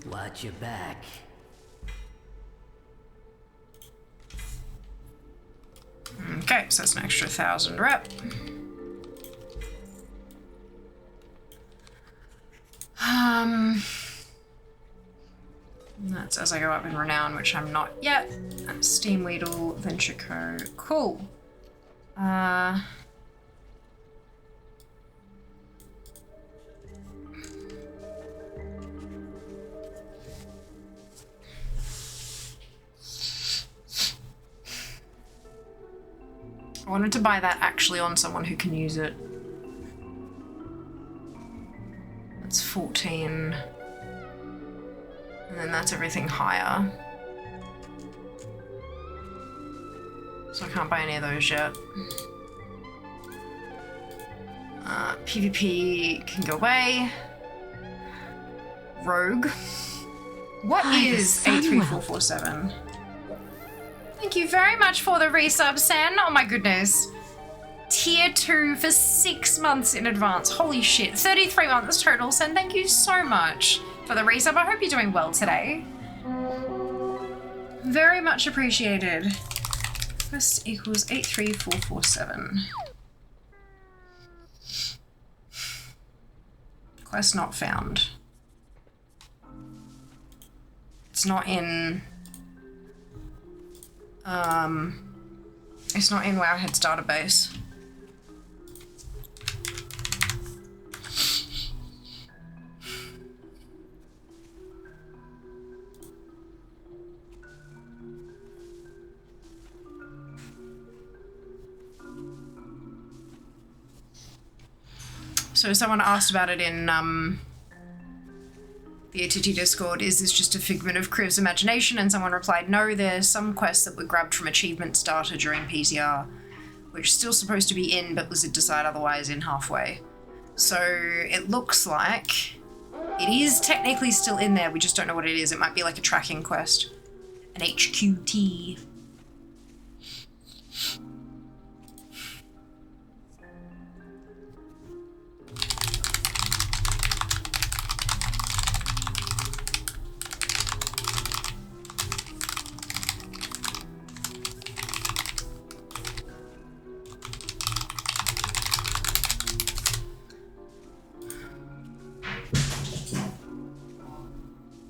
Watch your back. Okay, so that's an extra 1,000 rep. That's as I go up in renown, which I'm not yet. Steam Weedle, Venture Co. Cool. I wanted to buy that actually on someone who can use it. That's 14. And then that's everything higher. So I can't buy any of those yet. PvP can go away. Rogue. What is 83447? Thank you very much for the resub, Sen. Oh my goodness. Tier 2 for 6 months in advance. Holy shit. 33 months total, Sen. Thank you so much for the resub. I hope you're doing well today. Very much appreciated. Quest equals 83447. Quest not found. It's not in... it's not in Wowhead's database. So someone asked about it in the ATT Discord, is this just a figment of Kriv's imagination? And someone replied, no, there's some quests that were grabbed from achievement starter during PTR, which is still supposed to be in, but Blizzard decided otherwise in halfway. So it looks like it is technically still in there, we just don't know what it is. It might be like a tracking quest, an HQT.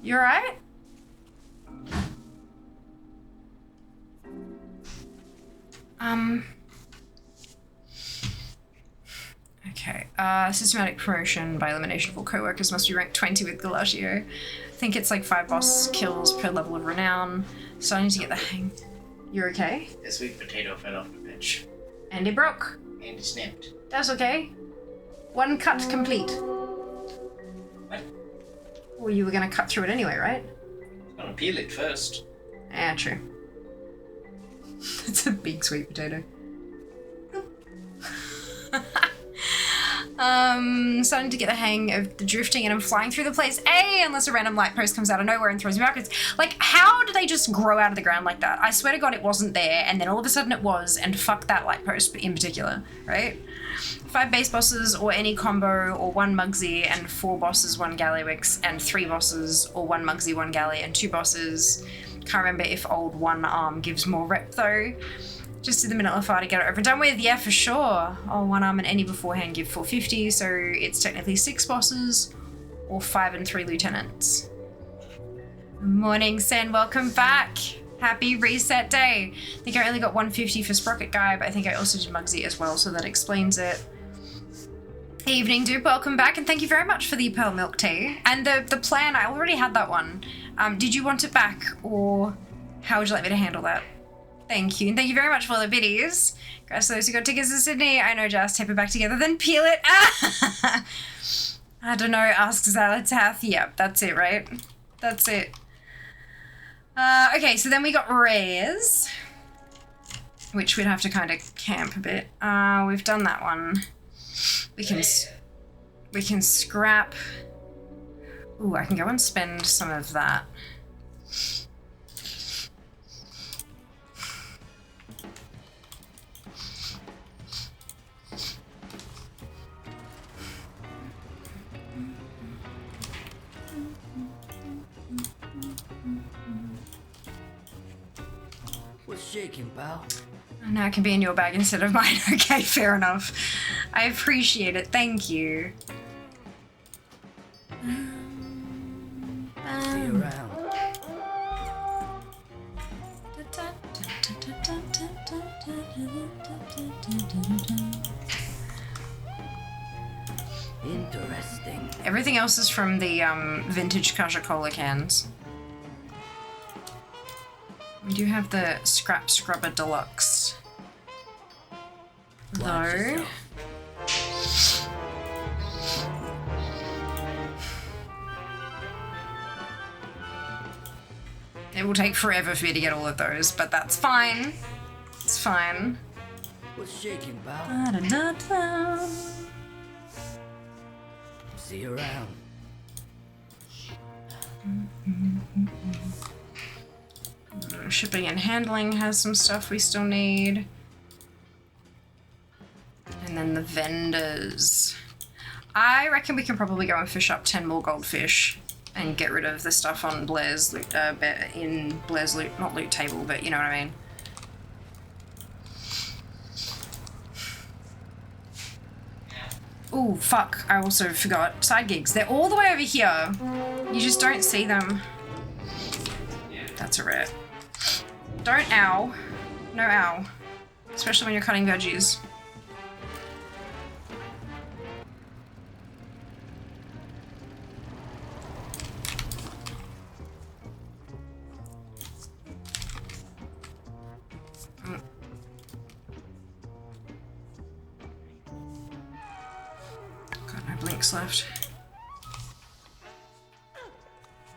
You alright? Okay. Systematic promotion by elimination of all co-workers must be ranked 20 with Galatio. I think it's like 5 boss kills per level of renown. So I need to get the hang. You're okay? The sweet potato fell off the bench. And it broke. And it snapped. That's okay. 1 cut complete. What? Well, you were gonna cut through it anyway, right? I'm gonna peel it first. Yeah, true. It's a big sweet potato. Starting to get the hang of the drifting and I'm flying through the place. Unless a random light post comes out of nowhere and throws me backwards. Like, how do they just grow out of the ground like that? I swear to God it wasn't there and then all of a sudden it was, and fuck that light post in particular, right? 5 base bosses or any combo, or 1 Mugsy and 4 bosses, 1 Gallywix, and 3 bosses, or 1 Mugsy, 1 Galley, and 2 bosses. Can't remember if old 1 arm gives more rep though. Just did the minute left to get it over and done with. Yeah, for sure. Oh, 1 arm and any beforehand give 450, so it's technically 6 bosses, or 5 and 3 lieutenants. Morning, Sen, welcome back. Happy reset day. I think I only got 150 for Sprocket Guy, but I think I also did Mugsy as well, so that explains it. Evening, Dupe, welcome back, and thank you very much for the pearl milk tea. And the plan, I already had that one. Did you want it back, or how would you like me to handle that? Thank you, and thank you very much for the biddies. Guys, those who got tickets to Sydney, I know, just tape it back together, then peel it. I don't know, ask Zalatath. Yep, that's it, right? That's it. Okay, so then we got rares, which we'd have to kind of camp a bit. We've done that one. We can scrap. Ooh, I can go and spend some of that. What's shaking, pal? Now it can be in your bag instead of mine. Okay, fair enough. I appreciate it. Thank you. See you around. Interesting. Everything else is from the vintage Kasha Cola cans. We do have the Scrap Scrubber Deluxe, though. It will take forever for me to get all of those, but that's fine. It's fine. What's shaking, pal? See you around. Shipping and handling has some stuff we still need. And then the vendors. I reckon we can probably go and fish up 10 more goldfish and get rid of the stuff on Blair's loot, in Blair's loot, not loot table, but you know what I mean. Ooh, fuck, I also forgot. Side gigs, they're all the way over here. You just don't see them. That's a rare. Don't ow. No ow. Especially when you're cutting veggies. Got no blinks left.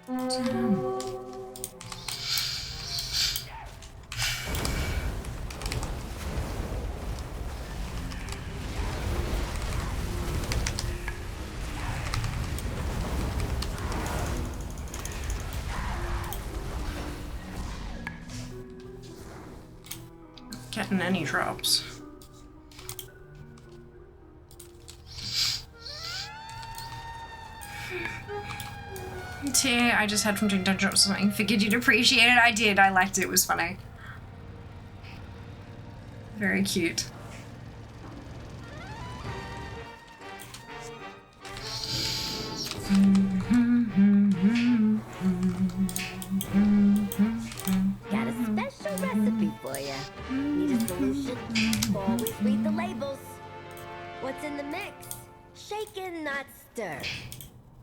Damn. Getting any drops. Tear I just had from doing Dungeon Drops or something. Figured you'd appreciate it. I did. I liked it. It was funny. Very cute. Got a special recipe for you. Need a solution? Always read the labels. What's in the mix? Shaken, not stirred.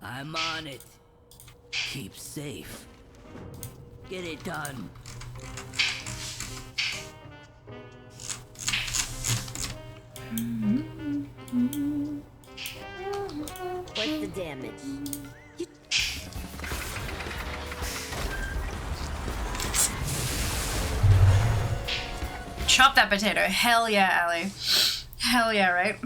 I'm on it. Keep safe. Get it done. What's the damage? Chop that potato. Hell yeah, Allie. Hell yeah, right?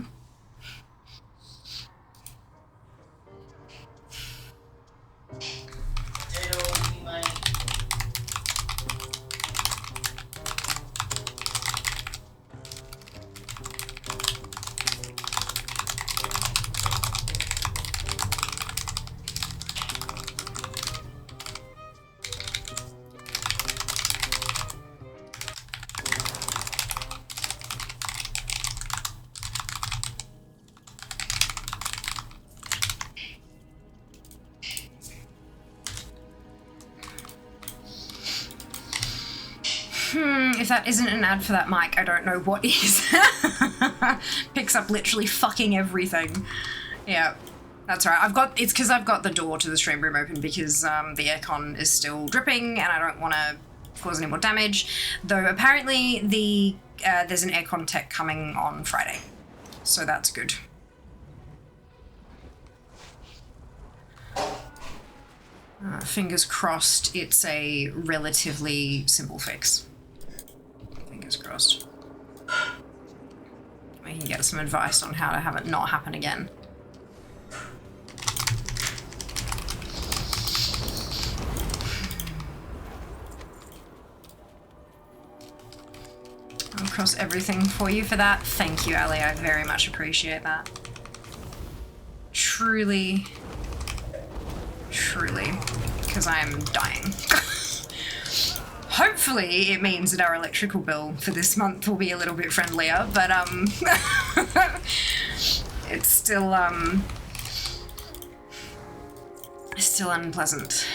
If that isn't an ad for that mic, I don't know what is. Picks up literally fucking everything. Yeah, that's right. It's because I've got the door to the stream room open because the aircon is still dripping and I don't want to cause any more damage. Though apparently there's an aircon tech coming on Friday, so that's good. Fingers crossed it's a relatively simple fix. Fingers crossed. We can get some advice on how to have it not happen again. I'll cross everything for you for that. Thank you, Ali. I very much appreciate that. Truly, because I am dying. Hopefully it means that our electrical bill for this month will be a little bit friendlier, but it's still unpleasant.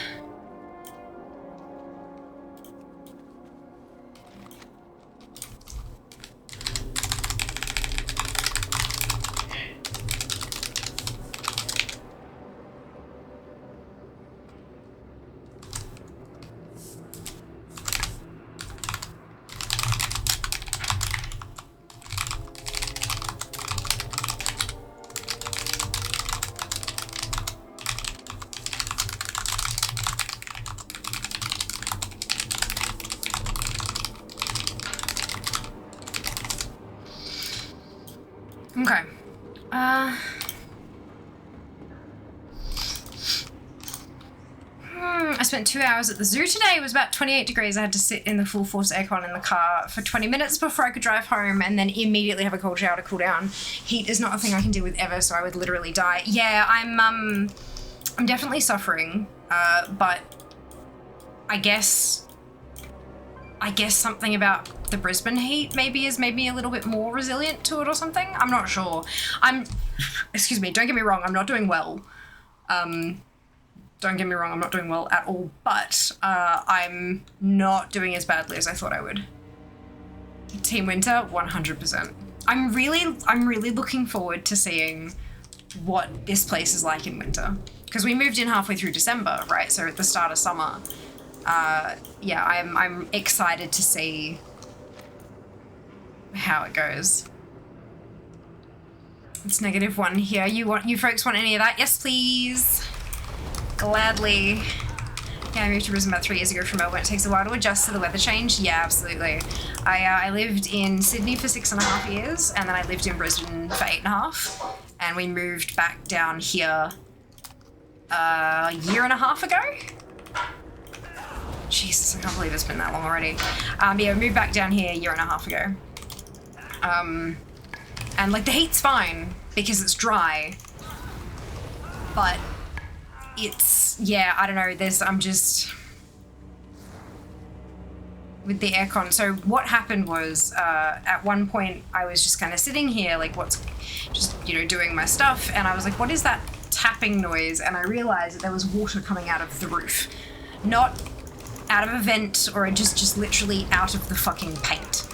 Okay. I spent 2 hours at the zoo today. It was about 28 degrees. I had to sit in the full force aircon in the car for 20 minutes before I could drive home and then immediately have a cold shower to cool down. Heat is not a thing I can deal with ever, so I would literally die. Yeah, I'm definitely suffering, but I guess something about the Brisbane heat maybe has made me a little bit more resilient to it or something. I'm not sure. Excuse me, don't get me wrong, I'm not doing well. Don't get me wrong, I'm not doing well at all, but I'm not doing as badly as I thought I would. Team Winter, 100%. I'm really looking forward to seeing what this place is like in winter. Because we moved in halfway through December, right? So at the start of summer. Yeah, I'm excited to see how it goes. It's -1 here. You folks want any of that? Yes, please. Gladly. Yeah, I moved to Brisbane about 3 years ago from Melbourne. It takes a while to adjust to the weather change. Yeah, absolutely. I lived in Sydney for 6.5 years, and then I lived in Brisbane for 8.5, and we moved back down here a 1.5 years ago. Jesus, I can't believe it's been that long already. Yeah, we moved back down here a 1.5 years ago. And like the heat's fine because it's dry, but it's, yeah, I don't know, I'm just, with the aircon. So what happened was, at one point I was just kind of sitting here, like doing my stuff, and I was like, what is that tapping noise? And I realized that there was water coming out of the roof. Not out of a vent or just literally out of the fucking paint.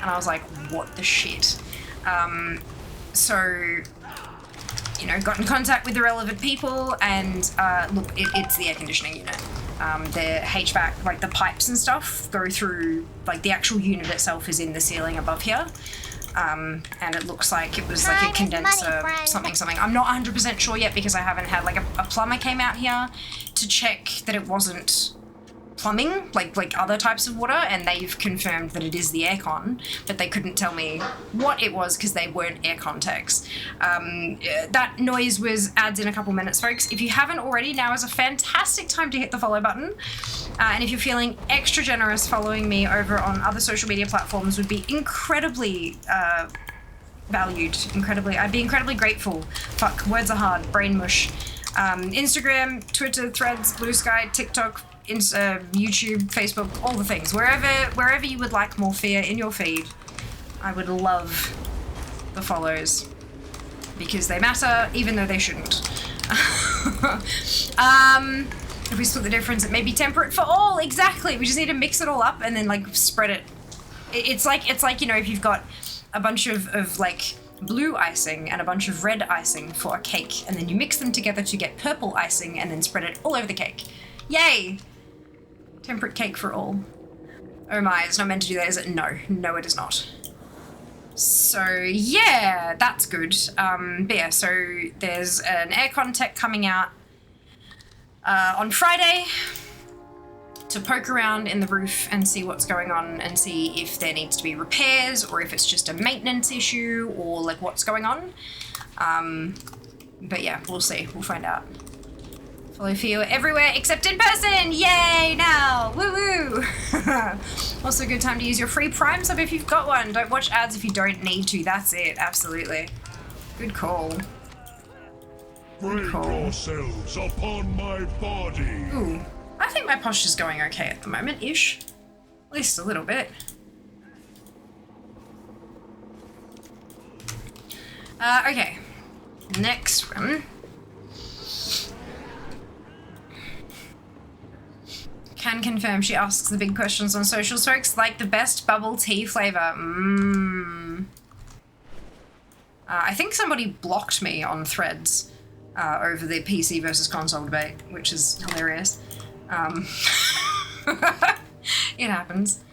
And I was like, what the shit? So, got in contact with the relevant people, and look, it's the air conditioning unit. The HVAC, like the pipes and stuff, go through, like the actual unit itself is in the ceiling above here. And it looks like it was like a condenser, something. I'm not 100% sure yet because I haven't had, like a plumber came out here to check that it wasn't plumbing, like other types of water, and they've confirmed that it is the aircon, but they couldn't tell me what it was because they weren't aircon techs. That noise was ads in a couple minutes, folks. If you haven't already, now is a fantastic time to hit the follow button. And if you're feeling extra generous, following me over on other social media platforms would be incredibly valued. I'd be incredibly grateful. Fuck, words are hard. Brain mush. Instagram, Twitter, Threads, Blue Sky, TikTok, YouTube, Facebook, all the things. Wherever you would like more fear in your feed, I would love the follows because they matter, even though they shouldn't. If we split the difference, it may be temperate for all. Exactly. We just need to mix it all up and then like spread it. It's like, you know, if you've got a bunch of like blue icing and a bunch of red icing for a cake, and then you mix them together to get purple icing and then spread it all over the cake. Yay! Temperate cake for all. Oh my, it's not meant to do that, is it? No. No, it is not. So, yeah, that's good. But yeah, so there's an aircon tech coming out on Friday to poke around in the roof and see what's going on and see if there needs to be repairs or if it's just a maintenance issue or like what's going on. But yeah, we'll see. We'll find out. Follow Theo everywhere except in person! Yay, now! Woo woo! Also a good time to use your free Prime sub if you've got one. Don't watch ads if you don't need to. That's it. Absolutely. Good call. Bring yourselves upon my body. Ooh. I think my posture's going okay at the moment-ish. At least a little bit. Okay. Next one. Can confirm she asks the big questions on social folks, like the best bubble tea flavor. I think somebody blocked me on Threads over the PC versus console debate, which is hilarious. It happens.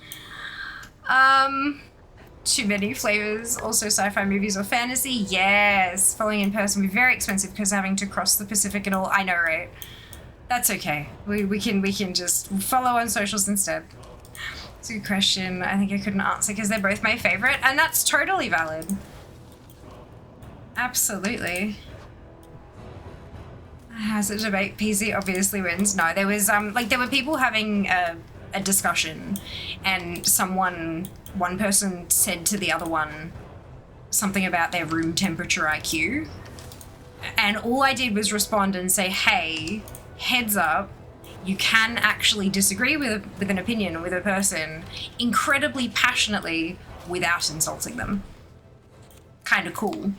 Too many flavors, also sci-fi movies or fantasy. Yes, following in person would be very expensive because having to cross the Pacific and all. I know, right? That's okay. We can just follow on socials instead. It's a good question. I think I couldn't answer because they're both my favorite, and that's totally valid. Absolutely. Hazard debate. PC obviously wins. No, there was there were people having a discussion, and one person said to the other one something about their room temperature IQ, and all I did was respond and say, hey, heads up, you can actually disagree with an opinion with a person incredibly passionately without insulting them. Kind of cool.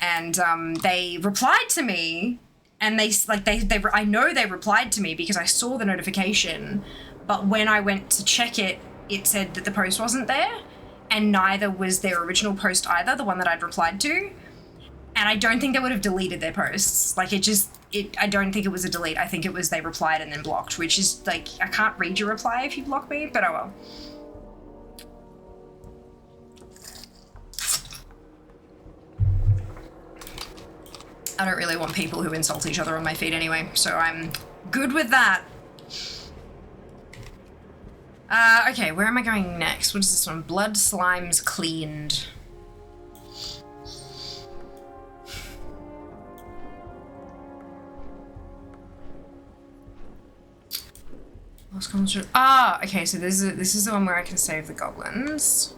And they replied to me, and I know they replied to me because I saw the notification, but when I went to check it, it said that the post wasn't there, and neither was their original post either, the one that I'd replied to. And I don't think they would have deleted their posts. Like, I don't think it was a delete. I think it was they replied and then blocked, which is, like, I can't read your reply if you block me, but oh well. I don't really want people who insult each other on my feed anyway, so I'm good with that. Okay, where am I going next? What is this one? Blood slimes cleaned. Ah, okay, so this is the one where I can save the goblins.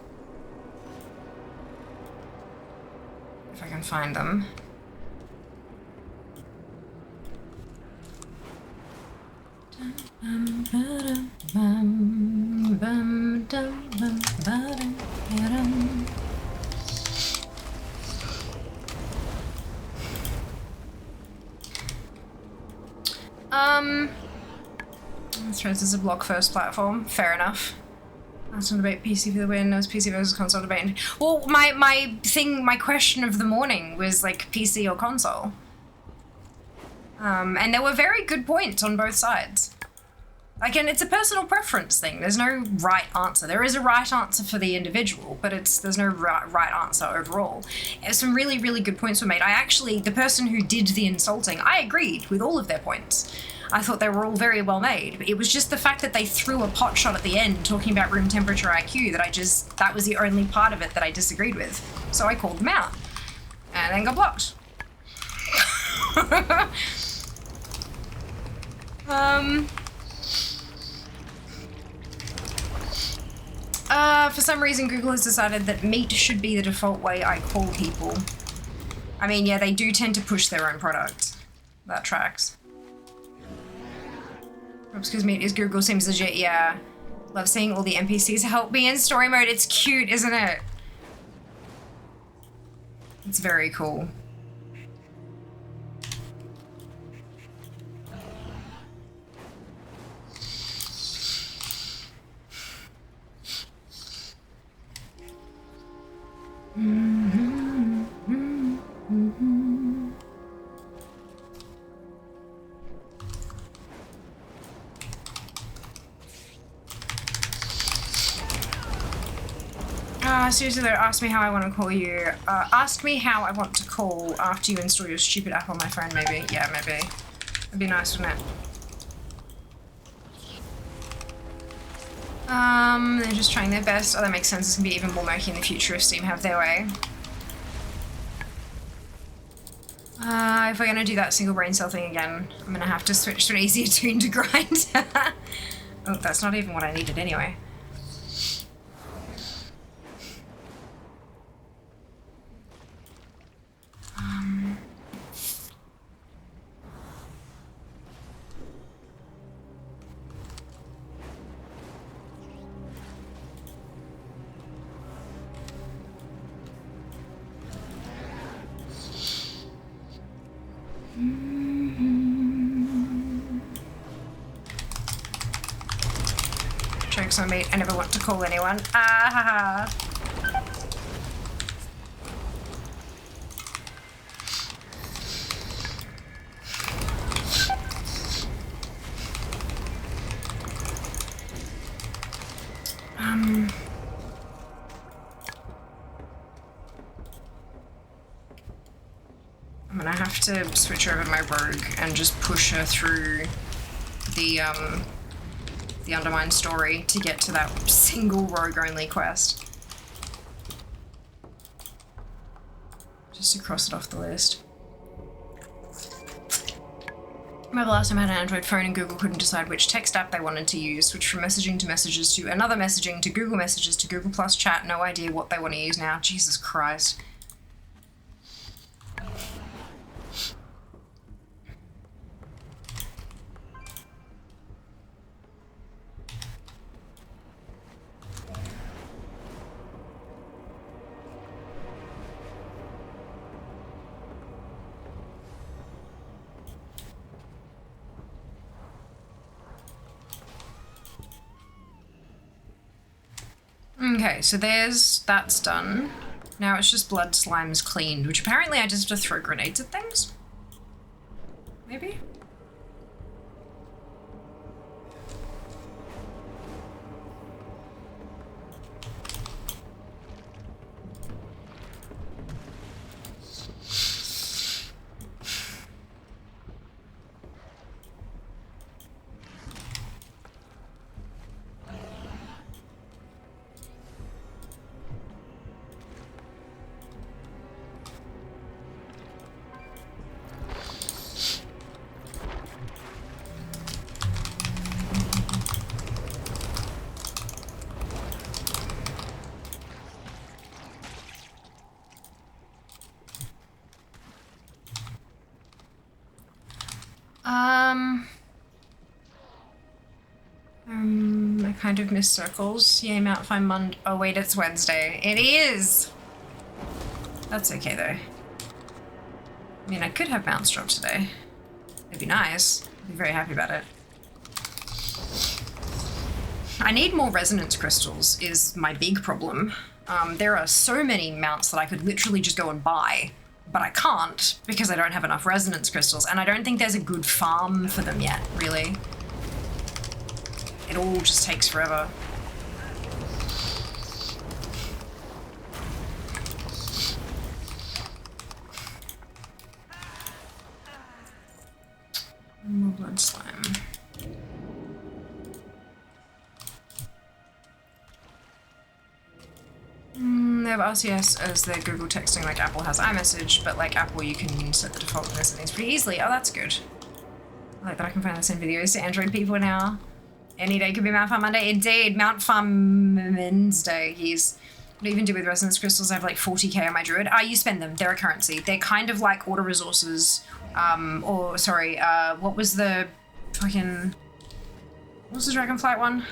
If I can find them. Threads is a block first platform. Fair enough. That's not debate PC for the win. No, it's PC versus console debate. Well, my question of the morning was like PC or console. And there were very good points on both sides. Like, and it's a personal preference thing. There's no right answer. There is a right answer for the individual, but there's no right answer overall. Some really, really good points were made. The person who did the insulting, I agreed with all of their points. I thought they were all very well made. But it was just the fact that they threw a pot shot at the end talking about room temperature IQ that was the only part of it that I disagreed with. So I called them out. And then got blocked. For some reason, Google has decided that meat should be the default way I call people. I mean, yeah, they do tend to push their own product. That tracks. Oops, because meat is Google seems legit, yeah. Love seeing all the NPCs help me in story mode. It's cute, isn't it? It's very cool. Seriously though, ask me how I want to call you. Ask me how I want to call after you install your stupid app on my phone, maybe. Yeah, maybe. It'd be nice, wouldn't it? They're just trying their best. Oh, that makes sense. It's gonna be even more murky in the future if Steam have their way. If we're gonna do that single brain cell thing again, I'm gonna have to switch to an easier tune to grind. Oh, that's not even what I needed anyway. Jokes on me, I never want to call anyone. Ah ha ha. I'm gonna have to switch over my rogue and just push her through the Undermine story to get to that single rogue only quest. Just to cross it off the list. Remember last time I had an Android phone and Google couldn't decide which text app they wanted to use. Switch from messaging to messages to another messaging to Google Messages to Google Plus chat. No idea what they want to use now. Jesus Christ. Okay, so that's done. Now it's just blood slimes cleaned, which apparently I just have to throw grenades at things? Maybe? I kind of miss circles. Yay, Mount Fine Monday. Oh wait, it's Wednesday. It is! That's okay though. I mean, I could have mounts drop today. It'd be nice. I'd be very happy about it. I need more resonance crystals is my big problem. There are so many mounts that I could literally just go and buy, but I can't because I don't have enough resonance crystals, and I don't think there's a good farm for them yet, really. It all just takes forever. More blood slime. They have RCS as their Google texting, like Apple has iMessage, but like Apple you can set the default settings pretty easily. Oh, that's good. I like that I can finally send videos to Android people now. Any day could be Mount Farm Monday. Indeed, Mount Farm Wednesday. What do you even do with resonance crystals? I have like 40k on my druid. You spend them. They're a currency. They're kind of like auto resources. What was the fucking... What was the Dragonflight one?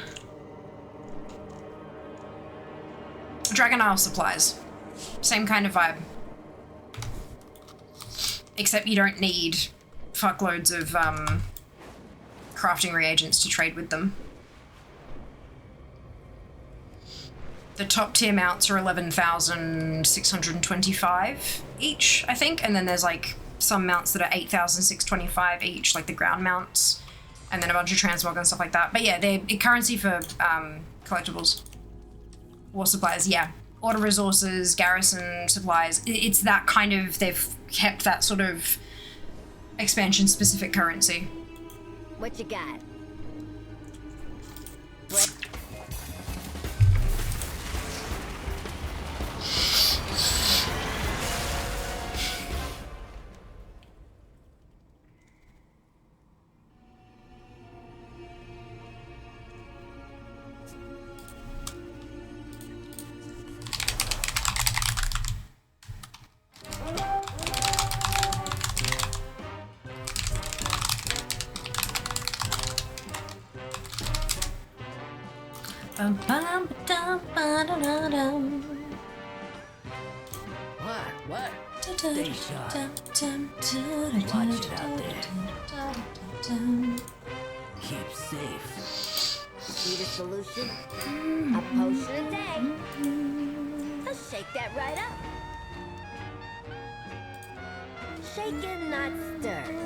Dragon Isle supplies. Same kind of vibe. Except you don't need fuckloads of crafting reagents to trade with them. The top tier mounts are 11,625 each, I think, and then there's like some mounts that are 8,625 each, like the ground mounts, and then a bunch of transmog and stuff like that. But yeah, they're currency for collectibles. War supplies, yeah. Order resources, garrison supplies. It's that kind of, they've kept that sort of expansion specific currency. What you got? What? Stay sharp. Watch it out there. Keep safe. Need a solution? A potion a day. Let's shake that right up. Shaken, not stirred.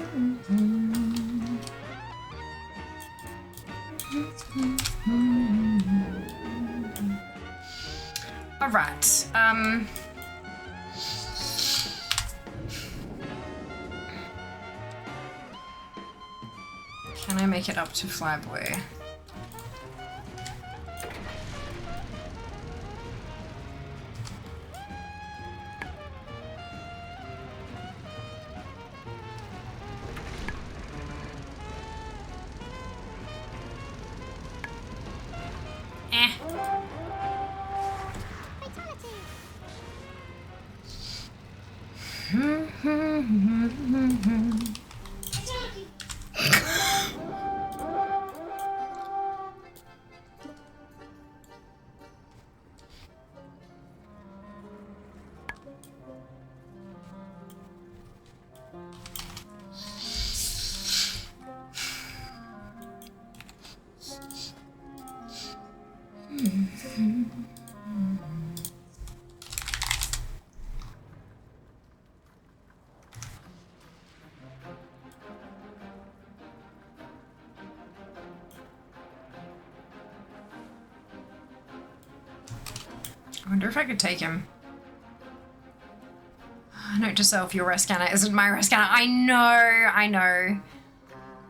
All right. Can I make it up to Flyboy? I wonder if I could take him. Note to self, your rest scanner isn't my rest scanner. I know.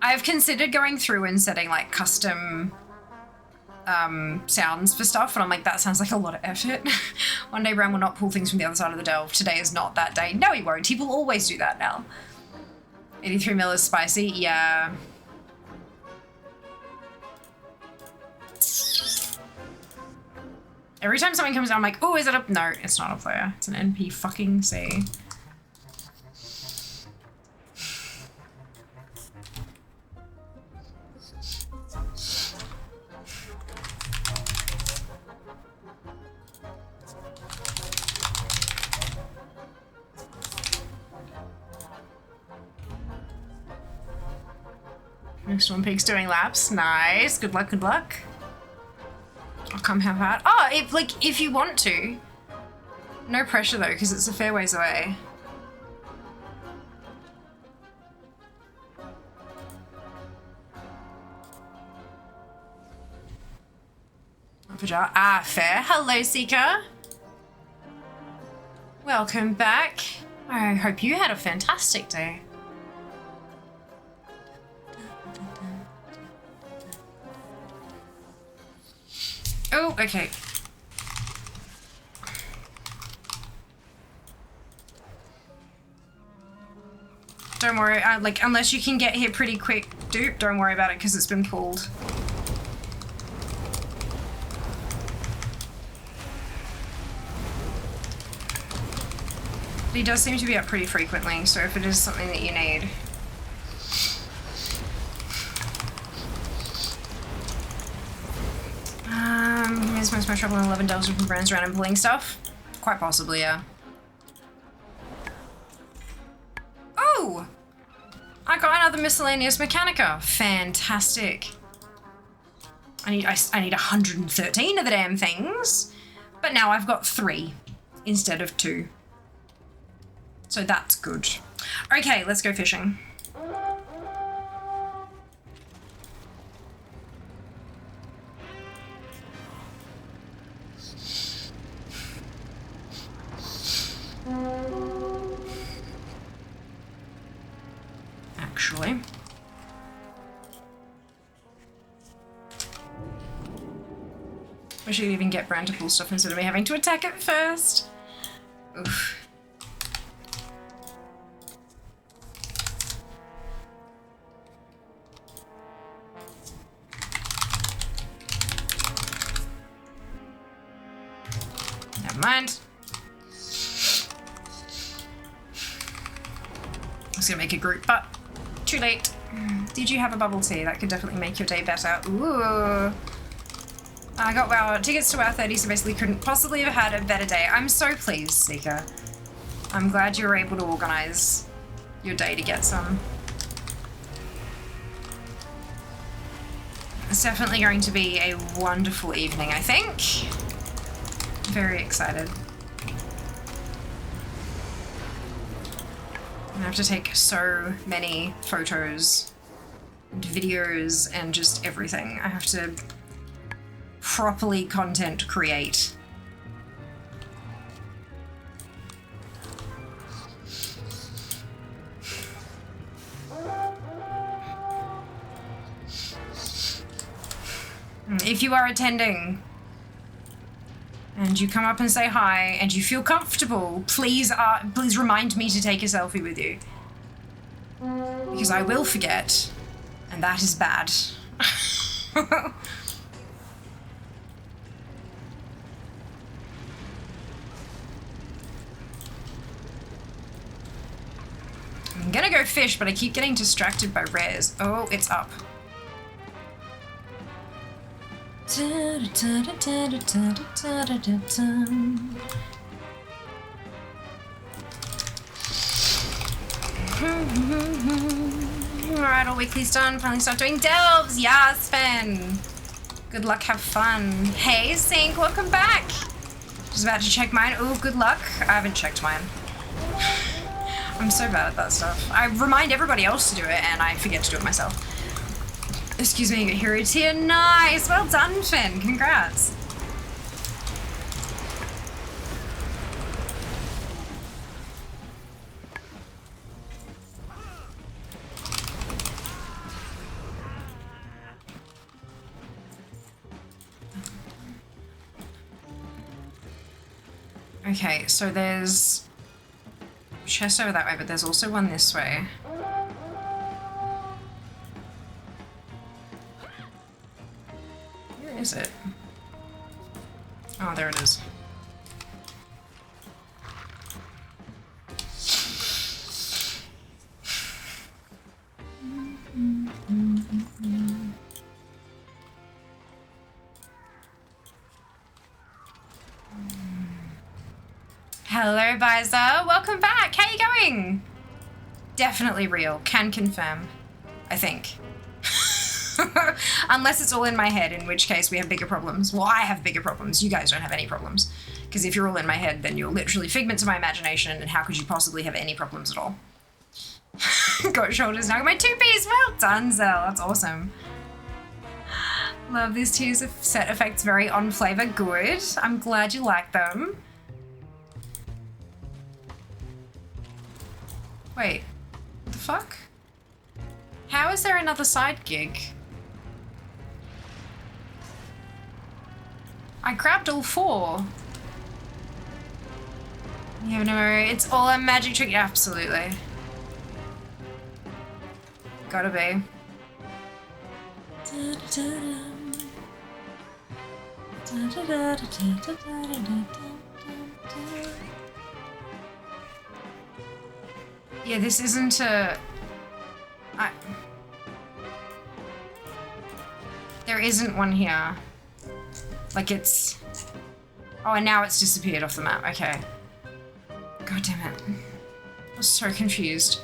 I've considered going through and setting like custom sounds for stuff, and I'm like, that sounds like a lot of effort. One day Bram will not pull things from the other side of the delve. Today is not that day. No, he won't. He will always do that now. 83 mil is spicy. Yeah. Every time something comes down, I'm like, oh, is it up? No, it's not up there. It's an NP fucking C. Next one, Pig's doing laps. Nice. Good luck, good luck. I'll come have that. Oh, if you want to. No pressure though, because it's a fair ways away. Ah, fair. Hello, Seeker. Welcome back. I hope you had a fantastic day. Oh, okay. Don't worry, like, unless you can get here pretty quick, dupe, don't worry about it because it's been pulled. But he does seem to be up pretty frequently, so if it is something that you need. Here's most of my trouble in 11 delves from brands around and pulling stuff. Quite possibly, yeah. Oh! I got another miscellaneous Mechanica. Fantastic. I need 113 of the damn things, but now I've got 3 instead of 2. So that's good. Okay, let's go fishing. Wish you'd even get Bran to pull stuff instead of me having to attack it first. Oof. Never mind. I was gonna make a group, but too late. Did you have a bubble tea? That could definitely make your day better. Ooh. I got WoW tickets to WoW 30, so basically couldn't possibly have had a better day. I'm so pleased, Seeker. I'm glad you were able to organize your day to get some. It's definitely going to be a wonderful evening, I think. Very excited. I have to take so many photos and videos and just everything. I have to properly content create. If you are attending and you come up and say hi and you feel comfortable, please remind me to take a selfie with you. Because I will forget, and that is bad. I'm gonna go fish, but I keep getting distracted by rares. Oh, it's up. Alright, all weekly's done. Finally start doing delves. Yes, Sven. Good luck, have fun. Hey, Sync, welcome back. Just about to check mine. Oh, good luck. I haven't checked mine. I'm so bad at that stuff. I remind everybody else to do it, and I forget to do it myself. Excuse me, hero tier. Nice. Well done, Finn. Congrats. Okay, so there's chest over that way, but there's also one this way. Where is it? Oh, there it is. Hello, Visor. Welcome back. How you going? Definitely real. Can confirm. I think. Unless it's all in my head, in which case we have bigger problems. Well, I have bigger problems. You guys don't have any problems. Because if you're all in my head, then you're literally figments of my imagination, and how could you possibly have any problems at all? Got shoulders now. My two-piece. Well done, Zell. That's awesome. Love these tiers of set effects. Very on flavor. Good. I'm glad you like them. Wait, what the fuck? How is there another side gig? I grabbed all four. You have no worry, it's all a magic trick. Absolutely. Gotta be. Yeah, this isn't a... There isn't one here. Like it's... Oh, and now it's disappeared off the map. Okay. God damn it. I was so confused.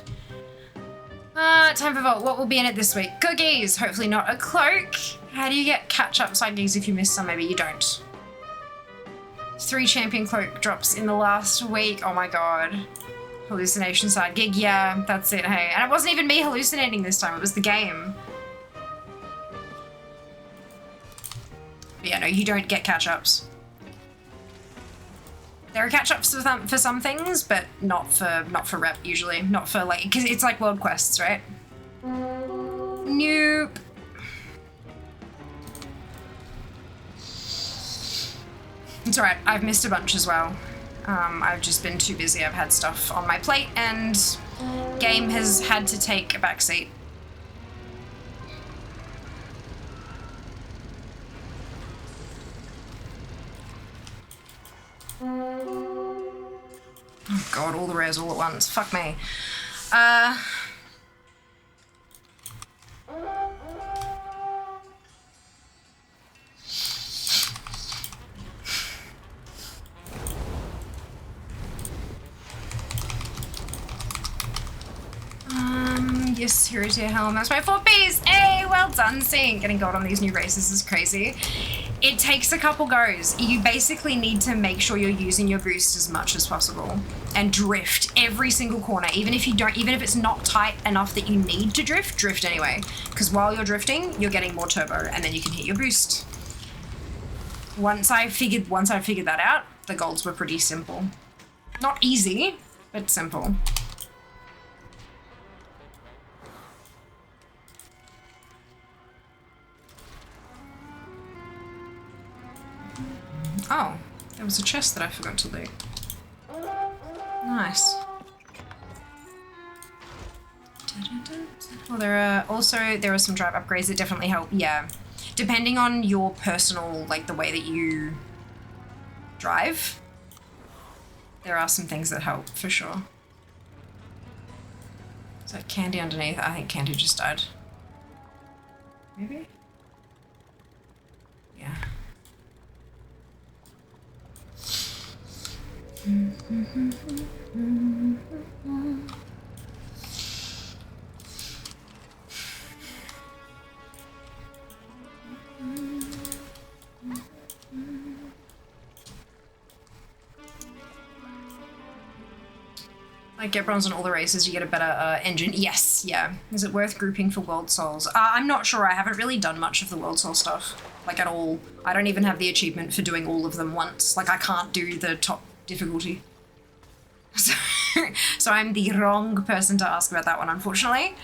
Time for Vault. What will be in it this week? Cookies! Hopefully not a cloak. How do you get catch-up side gigs if you miss some? Maybe you don't. 3 champion cloak drops in the last week. Oh my god. Hallucination side gig, yeah, that's it, hey. And it wasn't even me hallucinating this time, it was the game. But yeah, no, you don't get catch-ups. There are catch-ups for some things, but not for rep usually. Not for like, because it's like world quests, right? Nope. It's alright, I've missed a bunch as well. I've just been too busy. I've had stuff on my plate and game has had to take a backseat. Oh god, all the rares all at once. Fuck me. Yes, hero tier helm. That's my 4 Ps. Hey, well done. Seeing getting gold on these new races is crazy. It takes a couple goes. You basically need to make sure you're using your boost as much as possible and drift every single corner. Even if it's not tight enough that you need to drift anyway. Because while you're drifting, you're getting more turbo and then you can hit your boost. Once I figured that out, the golds were pretty simple. Not easy, but simple. Oh, there was a chest that I forgot to loot. Nice. Well, there are some drive upgrades that definitely help. Yeah, depending on your personal, like the way that you drive, there are some things that help for sure. Is that Candy underneath? I think Candy just died. Maybe? Yeah. Like get bronze on all the races, you get a better engine. Yes, yeah. Is it worth grouping for World Souls? I'm not sure. I haven't really done much of the World Soul stuff, like at all. I don't even have the achievement for doing all of them once. Like I can't do the top difficulty. So I'm the wrong person to ask about that one, unfortunately.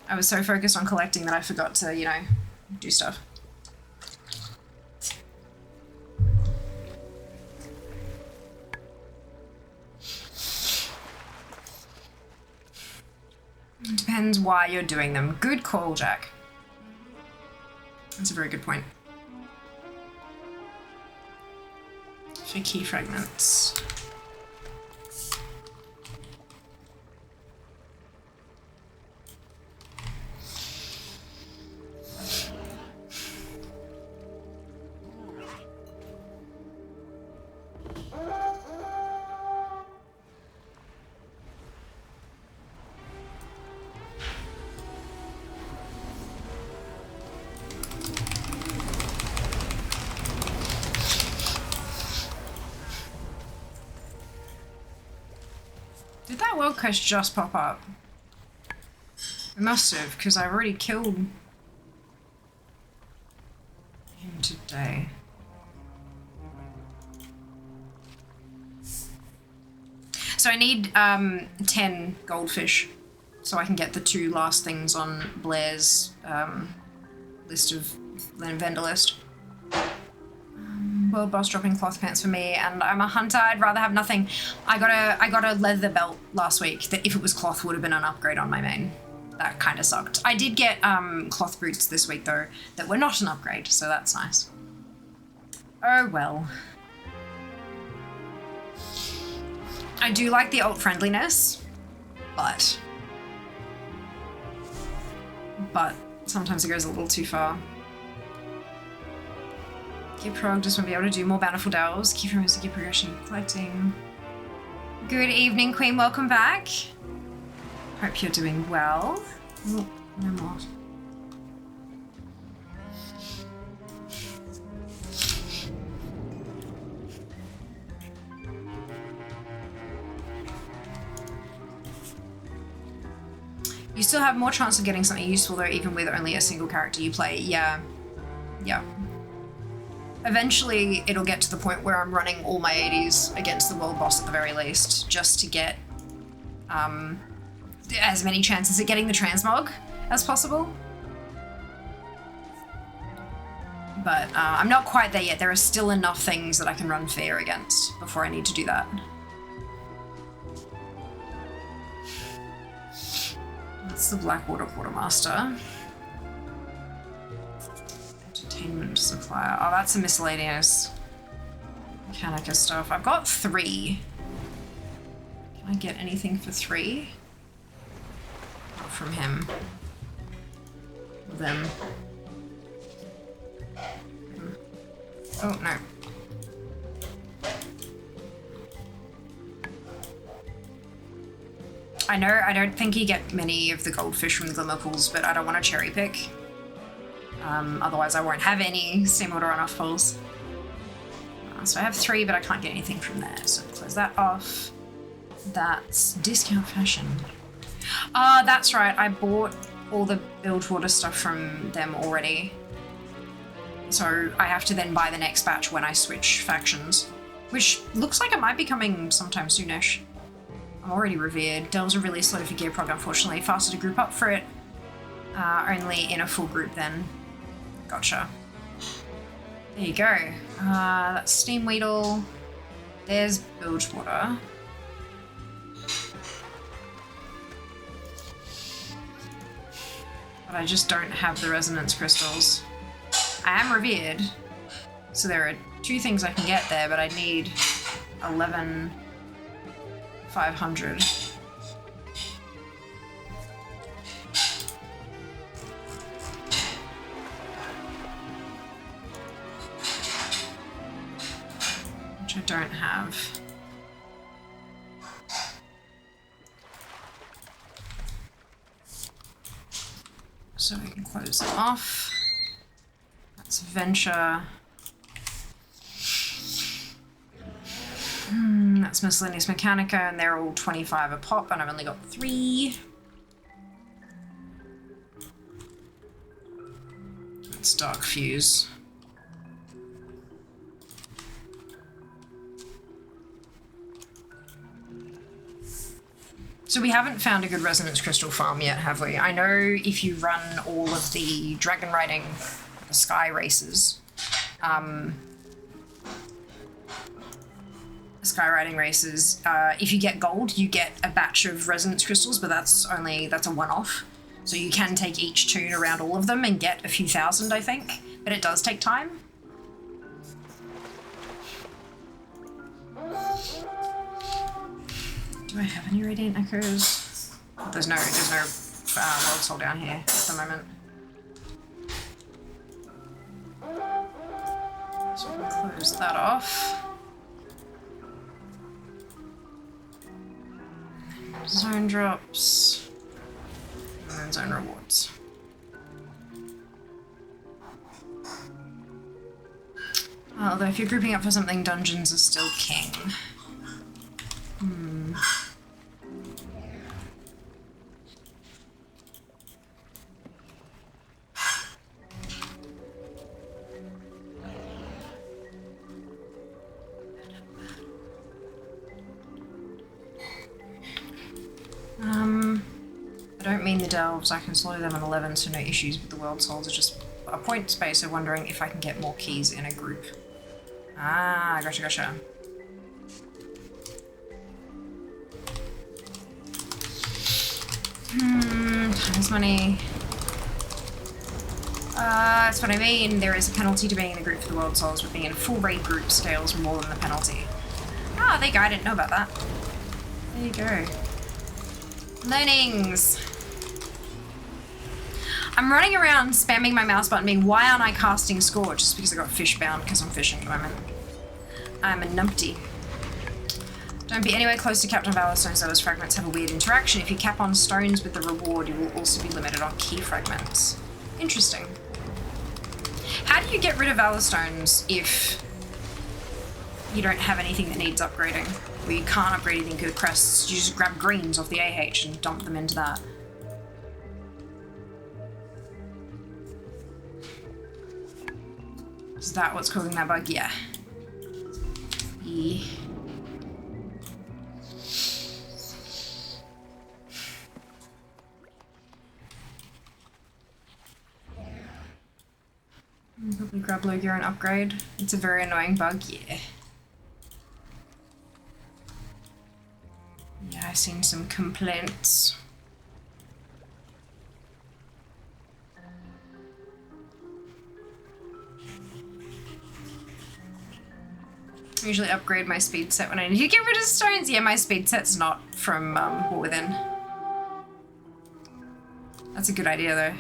I was so focused on collecting that I forgot to, you know, do stuff. It depends why you're doing them. Good call, Jack. That's a very good point. For key fragments. Did that world quest just pop up? It must have, because I've already killed him today. So I need 10 goldfish so I can get the 2 last things on Blair's list of vendor list. World boss dropping cloth pants for me, and I'm a hunter. I'd rather have nothing. I got a leather belt last week that if it was cloth would have been an upgrade on my main. That kind of sucked. I did get cloth boots this week though that were not an upgrade, so that's nice. Oh well. I do like the alt friendliness, but sometimes it goes a little too far. Gear prog just want to be able to do more bountiful delves. Keep from gear progression collecting. Good evening, Queen. Welcome back. Hope you're doing well. Oh, no more. You still have more chance of getting something useful though, even with only a single character you play. Yeah. Yeah. Eventually, it'll get to the point where I'm running all my 80s against the world boss at the very least, just to get as many chances at getting the transmog as possible. But I'm not quite there yet. There are still enough things that I can run fair against before I need to do that. That's the Blackwater Quartermaster. Entertainment supplier. Oh, that's a miscellaneous Mechanica stuff. I've got 3. Can I get anything for 3? Not from him. Them. Oh, no. I know I don't think you get many of the goldfish from Glimmerpools, but I don't want to cherry pick. Otherwise I won't have any Steamwater runoff pools. So I have 3, but I can't get anything from there. So close that off. That's discount fashion. That's right. I bought all the Bilgewater stuff from them already. So I have to then buy the next batch when I switch factions, which looks like it might be coming sometime soonish. I'm already revered. Delves are really slow for gear prog, unfortunately. Faster to group up for it. Only in a full group then. Gotcha. There you go. That's Steam Weedle. There's Bilgewater. But I just don't have the resonance crystals. I am revered, so there are 2 things I can get there, but I need 11,500. Which I don't have. So we can close them off. That's Venture. That's Miscellaneous Mechanica, and they're all 25 a pop, and I've only got 3. That's Dark Fuse. So we haven't found a good resonance crystal farm yet, have we? I know if you run all of the dragon riding, the sky races, if you get gold, you get a batch of resonance crystals, but that's a one-off. So you can take each tune around all of them and get a few thousand, I think, but it does take time. Do I have any Radiant Echoes? There's no World Soul down here at the moment. So we'll close that off. Zone drops. And then zone rewards. Although if you're grouping up for something, dungeons are still king. I don't mean the delves, I can slow them on 11, so no issues with the world souls, are just a point space of wondering if I can get more keys in a group. Ah, gotcha. Times money. That's what I mean. There is a penalty to being in a group for the world souls, but being in a full raid group scales more than the penalty. Ah, there you go, I didn't know about that. There you go. Learnings. I'm running around spamming my mouse button being, why aren't I casting Scourge? Just because I got fish bound because I'm fishing at the moment. I'm a numpty. Don't be anywhere close to Captain Valor stones, those fragments have a weird interaction. If you cap on stones with the reward, you will also be limited on key fragments. Interesting. How do you get rid of Valor stones if you don't have anything that needs upgrading? Or you can't upgrade anything to the crests, you just grab greens off the AH and dump them into that. Is that what's causing that bug? Yeah. Probably grab low gear and upgrade. It's a very annoying bug, yeah. Yeah, I've seen some complaints. I usually upgrade my speed set when I need to get rid of stones. Yeah, my speed set's not from War Within. That's a good idea though.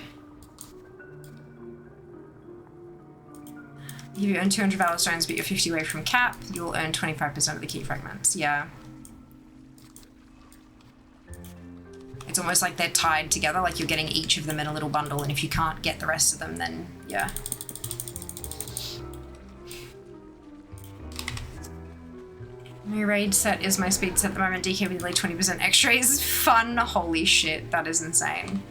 If you earn 200 Valor Stones but you're 50 away from cap, you'll earn 25% of the key fragments. Yeah. It's almost like they're tied together, like you're getting each of them in a little bundle, and if you can't get the rest of them, then yeah. My raid set is my speed set at the moment. DK with like 20% extra is fun. Holy shit, that is insane.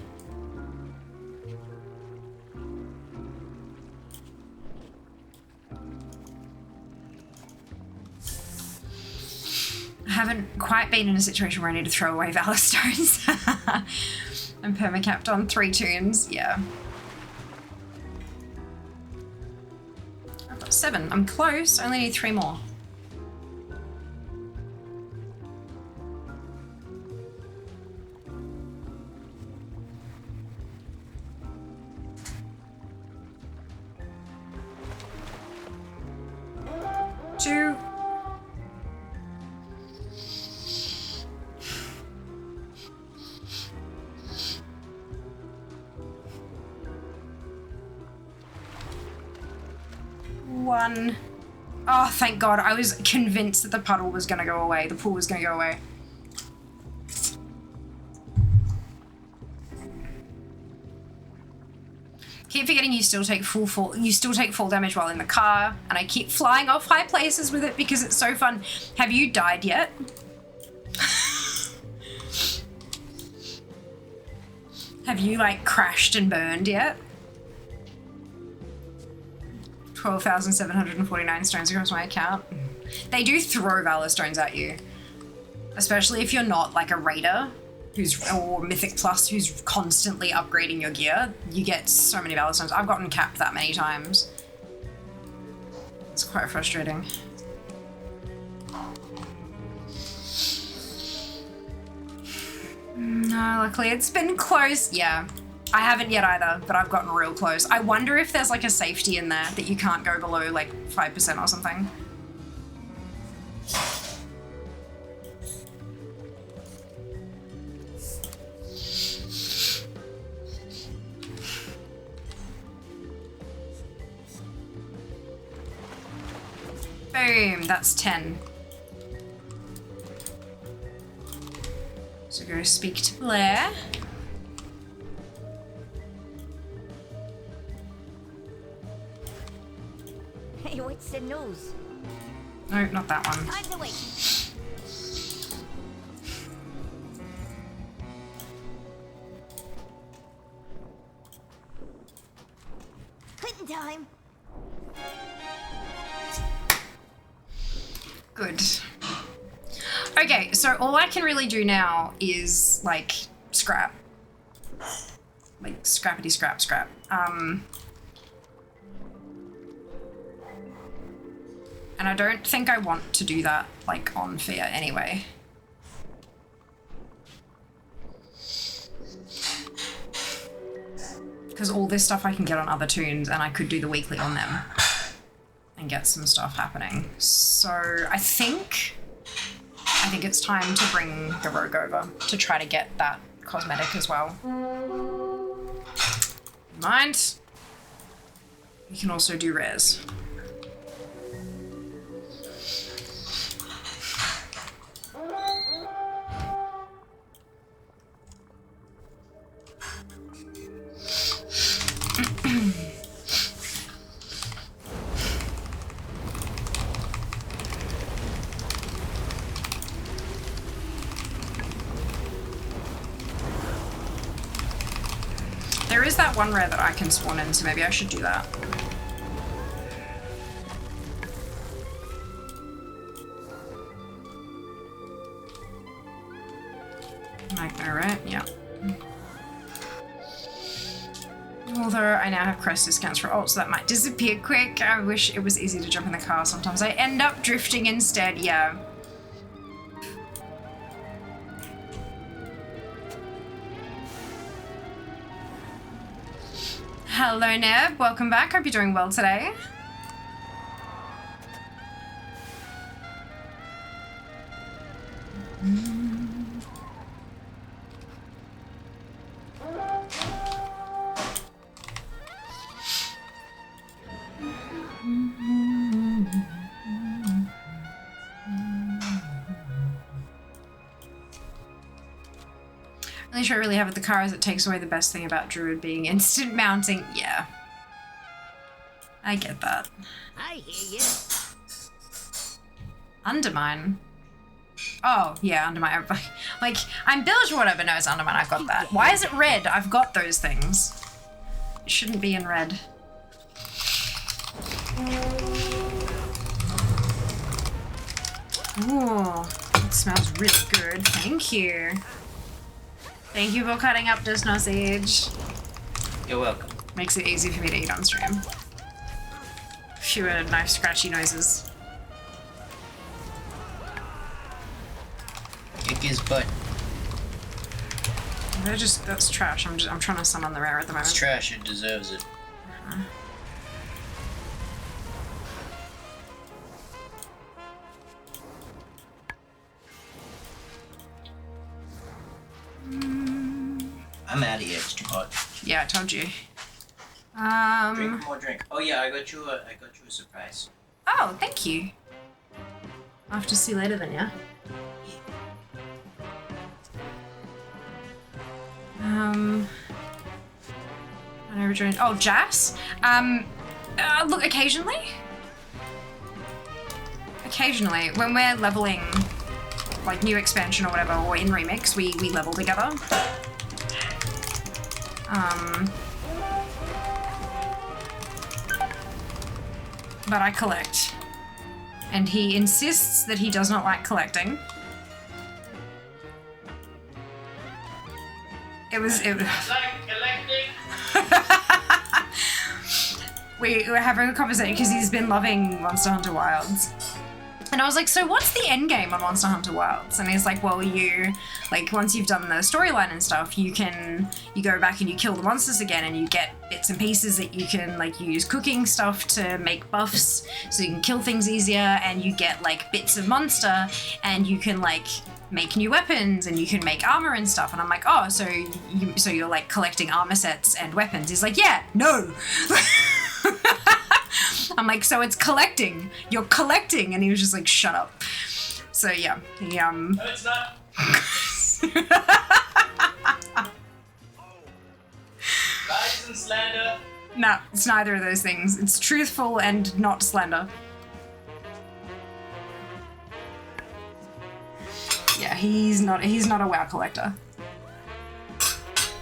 I haven't quite been in a situation where I need to throw away Valor Stones. I'm permacapped on 3 tunes, yeah. I've got 7. I'm close, I only need 3 more. Two. One. Oh, thank God. I was convinced that the puddle was going to go away. The pool was going to go away. Keep forgetting you still take full damage while in the car, and I keep flying off high places with it because it's so fun. Have you died yet? Have you like crashed and burned yet? 12,749 stones across my account. They do throw Valor Stones at you, especially if you're not like a raider or Mythic Plus who's constantly upgrading your gear. You get so many Valor Stones. I've gotten capped that many times. It's quite frustrating. No, luckily it's been close. Yeah, I haven't yet either, but I've gotten real close. I wonder if there's like a safety in there that you can't go below like 5% or something. Boom, that's 10. So go speak to Blair. Hey, what's the news? No, not that one. On the way. Quitting time. Good. Okay, so all I can really do now is like scrap. Like scrappity scrap. And I don't think I want to do that like on Fear anyway. Because all this stuff I can get on other tunes and I could do the weekly on them and get some stuff happening. So I think it's time to bring the rogue over to try to get that cosmetic as well. Mind. We can also do rares. There is that one rare that I can spawn in, so maybe I should do that. Like, alright, yeah. Although I now have crest discounts for alt, so that might disappear quick. I wish it was easy to jump in the car. Sometimes I end up drifting instead. Yeah. Hello, Neb. Welcome back. Hope you're doing well today. The issue I really have with the car is it takes away the best thing about Druid being instant mounting. Yeah. I get that. I hear you. Undermine. Oh, yeah, Undermine. Like, I'm Bilge or whatever knows Undermine, I've got that. Why is it red? I've got those things. It shouldn't be in red. Ooh, it smells really good. Thank you. Thank you for cutting up this sausage. You're welcome. Makes it easy for me to eat on stream. Fewer knife scratchy noises. Kick his butt. That's trash. I'm trying to summon the rare at the moment. It's trash, it deserves it. I'm out of here, it's too hot. Yeah, I told you. Drink more drink. Oh yeah, I got you a surprise. Oh, thank you. I'll have to see you later then, yeah? I never joined. Oh, Jas? Look, occasionally, when we're leveling, like, new expansion or whatever, or in Remix, we level together. But I collect. And he insists that he does not like collecting. It was like collecting. We were having a conversation because he's been loving Monster Hunter Wilds. And I was like, so what's the end game on Monster Hunter Wilds? And he's like, well, you, like, once you've done the storyline and stuff, you go back and you kill the monsters again and you get bits and pieces that you can, like, use cooking stuff to make buffs so you can kill things easier, and you get, like, bits of monster and you can, like, make new weapons and you can make armor and stuff. And I'm like, oh, so you're, like, collecting armor sets and weapons. He's like, yeah, no. I'm like, so it's collecting. You're collecting. And he was just like, shut up. So yeah, he No, it's not. Lies and slander. No, it's neither of those things. It's truthful and not slander. Yeah, he's not a WoW collector.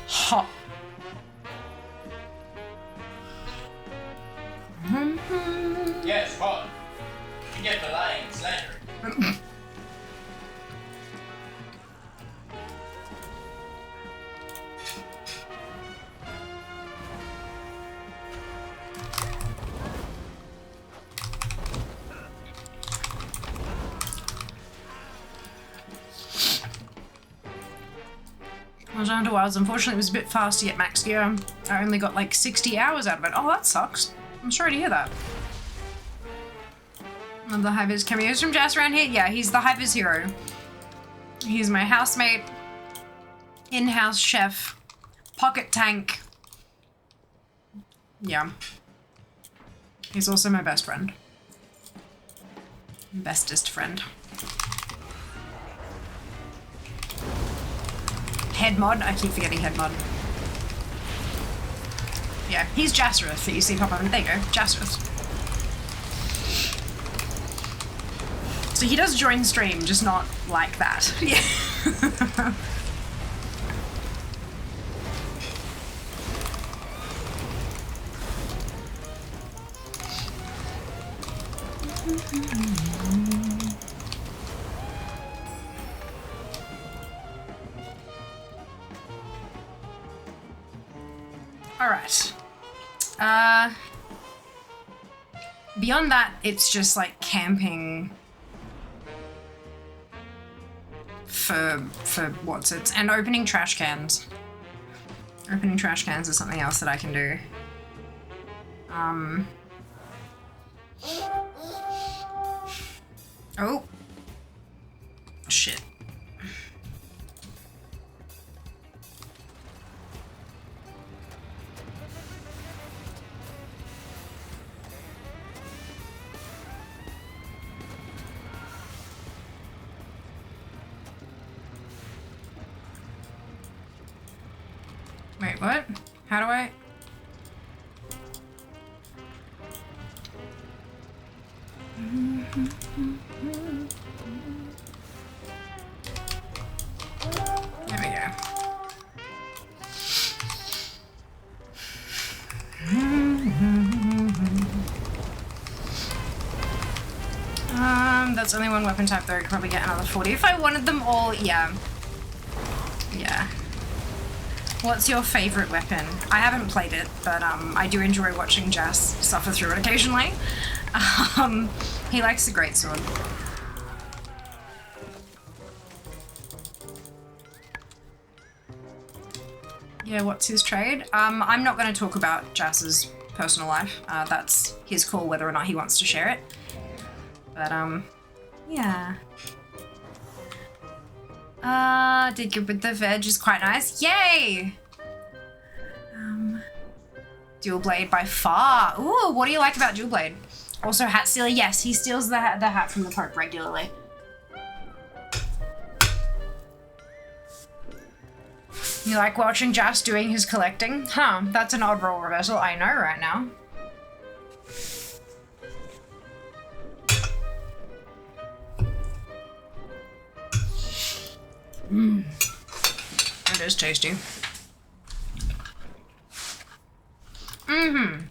Hot. Yes, hot. You get for lying and slandering. Monster Hunter Wilds, unfortunately, it was a bit fast to get max gear. I only got like 60 hours out of it. Oh, that sucks. I'm sorry to hear that. One of the High Vis cameos from Jas around here? Yeah, he's the High Vis hero. He's my housemate, in-house chef, pocket tank. Yeah. He's also my best friend. Bestest friend. Head mod? I keep forgetting head mod. Yeah, he's Jasrith that you see pop up. There you go, Jasrith. So he does join stream, just not like that. Yeah. All right. Beyond that, it's just like camping for what's it, and opening trash cans. Opening trash cans is something else that I can do. Oh. Shit. Wait, what? How do I? There we go. That's only one weapon type though. I could probably get another 40 if I wanted them all. Yeah. Yeah. What's your favorite weapon? I haven't played it, but I do enjoy watching Jas suffer through it occasionally. He likes the greatsword. Yeah, what's his trade? I'm not going to talk about Jas's personal life. That's his call whether or not he wants to share it. But, yeah. Did good with the veg is quite nice. Yay! Dual blade by far. Ooh, what do you like about dual blade? Also hat stealer. Yes, he steals the hat from the Pope regularly. You like watching Jas doing his collecting? Huh, that's an odd role reversal. I know right now. It is tasty. Mm-hmm.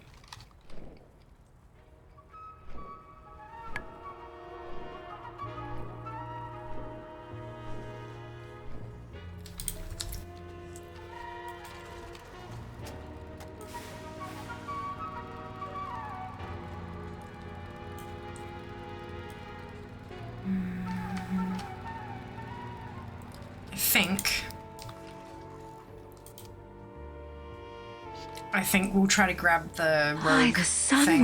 I think we'll try to grab the rogue thing.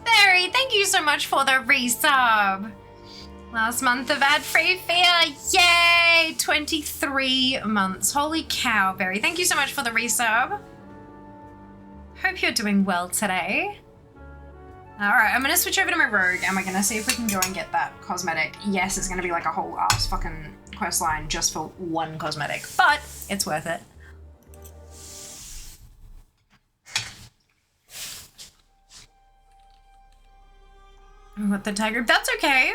Barry, thank you so much for the resub. Last month of ad-free fear. Yay! 23 months. Holy cow, Barry. Thank you so much for the resub. Hope you're doing well today. Alright, I'm gonna switch over to my rogue and we're gonna see if we can go and get that cosmetic. Yes, it's gonna be like a whole ass fucking quest line just for one cosmetic, but it's worth it. What the tiger? That's okay.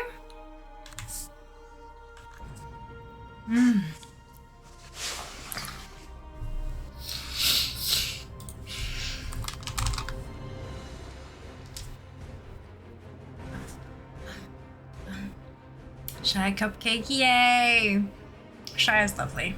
Shy cupcake, yay! Shy is lovely.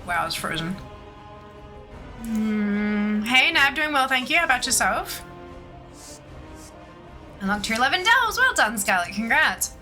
Wow, it's frozen. Hey, Nab, doing well, thank you. How about yourself? Unlocked to 11 delves. Well done, Scarlet. Congrats.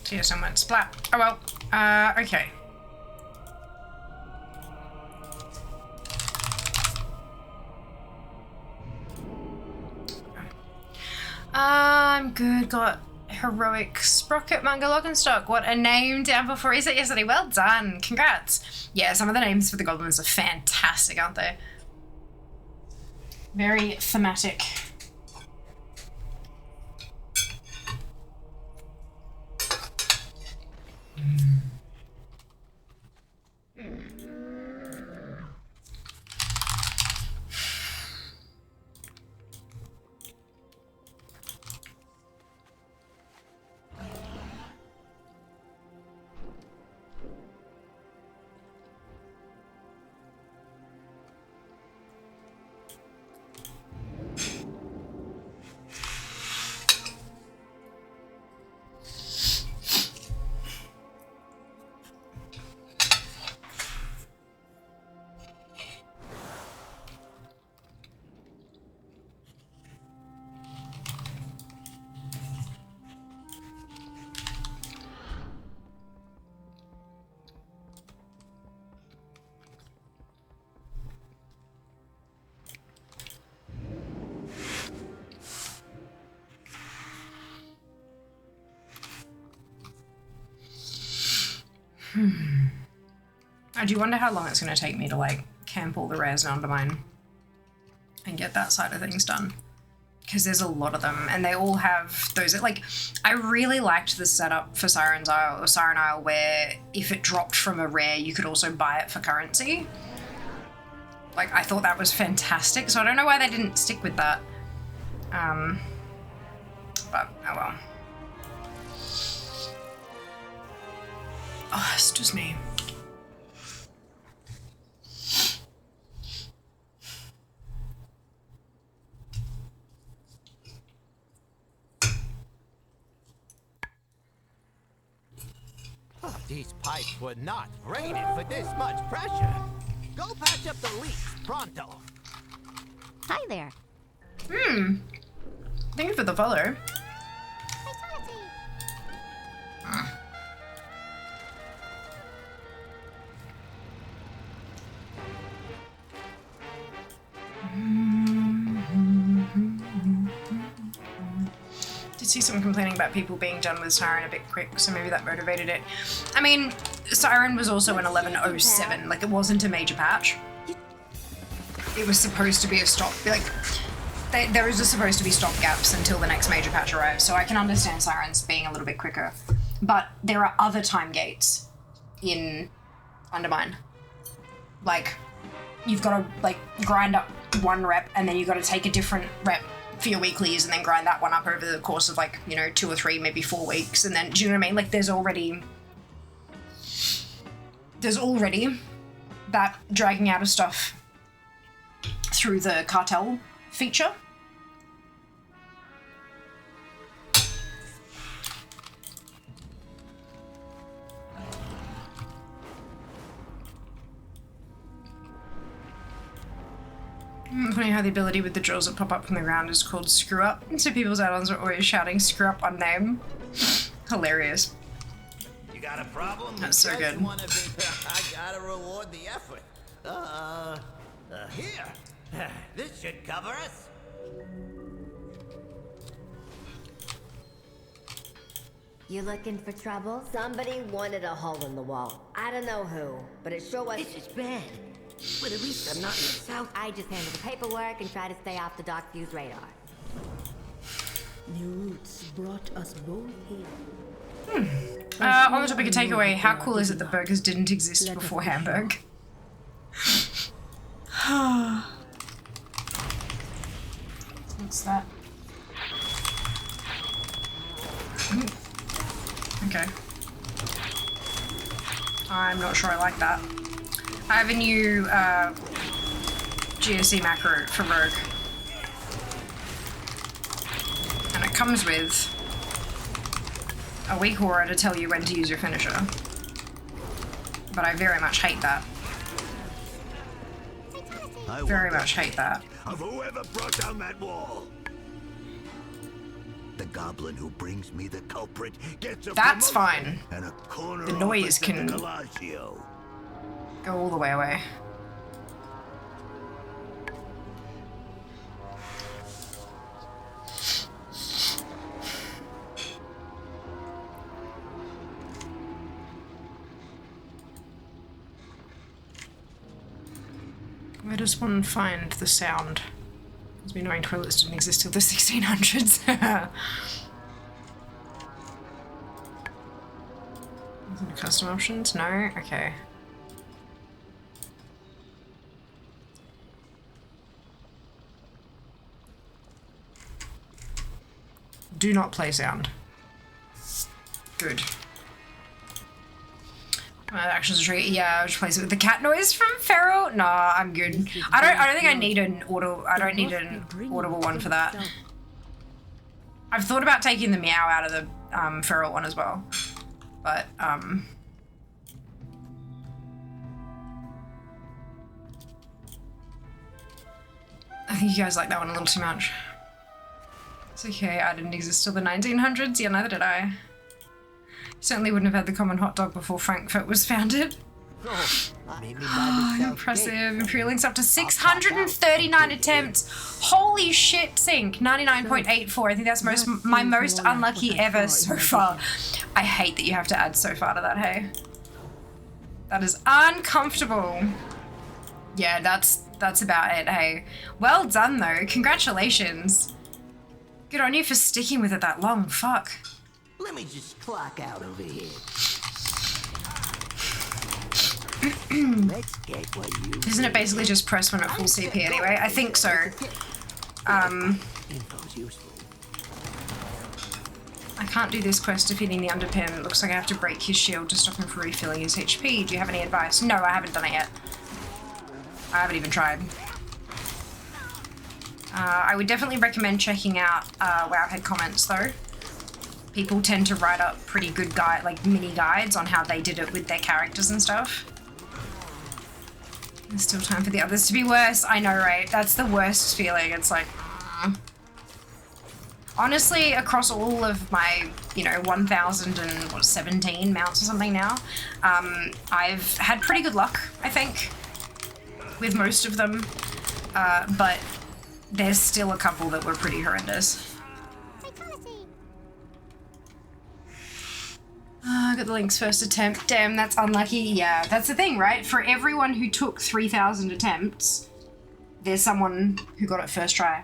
See someone splat. Oh well. Okay. I'm good. Got heroic sprocket manga lock and stock. What a name down before is it yesterday. Well done. Congrats. Yeah, some of the names for the goblins are fantastic, aren't they? Very thematic. I do wonder how long it's going to take me to like camp all the rares and Undermine and get that side of things done, because there's a lot of them and they all have those, like, I really liked the setup for Siren Isle where if it dropped from a rare you could also buy it for currency. Like, I thought that was fantastic, so I don't know why they didn't stick with that. But oh well. Oh, excuse me. Oh, these pipes were not rated for this much pressure. Go patch up the leaks, pronto. Hi there. Thank you for the follow. Did see someone complaining about people being done with Siren a bit quick, so maybe that motivated it. I mean, Siren was also in 1107, like it wasn't a major patch. It was supposed to be a stop, like, there is supposed to be stop gaps until the next major patch arrives, so I can understand Sirens being a little bit quicker. But there are other time gates in Undermine. Like, you've got to, like, grind up one rep, and then you've got to take a different rep for your weeklies and then grind that one up over the course of, like, you know, 2 or 3, maybe 4 weeks, and then, do you know what I mean? Like, there's already that dragging out of stuff through the cartel feature. Funny how the ability with the drills that pop up from the ground is called screw up. So people's add-ons are always shouting screw up on name. Hilarious. You got a problem? That's so good. I gotta reward the effort. Here. This should cover us. You looking for trouble? Somebody wanted a hole in the wall. I don't know who, but it sure was. This is bad. But at least I'm not in the south. I just handle the paperwork and try to stay off the Dark View's radar. The roots brought us both here. On the topic of takeaway, how cool is it that burgers didn't exist before Hamburg? What's that? Okay. I'm not sure I like that. I have a new GSC macro for Rogue. And it comes with a weak aura to tell you when to use your finisher. But I very much hate that. Very much hate that. Of whoever brought down that wall. the goblin who brings me the culprit gets a That's promotion fine. and a corner The noise office can at the Bellagio. go all the way away. Where does one find the sound? Because we knowing toilets didn't exist till the 1600s. Custom options? No? Okay. Do not play sound. Good. Actions are tricky. Yeah, I'll just place it with the cat noise from Feral. Nah, I'm good. I don't think I need an audible one for that. I've thought about taking the meow out of the Feral one as well. But I think you guys like that one a little too much. It's okay, I didn't exist till the 1900s. Yeah, neither did I. Certainly wouldn't have had the common hot dog before Frankfurt was founded. Impressive. Imperial Link's up to 639 attempts. Holy shit, Sync. 99.84. I think that's my most unlucky ever so far. I hate that you have to add so far to that, hey? That is uncomfortable. Yeah, that's about it, hey? Well done, though. Congratulations. Good on you for sticking with it that long. Fuck. Let me just clock out over here. Next gateway, Isn't it basically just press when at full CP anyway? I think so. Info's useful. I can't do this quest defeating the underpin. It looks like I have to break his shield to stop him from refilling his HP. Do you have any advice? No, I haven't done it yet. I haven't even tried. I would definitely recommend checking out Wowhead comments though. People tend to write up pretty good mini guides on how they did it with their characters and stuff. There's still time for the others to be worse. I know, right? That's the worst feeling. It's like, honestly, across all of my, 1,017 mounts or something now, I've had pretty good luck, I think, with most of them. But there's still a couple that were pretty horrendous. I got the Link's first attempt. Damn, that's unlucky. Yeah, that's the thing, right? For everyone who took 3,000 attempts, there's someone who got it first try.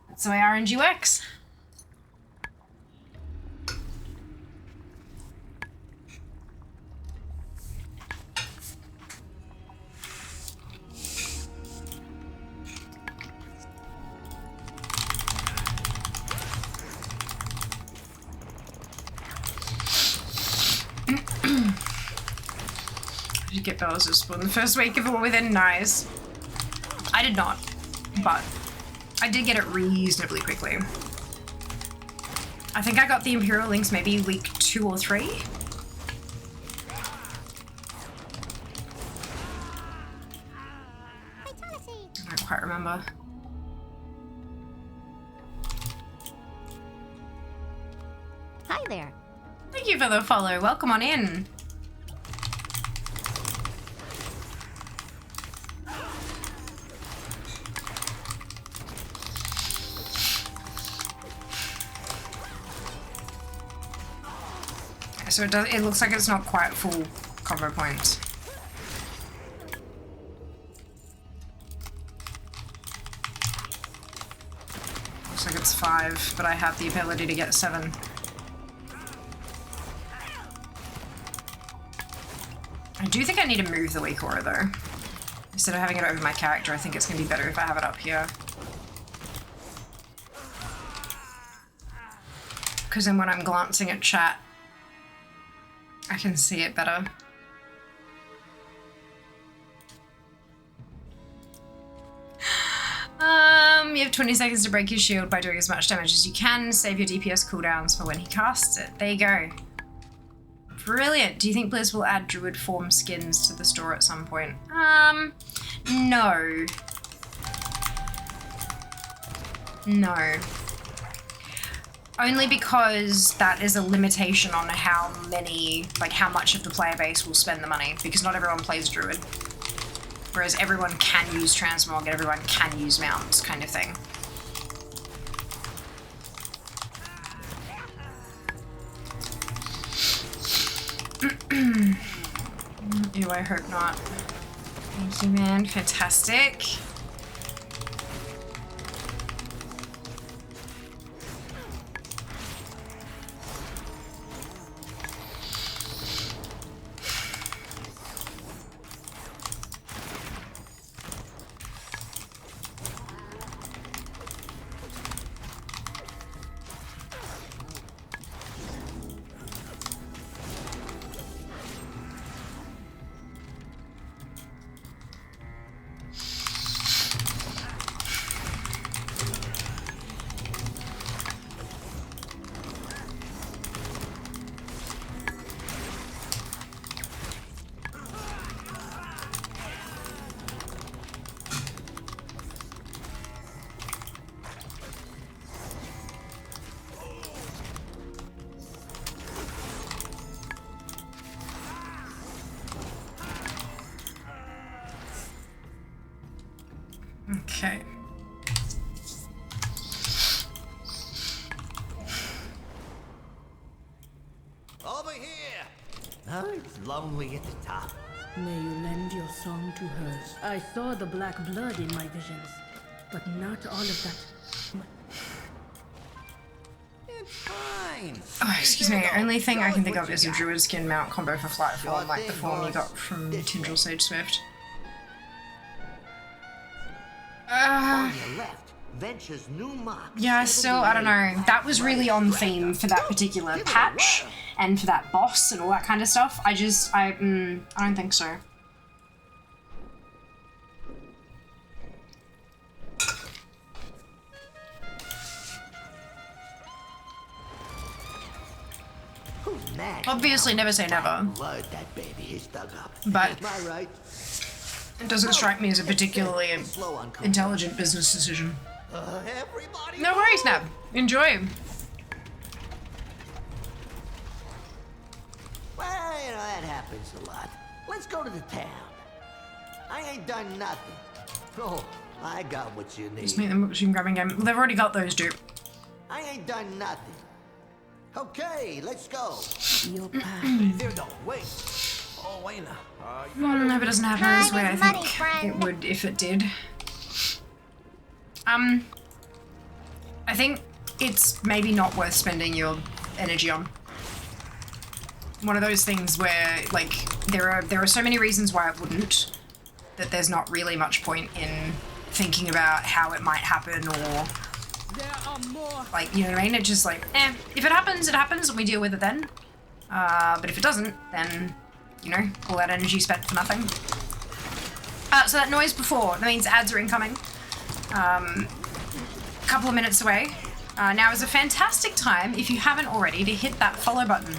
That's the way RNG works. Did you get Bowser's spawn the first week of War Within? Nice. I did not, but I did get it reasonably quickly. I think I got the Imperial Links maybe week 2 or 3. I don't quite remember. Hi there. Thank you for the follow. Welcome on in. So it looks like it's not quite full combo points. Looks like it's 5, but I have the ability to get 7. I do think I need to move the weak aura though. Instead of having it over my character, I think it's going to be better if I have it up here. Because then when I'm glancing at chat, I can see it better. You have 20 seconds to break your shield by doing as much damage as you can. Save your DPS cooldowns for when he casts it. There you go. Brilliant. Do you think Blizz will add druid form skins to the store at some point? No. No. Only because that is a limitation on how many, like how much of the player base will spend the money, because not everyone plays Druid. Whereas everyone can use transmog and everyone can use mounts, kind of thing. Ew, I hope not. Thank you, man. Fantastic. Okay. Over here! Oh, it's lonely at the top. May you lend your song to hers. I saw the black blood in my visions, but not all of that. It's fine. Oh, excuse me. Only thing I can think of is a Druid skin mount combo for flight form, like the form you got from Tindril Sage Swift. On your left, Venture's new mark. Yeah, still, I don't know. That was really on theme for that particular patch and for that boss and all that kind of stuff. I don't think so. Who's mad? Obviously, never say never, Blood that baby is dug up. but Am I right? it doesn't strike me as a particularly intelligent business decision. Everybody. No worries, Nab. Enjoy. Well, you know, that happens a lot. Let's go to the town. I ain't done nothing. Oh, I got what you Just need. make them machine grabbing game. Well, they've already got those, dude. I ain't done nothing. Okay, let's go. Your path. There, no, wait. Oh, wait now. I hope it doesn't happen this way. I Time is money, think friend. it would if it did. I think it's maybe not worth spending your energy on. One of those things where, like, there are so many reasons why it wouldn't, that there's not really much point in thinking about how it might happen or, like, you know what I mean? It's just like, if it happens, it happens, and we deal with it then. But if it doesn't, then, you know, all that energy spent for nothing. So that noise before, that means ads are incoming. A couple of minutes away. Now is a fantastic time, if you haven't already, to hit that follow button.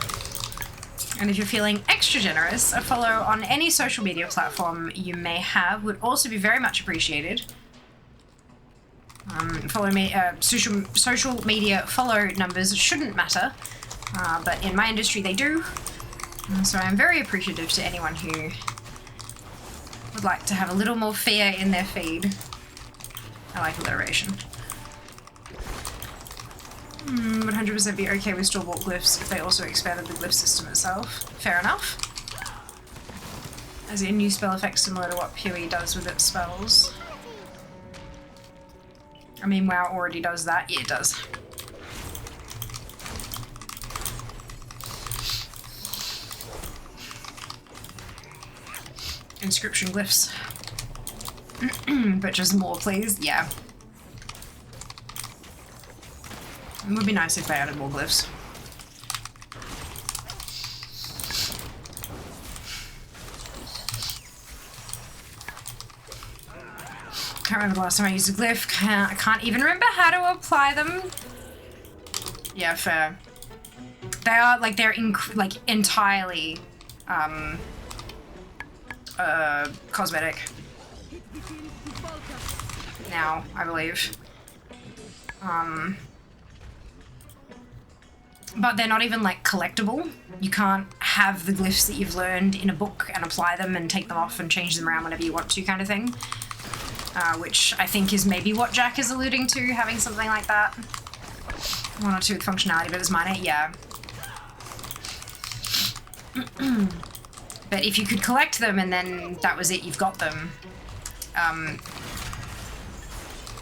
And if you're feeling extra generous, a follow on any social media platform you may have would also be very much appreciated. Follow me, social media follow numbers shouldn't matter, but in my industry they do. So I'm very appreciative to anyone who would like to have a little more fear in their feed. I like alliteration. Would 100% be okay with store-bought glyphs if they also expanded the glyph system itself. Fair enough. As a new spell effect similar to what PoE does with its spells. I mean, WoW already does that. Yeah, it does. Inscription glyphs. But just more, please. Yeah. It would be nice if they added more glyphs. Can't remember the last time I used a glyph. I can't even remember how to apply them. Yeah, fair. They are, like, they're entirely, cosmetic. Now, I believe. But they're not even like collectible. You can't have the glyphs that you've learned in a book and apply them and take them off and change them around whenever you want to, kind of thing. Which I think is maybe what Jack is alluding to, having something like that. One or two with functionality, but it's mine, yeah. But if you could collect them and then that was it, you've got them,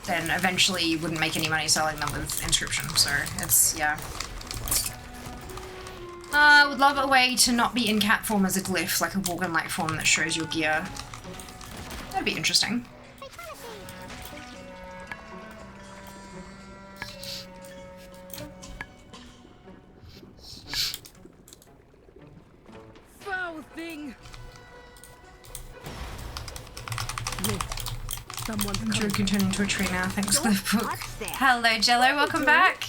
then eventually you wouldn't make any money selling them with inscription, so it's, yeah. I would love a way to not be in cat form as a glyph, like a Worgen-like form that shows your gear. That'd be interesting. Foul thing! Wait, someone's Drew coming. can turn into a tree now, thanks Don't to the book. touch that. Hello, Jello, welcome back.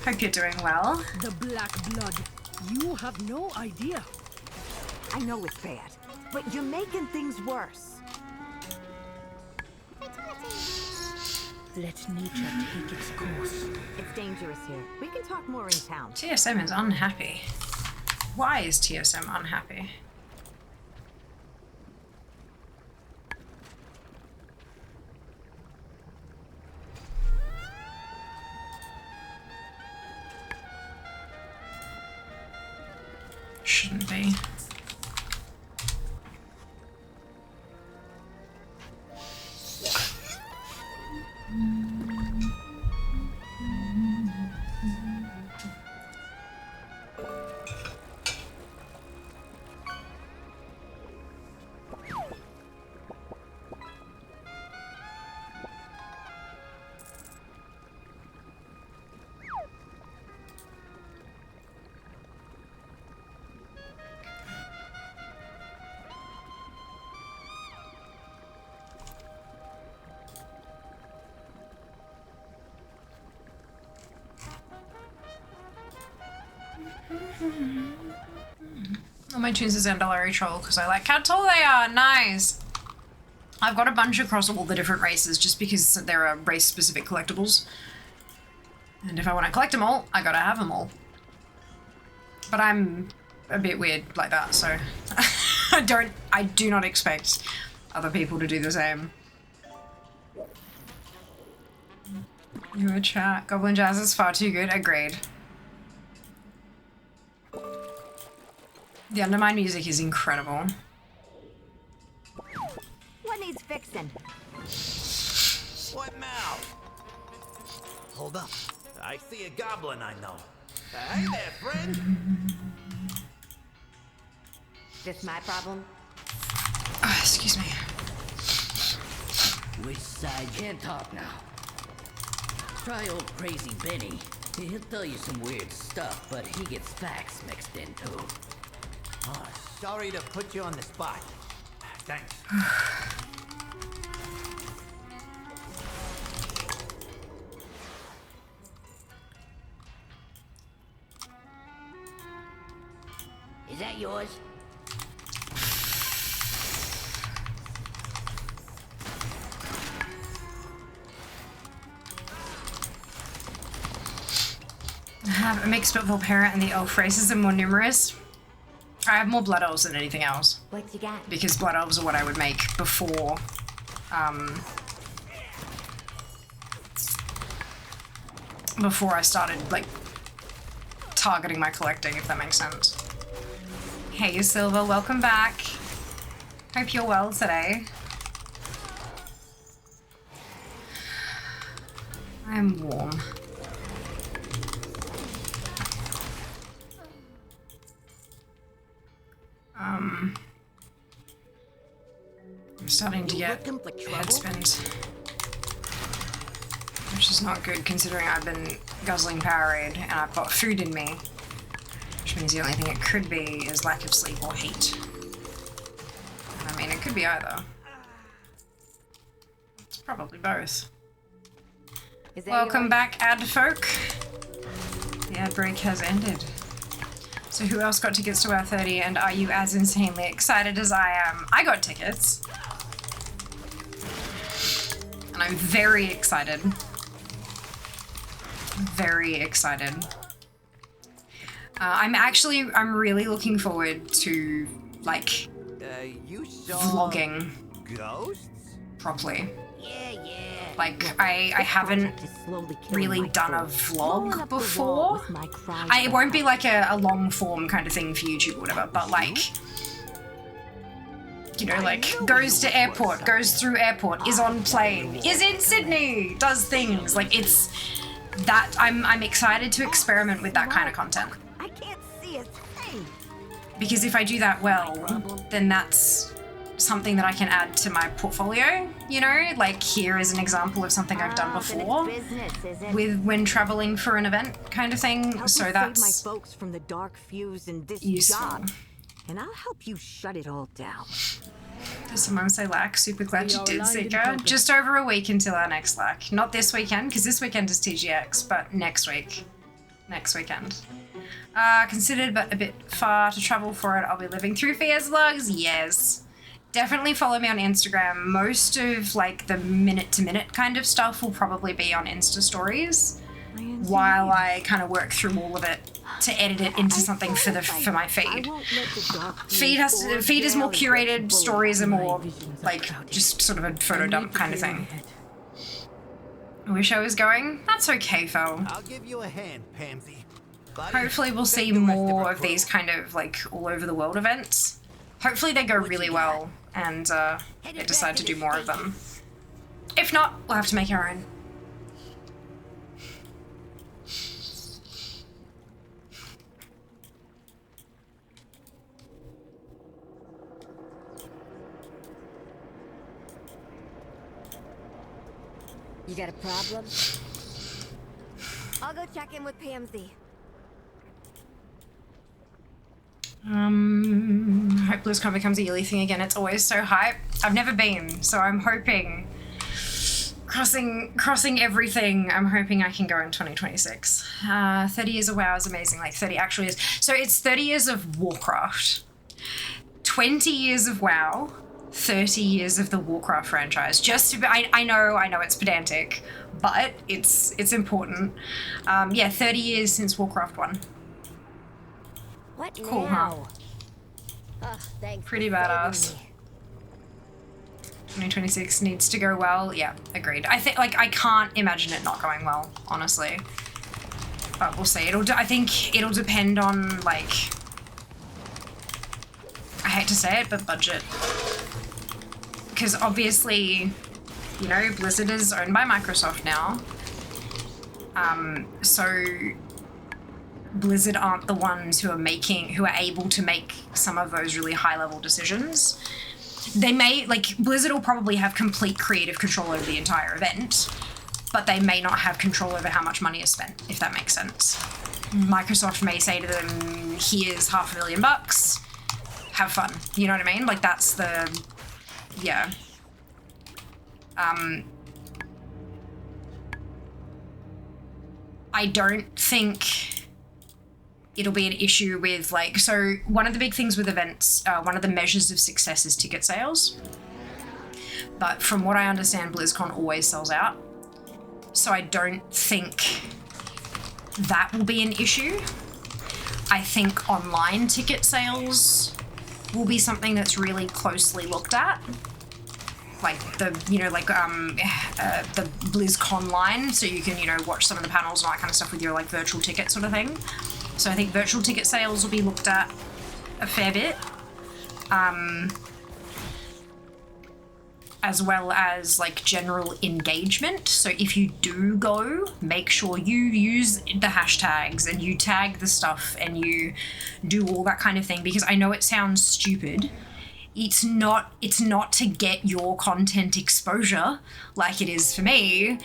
Hope you're doing well. The black blood. You have no idea. I know it's bad, but you're making things worse. Let nature take its course. It's dangerous here. We can talk more in town. TSM is unhappy. Why is TSM unhappy? Shouldn't be. All my tunes is Zandalari Troll because I like how tall they are. Nice. I've got a bunch across all the different races just because there are race-specific collectibles. And if I want to collect them all, I gotta have them all. But I'm a bit weird like that, so I do not expect other people to do the same. Your chat. Goblin Jazz is far too good. Agreed. The Undermine music is incredible. What needs fixing? What now? Hold up. I see a goblin I know. Hey there, friend. This my problem? Oh, excuse me. Which side can't talk now? Try old crazy Benny. He'll tell you some weird stuff, but he gets facts mixed in too. Oh, sorry to put you on the spot. Thanks. Is that yours? I have a mixed but Volpera and the elf races are more numerous. I have more blood elves than anything else. What you got? Because blood elves are what I would make before before I started like targeting my collecting, if that makes sense. Hey Silver, welcome back. Hope you're well today. I'm warm. I'm starting to get head spins, which is not good considering I've been guzzling Powerade and I've got food in me, which means the only thing it could be is lack of sleep or heat. And I mean, it could be either. It's probably both. Welcome back, ad folk. The ad break has ended. So who else got tickets to our 30 and are you as insanely excited as I am? I got tickets. And I'm very excited. very excited. I'm really looking forward to, like, You saw vlogging ghosts? properly. Yeah. Like, I haven't really done a vlog before. It won't be like a long form kind of thing for YouTube or whatever, but like, you know, like, goes to airport, goes through airport, is on plane, is in Sydney, does things. Like, it's that, I'm excited to experiment with that kind of content. I can't see his face. Because if I do that well, then that's something that I can add to my portfolio, you know? Like, here is an example of something I've done before with when traveling for an event kind of thing. So that's my folks from the dark fuse in this useful. job, and I'll help you shut it all down. Does someone say lack? Super glad you did, Zika. Just over a week until our next lack. Not this weekend, because this weekend is TGX, but next week. Next weekend. Considered, but a bit far to travel for it. I'll be living through Fia's vlogs. Yes. Definitely follow me on Instagram. Most of, like, the minute-to-minute kind of stuff will probably be on Insta stories while I kind of work through all of it to edit it into something for my feed. Feed is more curated, stories are more, like, just sort of a photo dump kind of thing. I wish I was going. That's okay, Phil. I'll give you a hand, Pansy. Hopefully we'll see more of these kind of, like, all over the world events. Hopefully they go really well and they decide to do more of them. If not, we'll have to make our own. You got a problem? I'll go check in with Pansy. Hope BlizzCon becomes a yearly thing again. It's always so hype. I've never been, so I'm hoping, crossing everything, I'm hoping I can go in 2026. 30 years of WoW is amazing, like 30 actually is. So it's 30 years of Warcraft, 20 years of WoW, 30 years of the Warcraft franchise. Just to be, I know it's pedantic, but it's important. Yeah, 30 years since Warcraft 1. What cool, now? Huh? Thanks Pretty badass. 2026 needs to go well. Yeah, agreed. I think, like, I can't imagine it not going well, honestly. But we'll see. I think it'll depend on, like, I hate to say it, but budget. Because obviously, you know, Blizzard is owned by Microsoft now. So Blizzard aren't the ones who are able to make some of those really high level decisions. They may, like, Blizzard will probably have complete creative control over the entire event, but they may not have control over how much money is spent, if that makes sense. Microsoft may say to them, here's $500,000, have fun. You know what I mean? Like, that's the, yeah. I don't think it'll be an issue with, like, so one of the big things with events, one of the measures of success is ticket sales. But from what I understand, BlizzCon always sells out. So I don't think that will be an issue. I think online ticket sales will be something that's really closely looked at. Like the, you know, like the BlizzCon line, so you can, you know, watch some of the panels and all that kind of stuff with your, like, virtual ticket sort of thing. So I think virtual ticket sales will be looked at a fair bit. As well as, like, general engagement. So if you do go, make sure you use the hashtags and you tag the stuff and you do all that kind of thing, because I know it sounds stupid. It's not to get your content exposure like it is for me.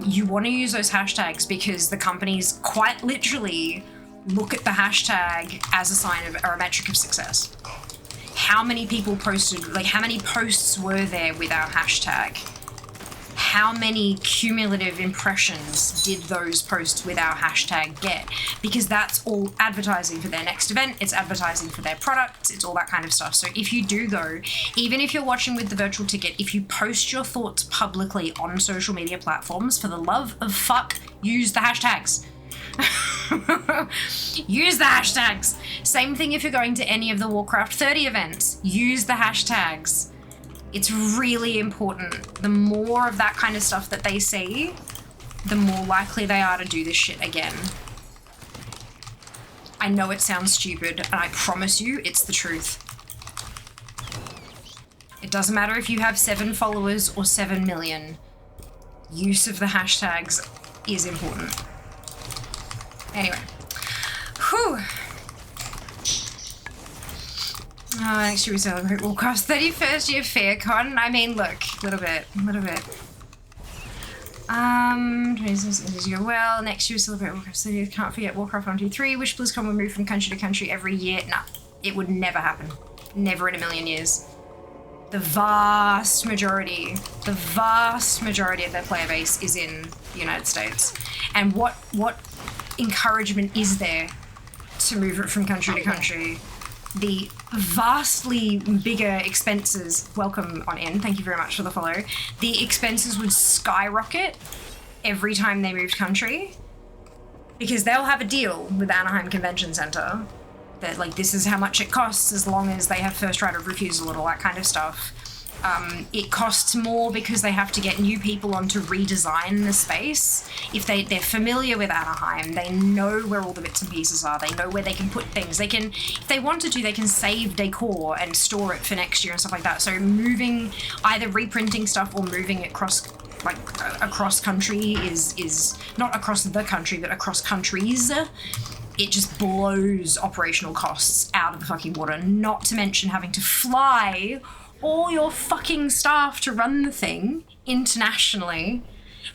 You want to use those hashtags because the companies quite literally look at the hashtag as a sign of, or a metric of success. How many people posted, like, how many posts were there with our hashtag? how many cumulative impressions did those posts with our hashtag get? Because that's all advertising for their next event, it's advertising for their products, it's all that kind of stuff. So if you do go, even if you're watching with the virtual ticket, if you post your thoughts publicly on social media platforms, for the love of fuck, use the hashtags. Use the hashtags. Same thing if you're going to any of the Warcraft 30 events. Use the hashtags. It's really important. The more of that kind of stuff that they see, the more likely they are to do this shit again. I know it sounds stupid, and I promise you it's the truth. It doesn't matter if you have 7 followers or 7 million. Use of the hashtags is important. Anyway. Whew. Next year we celebrate Warcraft's 31st year FairCon. I mean, look, a little bit. 26 year well. Next year we celebrate Warcraft's 30th. Can't forget Warcraft 1, 2, 3. Wish BlizzCon will move from country to country every year. Nah, it would never happen. Never in a million years. The vast majority of their player base is in the United States. And what encouragement is there to move it from country to country? The vastly bigger expenses, welcome on in, thank you very much for the follow. The expenses would skyrocket every time they moved country, because they'll have a deal with Anaheim Convention Center that, like, this is how much it costs as long as they have first right of refusal and all that kind of stuff. It costs more because they have to get new people on to redesign the space. If they're familiar with Anaheim, they know where all the bits and pieces are, they know where they can put things. They can, if they wanted to, they can save decor and store it for next year and stuff like that. So moving, either reprinting stuff or moving it across country is not across the country, but across countries. It just blows operational costs out of the fucking water, not to mention having to fly all your fucking staff to run the thing internationally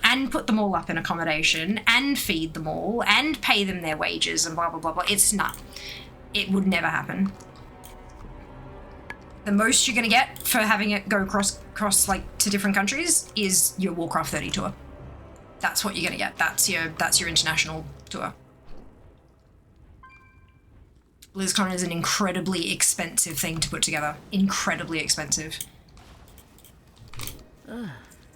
and put them all up in accommodation and feed them all and pay them their wages and blah, blah, blah, blah. It's not. It would never happen. The most you're going to get for having it go across like to different countries is your Warcraft 30 tour. That's what you're going to get. That's your international tour. BlizzCon is an incredibly expensive thing to put together. Incredibly expensive.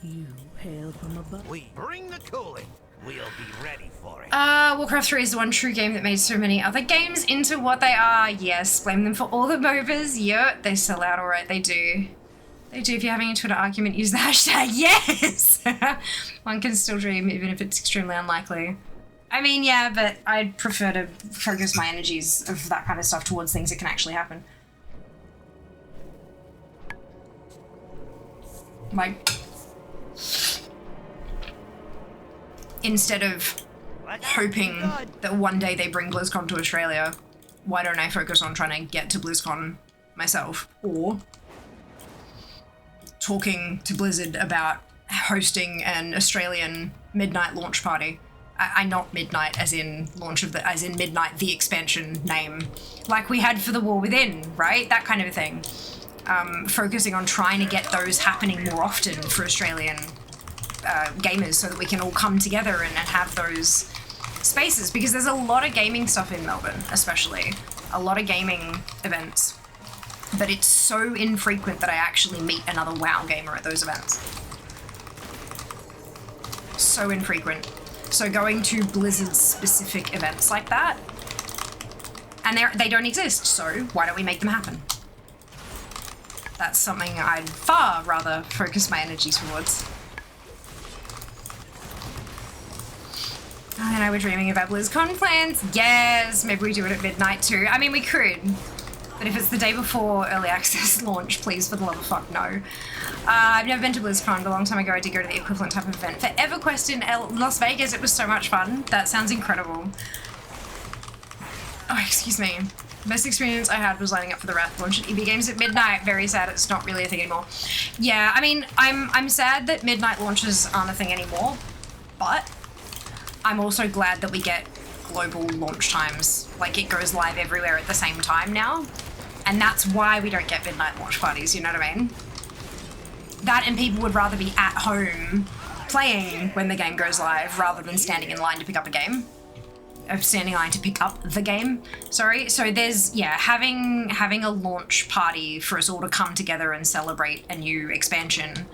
You hail from above. We bring the cooling. We'll be ready for it. Warcraft 3 is the one true game that made so many other games into what they are. Yes, blame them for all the MOBAs. Yeah, they sell out alright, they do. They do. If you're having a Twitter argument, use the hashtag. Yes! One can still dream, even if it's extremely unlikely. I mean, yeah, but I'd prefer to focus my energies of that kind of stuff towards things that can actually happen. Like, instead of hoping that one day they bring BlizzCon to Australia, why don't I focus on trying to get to BlizzCon myself? Or talking to Blizzard about hosting an Australian midnight launch party. I not midnight as in midnight the expansion name, like we had for the War Within, right? That kind of a thing. Focusing on trying to get those happening more often for Australian gamers, so that we can all come together and have those spaces, because there's a lot of gaming stuff in Melbourne, especially a lot of gaming events, but it's so infrequent that I actually meet another WoW gamer at those events. So infrequent. So going to Blizzard-specific events like that, and they don't exist, so why don't we make them happen? That's something I'd far rather focus my energy towards. And I were dreaming about BlizzCon plans. Yes, maybe we do it at midnight too. I mean, we could, but if it's the day before early access launch, please, for the love of fuck, no. I've never been to BlizzCon, but a long time ago I did go to the equivalent type of event for EverQuest in Las Vegas. It was so much fun. That sounds incredible. Oh, excuse me. The best experience I had was lining up for the Wrath launch at EB Games at midnight. Very sad it's not really a thing anymore. Yeah, I mean, I'm sad that midnight launches aren't a thing anymore, but I'm also glad that we get global launch times. Like, it goes live everywhere at the same time now, and that's why we don't get midnight launch parties, you know what I mean? That, and people would rather be at home playing when the game goes live rather than standing in line to pick up a game. Standing in line to pick up the game, sorry. So there's, yeah, having a launch party for us all to come together and celebrate a new expansion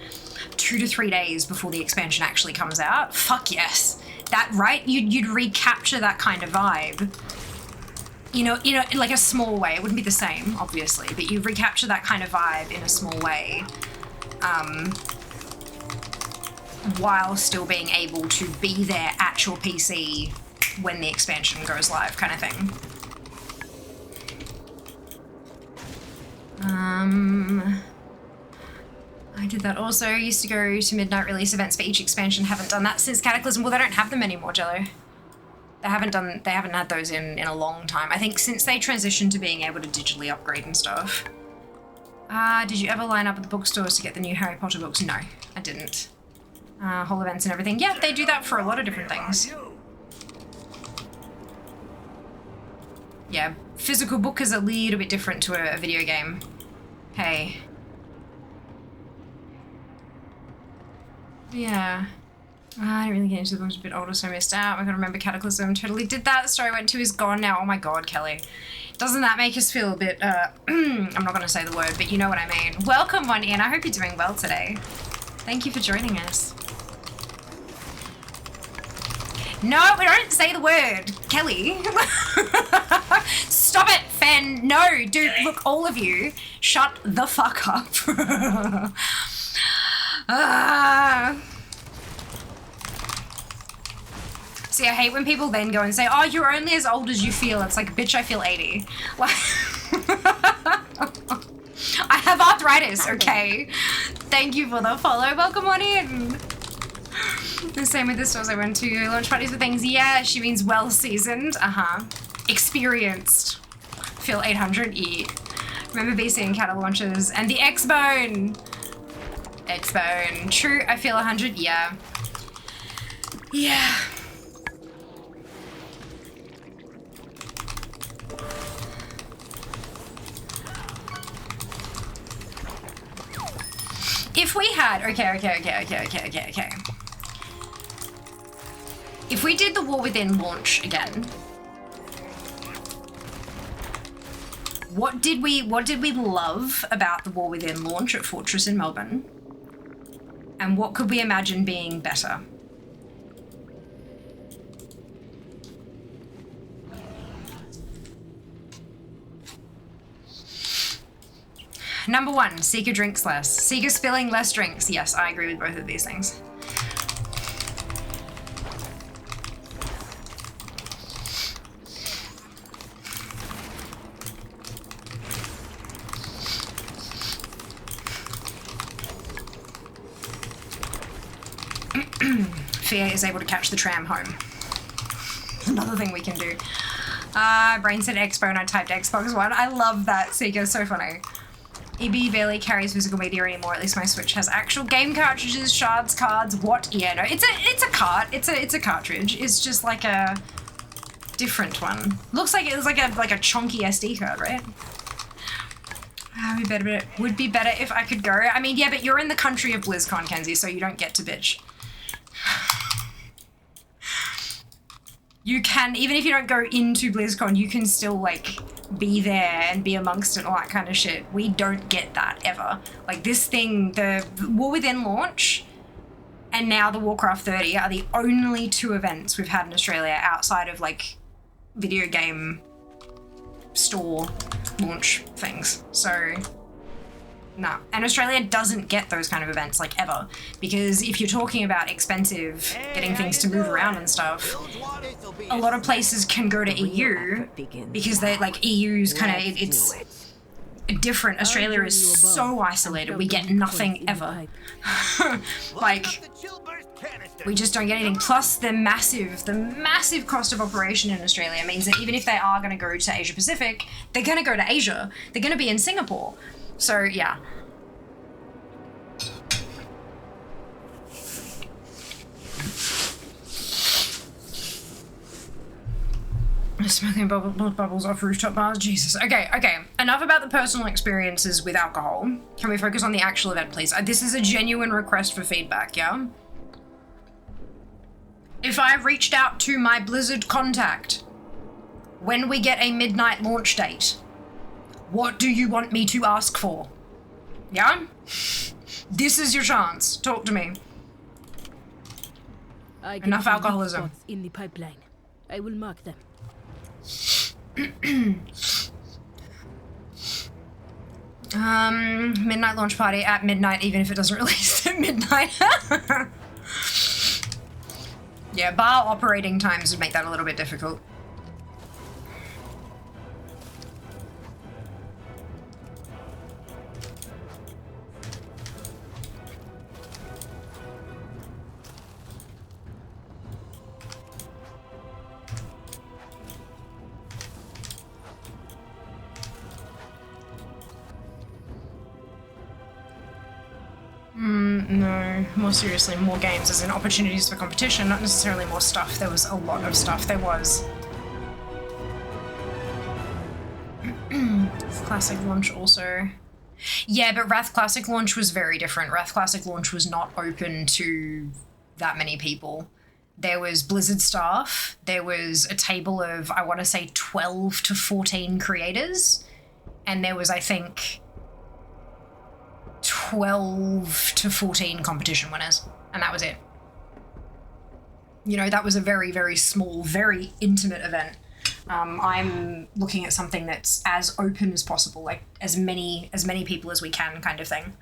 2 to 3 days before the expansion actually comes out. Fuck yes. That, right? You'd recapture that kind of vibe. You know, in like a small way. It wouldn't be the same, obviously, but you recapture that kind of vibe in a small way. While still being able to be there at your PC when the expansion goes live, kind of thing. I did that also. Used to go to midnight release events for each expansion. Haven't done that since Cataclysm. Well, they don't have them anymore, Jello. They haven't had those in a long time. I think since they transitioned to being able to digitally upgrade and stuff. Did you ever line up at the bookstores to get the new Harry Potter books? No, I didn't. Whole events and everything. Yeah, they do that for a lot of different things. Yeah, physical book is a little bit different to a video game. Hey. Yeah. I didn't really get into the books, a bit older, so I missed out. I gotta remember Cataclysm. Totally did that. The story I went to is gone now. Oh my god, Kelly. Doesn't that make us feel a bit, I'm not gonna say the word, but you know what I mean. Welcome on in. I hope you're doing well today. Thank you for joining us. No, we don't say the word, Kelly. Stop it, Fen. No, dude, look, all of you, shut the fuck up. See, I hate when people then go and say, oh, you're only as old as you feel. It's like, bitch, I feel 80. Like, I have arthritis, okay? Thank you for the follow. Welcome on in. The same with the stores I went to. Launch parties for things. Yeah, she means well-seasoned. Experienced. Phil 800. E. Remember BC and cattle launches. And the X-Bone. X-Bone. True, I feel 100. Yeah. Yeah. If we had, okay. If we did the War Within launch again, what did we love about the War Within launch at Fortress in Melbourne? And what could we imagine being better? Number 1, Seeker drinks less. Seeker spilling less drinks. Yes, I agree with both of these things. Fia is able to catch the tram home. Another thing we can do. Brain said Expo and I typed Xbox One. I love that, Seeker, so funny. EB barely carries physical media anymore. At least my Switch has actual game cartridges, shards, cards. What? Yeah, no, it's a cart. It's a cartridge. It's just like a different one. Looks like it was like a chunky SD card, right? Would be better if I could go. I mean, yeah, but you're in the country of BlizzCon, Kenzie, so you don't get to bitch. You can, even if you don't go into BlizzCon, you can still, like, be there and be amongst it and all that kind of shit. We don't get that, ever. Like, this thing, the War Within launch and now the Warcraft 30 are the only 2 events we've had in Australia outside of, like, video game store launch things. So, no. And Australia doesn't get those kind of events, like, ever. Because if you're talking about expensive, getting things to move around and stuff, a lot of places can go to EU because they, like, EU's kind of, it's different. Australia is so isolated. We get nothing ever. Like, we just don't get anything. Plus, the massive cost of operation in Australia means that even if they are going to go to Asia Pacific, they're going to go to Asia. They're going to be in Singapore. So, yeah. Smoking bubbles off rooftop bars. Jesus. Okay. Enough about the personal experiences with alcohol. Can we focus on the actual event, please? This is a genuine request for feedback, yeah? if I reached out to my Blizzard contact when we get a midnight launch date, what do you want me to ask for? Yeah? This is your chance. Talk to me. I can Enough see weak alcoholism. spots in the pipeline. I will mark them. Midnight launch party at midnight, even if it doesn't release at midnight. Yeah, bar operating times would make that a little bit difficult. No, more seriously, more games as in opportunities for competition, not necessarily more stuff. There was a lot of stuff, there was. Classic launch also. Yeah, but Wrath Classic launch was very different. Wrath Classic launch was not open to that many people. There was Blizzard staff, there was a table of, I want to say 12 to 14 creators, and there was, I think, 12 to 14 competition winners, and that was it. You know, that was a very, very small, very intimate event. I'm looking at something that's as open as possible, like as many people as we can, kind of thing.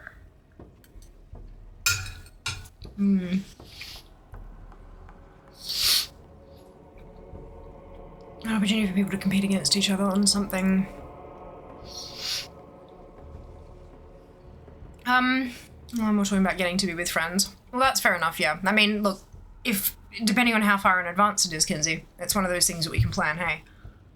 An opportunity for people to compete against each other on something. We're talking about getting to be with friends. Well, that's fair enough, yeah. I mean, look, if depending on how far in advance it is, Kinsey, it's one of those things that we can plan, hey.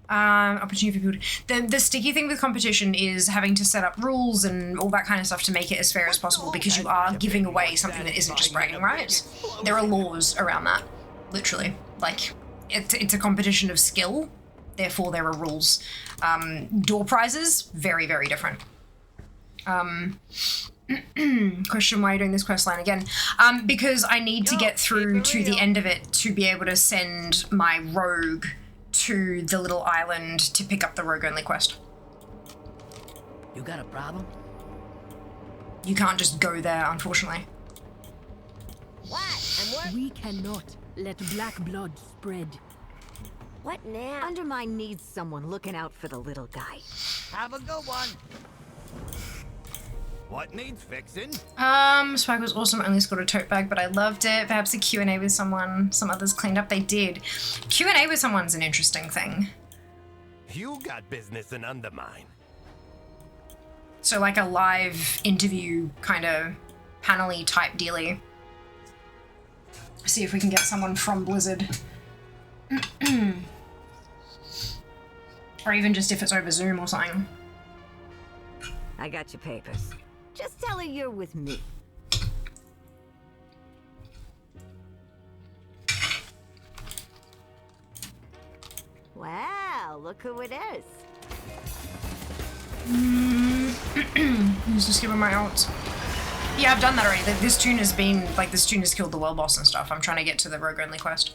Opportunity for people the sticky thing with competition is having to set up rules and all that kind of stuff to make it as fair as possible, because you are giving away something that isn't just bragging rights. There are laws around that, literally. Like, it's a competition of skill, therefore there are rules. Door prizes, very, very different. Question, why are you doing this quest line again? Because I need to get through to the end of it to be able to send my rogue to the little island to pick up the rogue only quest. You got a problem? You can't just go there, unfortunately. What? We cannot let black blood spread. What now? Undermine needs someone looking out for the little guy. Have a good one. What needs fixing? Swag was awesome, only scored a tote bag, but I loved it. Perhaps a Q&A with someone, some others cleaned up, they did. Q&A with someone's an interesting thing. You got business in Undermine. So like a live interview kind of panel-y type dealy. See if we can get someone from Blizzard. Or even just if it's over Zoom or something. I got your papers. Just tell her you're with me. Wow, look who it is. Just give him my alt. Yeah, I've done that already. This tune has been, like, this tune has killed the world boss and stuff. I'm trying to get to the rogue only quest.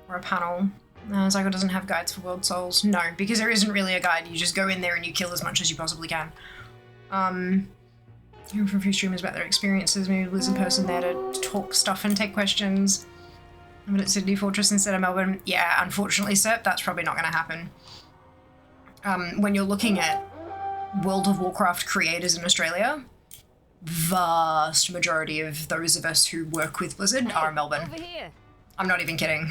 Or a panel. Zygo doesn't have guides for world souls. No, because there isn't really a guide. You just go in there and you kill as much as you possibly can. Hearing from a few streamers about their experiences, maybe Liz in person there to talk stuff and take questions. I'm at Sydney Fortress instead of Melbourne. Yeah, unfortunately, Sep, that's probably not going to happen. When you're looking at World of Warcraft creators in Australia, vast majority of those of us who work with Blizzard are in Melbourne. Over here. I'm not even kidding.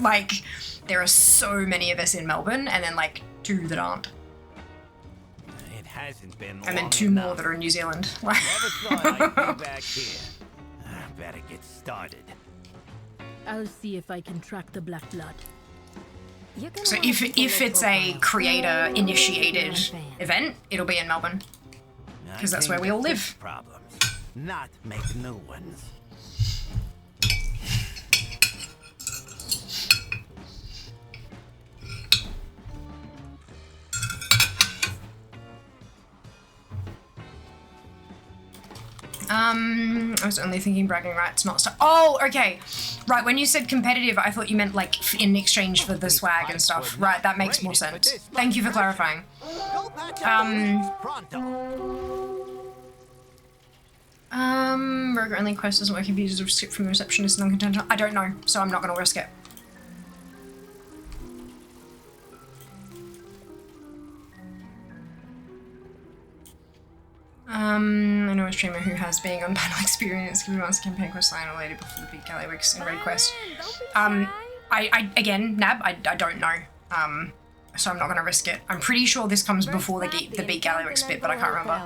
Like, there are so many of us in Melbourne, and then like 2 that aren't. It hasn't been And then long 2 enough. more that are in New Zealand. Never thought I'd be back here. I better get started. I'll see if I can track the black blood. You're gonna So wanna keep if a it's look a around. creator-initiated Fan. event, it'll be in Melbourne. I 'Cause that's came where we to all fix live. Problems, not make new ones. I was only thinking bragging rights, not stuff. Oh, okay. Right, when you said competitive, I thought you meant like in exchange for the swag and stuff. Right, that makes more sense. Thank you for clarifying. Rogue only quest doesn't work if users have skipped from the receptionist and non-contention. I don't know, so I'm not gonna risk it. I know a streamer who has being on panel experience. Give me once campaign quest line related before the big Gallywix and raid quest. I again, Nab, I don't know. So I'm not gonna risk it. I'm pretty sure this comes before the big Gallywix bit, but I can't remember.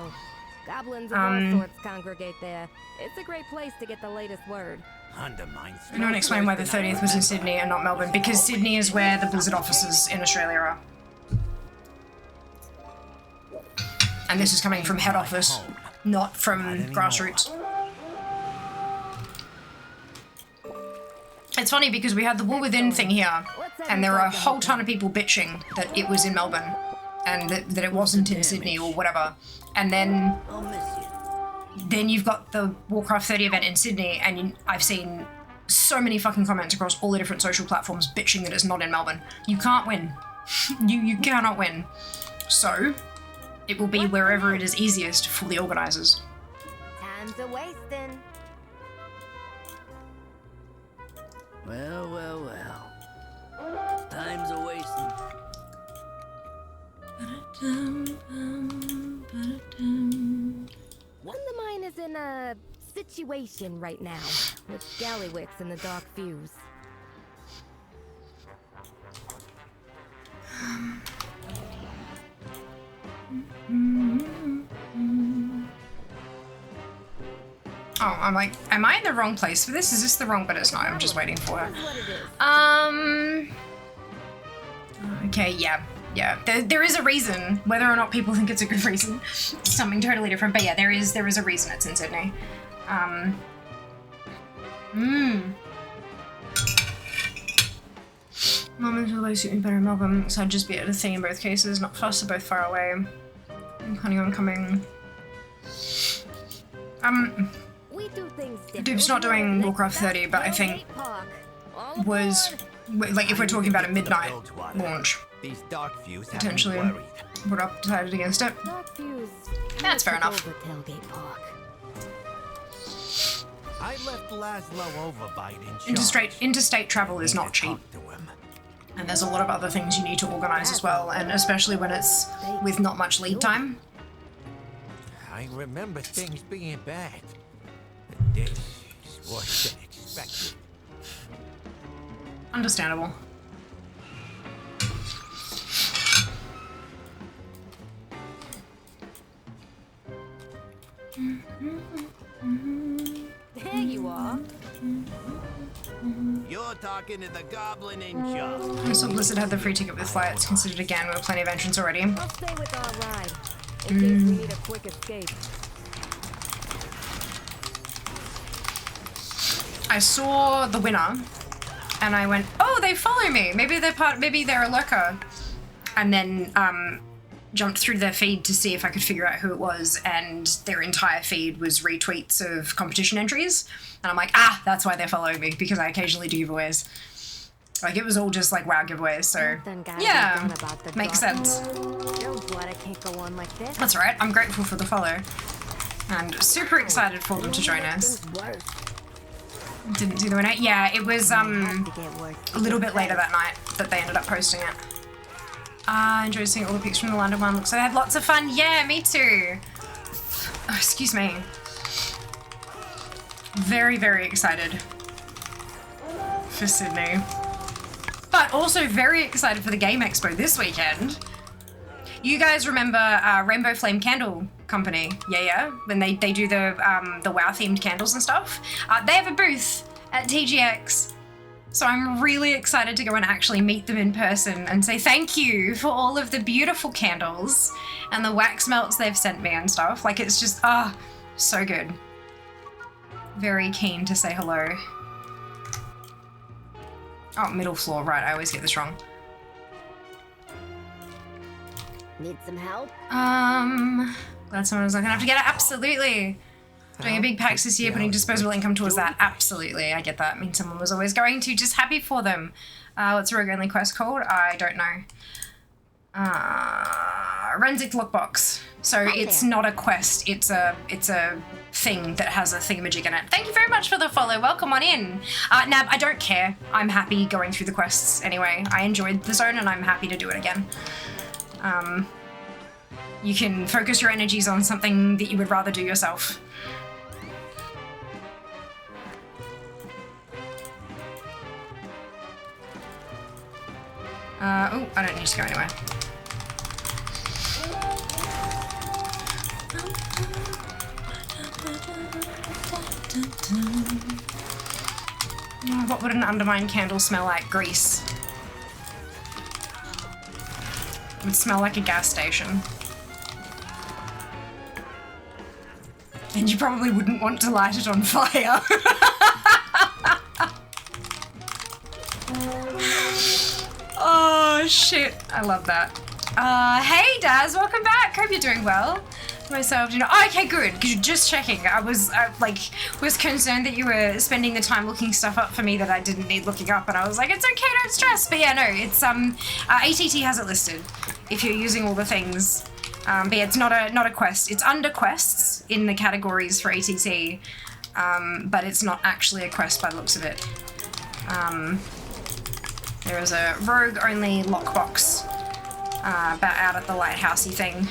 Goblins of all sorts congregate there. It's a great place to get the latest word. Undermine. Anyone explain why the 30th was in Sydney and not Melbourne? Because Sydney is where the Blizzard offices in Australia are. And this is coming from head office, not from grassroots. It's funny because we had the War Within thing here, and there are a whole ton of people bitching that it was in Melbourne, and that it wasn't in Sydney or whatever. And then you've got the Warcraft 30 event in Sydney, and I've seen so many fucking comments across all the different social platforms bitching that it's not in Melbourne. You can't win. you cannot win. So it will be wherever it is easiest for the organisers. Time's a wasting. Well, well, well. Time's a wasting. Undermine is in a situation right now with Gallywix and the Dark Fuse. Oh, I'm like, am I in the wrong place for this? Is this the wrong, but it's not. I'm just waiting for her. Okay, yeah. There is a reason. Whether or not people think it's a good reason, something totally different. But yeah, there is a reason it's in Sydney. Mum will always suit me better in Melbourne, so I'd just be at a thing in both cases. Not fussed, they're both far away. I'm planning on coming. We do things different. Dupe's not doing Warcraft 30, but I think was, like, if we're talking about a midnight launch, These Dark Fuse potentially would have decided against it. Dark Fuse. That's fair enough. Tailgate Park. I left Laszlo Overbite in charge. Interstate travel is not cheap. And there's a lot of other things you need to organise as well, and especially when it's with not much lead time. I remember things being bad. This is worse than expected. Understandable. There you are. You're talking to the goblin in charge. I saw Blizzard had the free ticket with flights considered again. We have plenty of entrants already. I'll stay with our ride in case we need a quick escape. I saw the winner, and I went, "Oh, they follow me. Maybe they're a lurker." And then jumped through their feed to see if I could figure out who it was, and their entire feed was retweets of competition entries. And I'm like, that's why they're following me, because I occasionally do giveaways. Like, it was all just like WoW giveaways, so yeah, makes sense. That's right. I'm grateful for the follow, and super excited for them to join us. Didn't see the winner. Yeah, it was a little bit later that night that they ended up posting it. Enjoyed seeing all the pics from the London one. Looks like I had lots of fun. Yeah, me too. Oh, excuse me. Very, very excited for Sydney. But also very excited for the Game Expo this weekend. You guys remember Rainbow Flame Candle Company? Yeah. When they do the WoW themed candles and stuff. They have a booth at TGX. So I'm really excited to go and actually meet them in person and say thank you for all of the beautiful candles and the wax melts they've sent me and stuff. Like, it's just, so good. Very keen to say hello. Oh, middle floor, right, I always get this wrong. Need some help? Glad someone was looking after get it. Absolutely. Doing a big PAX this year, putting disposable income towards that. Absolutely, I get that. I mean, someone was always going to. Just happy for them. What's a rogue only quest called? I don't know. Renzic Lockbox. So it's not a quest. It's a thing that has a thingamajig in it. Thank you very much for the follow. Welcome on in. Nab, I don't care. I'm happy going through the quests anyway. I enjoyed the zone and I'm happy to do it again. You can focus your energies on something that you would rather do yourself. Oh, I don't need to go anywhere. Oh, what would an Undermine candle smell like? Grease. It would smell like a gas station. And you probably wouldn't want to light it on fire. Oh shit, I love that. Hey Daz, welcome back. Hope you're doing well. Myself, you know. Oh, okay, good. Because you're just checking. I was concerned that you were spending the time looking stuff up for me that I didn't need looking up, and I was like, it's okay, don't stress. But yeah, no, it's ATT has it listed if you're using all the things. But yeah, it's not a quest. It's under quests in the categories for ATT, but it's not actually a quest by the looks of it. There is a rogue-only lockbox out at the lighthousey thing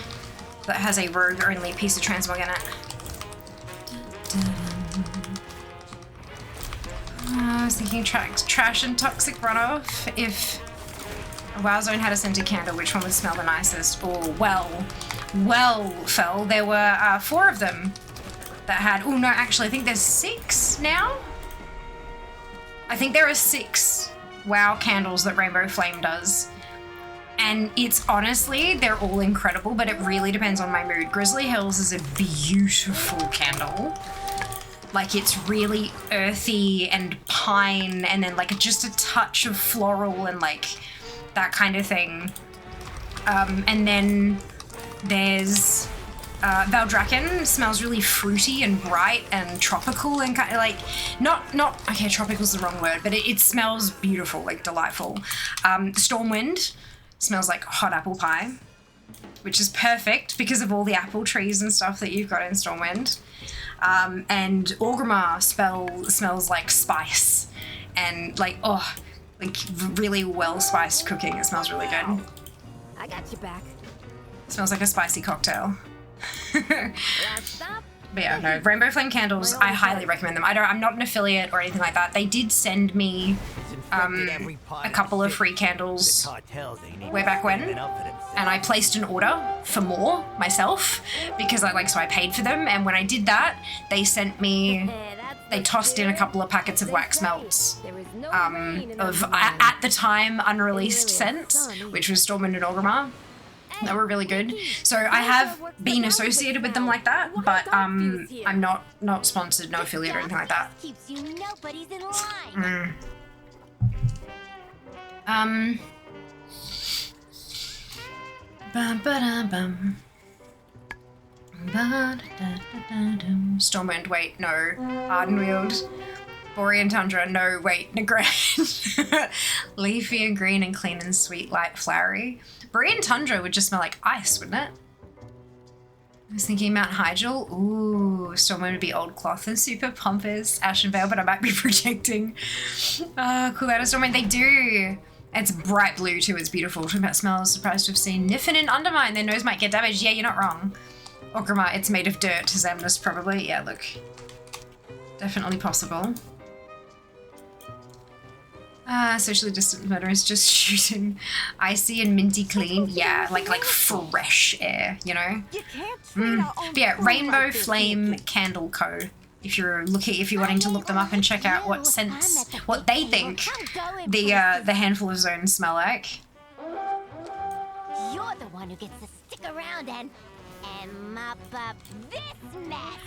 that has a rogue-only piece of transmog in it. I was thinking trash and toxic runoff. If a WoW zone had a scented candle, which one would smell the nicest? Or, well, Fel, there were 4 of them that had... Oh, no, actually, I think there's 6 now? I think there are 6 WoW candles that Rainbow Flame does. And it's honestly, they're all incredible, but it really depends on my mood. Grizzly Hills is a beautiful candle. Like, it's really earthy and pine, and then like just a touch of floral and like that kind of thing. And then there's Valdrakken. Smells really fruity and bright and tropical and kind of like okay, tropical's the wrong word, but it smells beautiful, like delightful. Stormwind smells like hot apple pie, which is perfect because of all the apple trees and stuff that you've got in Stormwind. And Orgrimmar smells like spice and like really well spiced cooking. It smells really good. I got you back. It smells like a spicy cocktail. But yeah, no, Rainbow Flame candles, I highly recommend them. I'm not an affiliate or anything like that. They did send me a couple of free candles way back when, and I placed an order for more myself because so I paid for them, and when I did that, they sent me, they tossed in a couple of packets of wax melts of, at the time, unreleased scents, which was Stormwind and Orgrimmar. That were really good. So I have been associated with them like that, but I'm not sponsored, no affiliate or anything like that. Keeps you nobody's in line. Stormwind, wait, no. Ardenweald. Borean Tundra, no, wait, Negrand. Leafy and green and clean and sweet, light, flowery. Borean Tundra would just smell like ice, wouldn't it? I was thinking Mount Hyjal. Ooh, Stormwind would be old cloth and super pompous. Ashenvale, but I might be projecting. Cool out of Stormwind, they do. It's bright blue too, it's beautiful. Talking about smells, surprised to have seen Niffin and Undermine. Their nose might get damaged. Yeah, you're not wrong. Orgrimmar, it's made of dirt. Zamnus probably. Yeah, look. Definitely possible. Socially distant murderers just shooting icy and minty clean. Yeah, like fresh air, you know? But yeah, Rainbow Flame Candle Co. If you're wanting to look them up and check out what scents, what they think the handful of zones smell like. You're the one who gets to stick around and mop up this mess.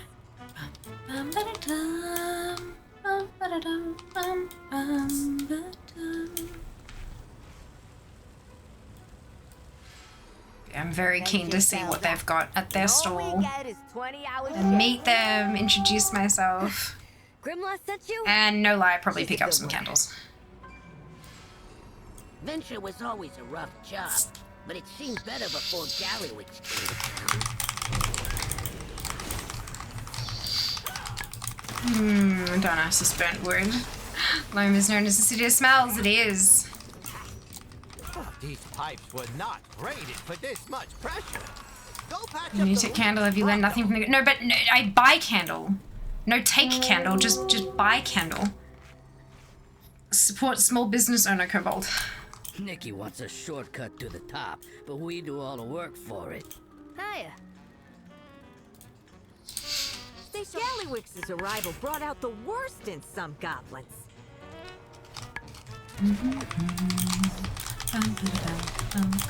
I'm very keen to see what they've got at their All stall we get is 20 hours and meet them, introduce myself, Grimlaw sent you? and no lie, probably She's a pick up good some one. candles. Venture was always a rough job, but it seemed better before Gallywix came to town. Don't ask this burnt wood. Loam is known as the city of smells. It is. These pipes were not rated for this much pressure. Go patch You up need the to leak. candle. Have you learned nothing from the... No, but no, I buy candle. No, take candle. Just buy candle. Support small business owner, Kobold. Nikki wants a shortcut to the top, but we do all the work for it. Hiya. Gallywix's arrival brought out the worst in some goblins.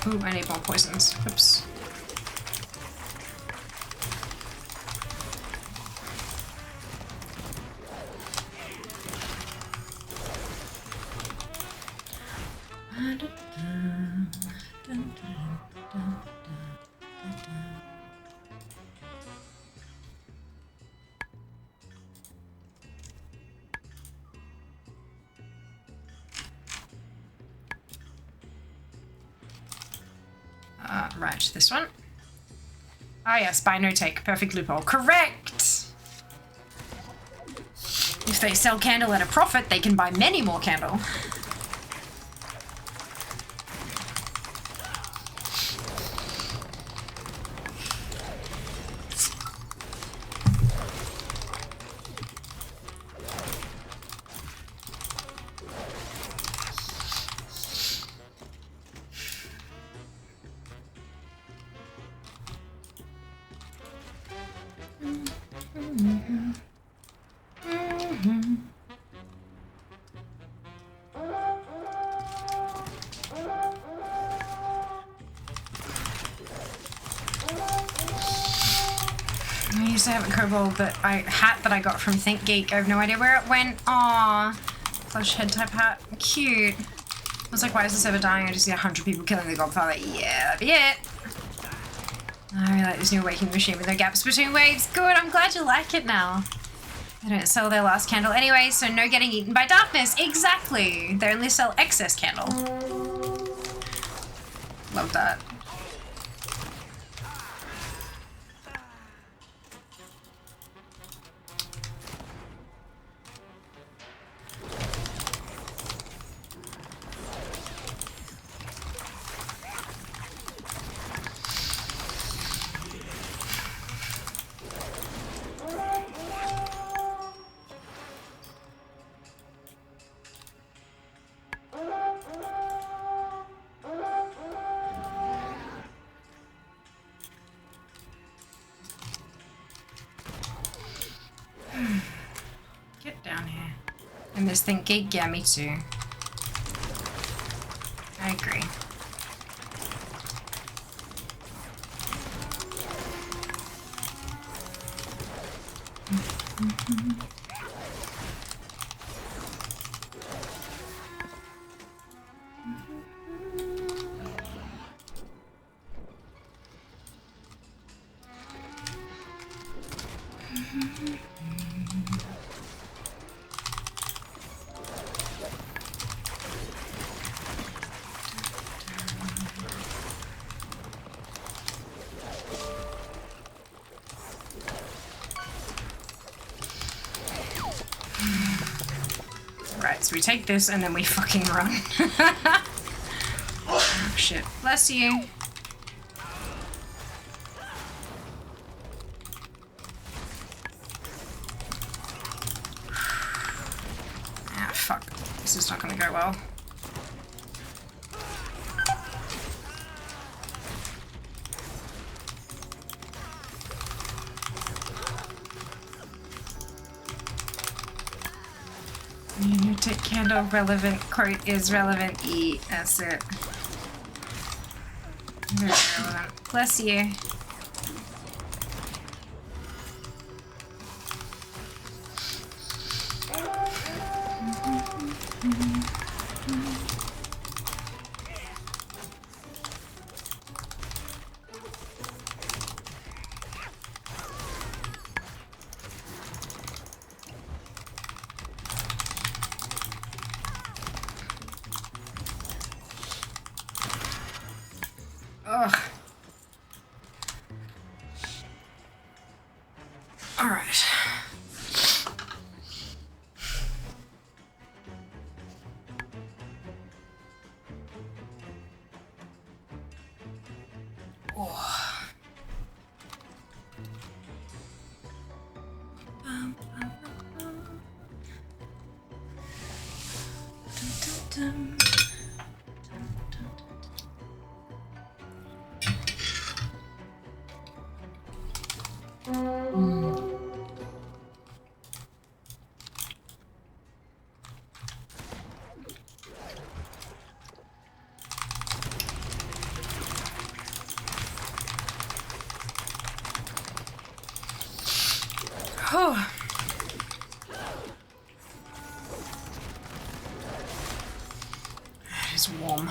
Ooh, I need more poisons. Oops. Right, this one. Ah yes, buy no take. Perfect loophole. Correct! If they sell candle at a profit, they can buy many more candle. I used to have a kobold hat that I got from ThinkGeek. I have no idea where it went. Aww. Plush head type hat. Cute. I was like, why is this ever dying? I just see 100 people killing the Godfather. Yeah, that'd be it. I really like this new awakening machine with no gaps between waves. Good, I'm glad you like it now. They don't sell their last candle anyway, so no getting eaten by darkness. Exactly. They only sell excess candle. Love that. Get down here. And this thing gig, yeah, me too. I agree. Right, so we take this and then we fucking run. Oh shit. Bless you. Ah, fuck. This is not gonna go well. You take candle relevant, quote is relevant, eat, that's it. Very relevant. Bless you. Oh. Oh. It is warm.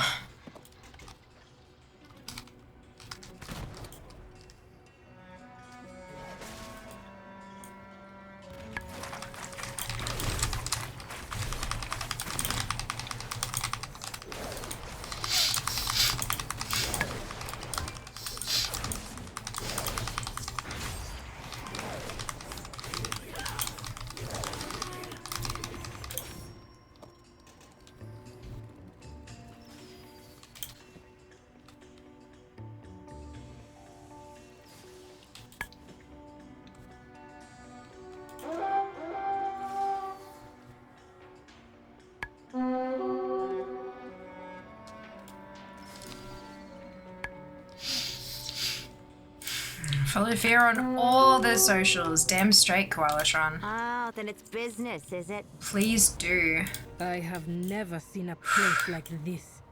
Follow fear on all the socials. Damn straight, Koalatron. Oh, then it's business, is it? Please do. I have never seen a place like this.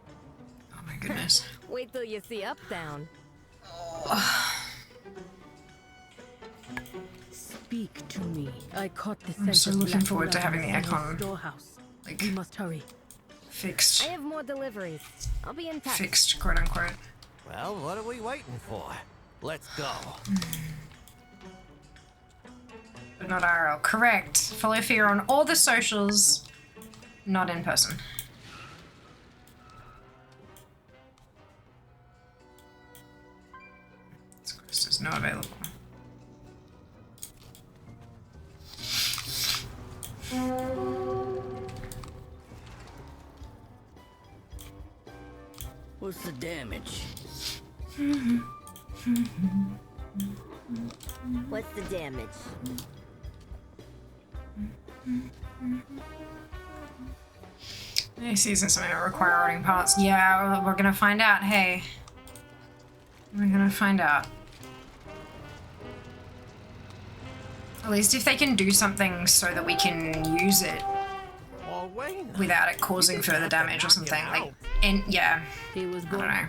Oh my goodness. Wait till you see Uptown. Speak to me. I caught the I'm scent so of looking black forward to blood having the in aircon, storehouse. like, We must hurry. fixed. I have more deliveries. I'll be in touch. Fixed, quote unquote. Well, what are we waiting for? Let's go. But not IRL. Correct. Follow fear on all the socials, not in person. This quest is not available. What's the damage? What's the damage? This isn't something that require ordering parts. Yeah, we're gonna find out. Hey, we're gonna find out. At least if they can do something so that we can use it without it causing further damage or something. Like, and yeah, I don't know.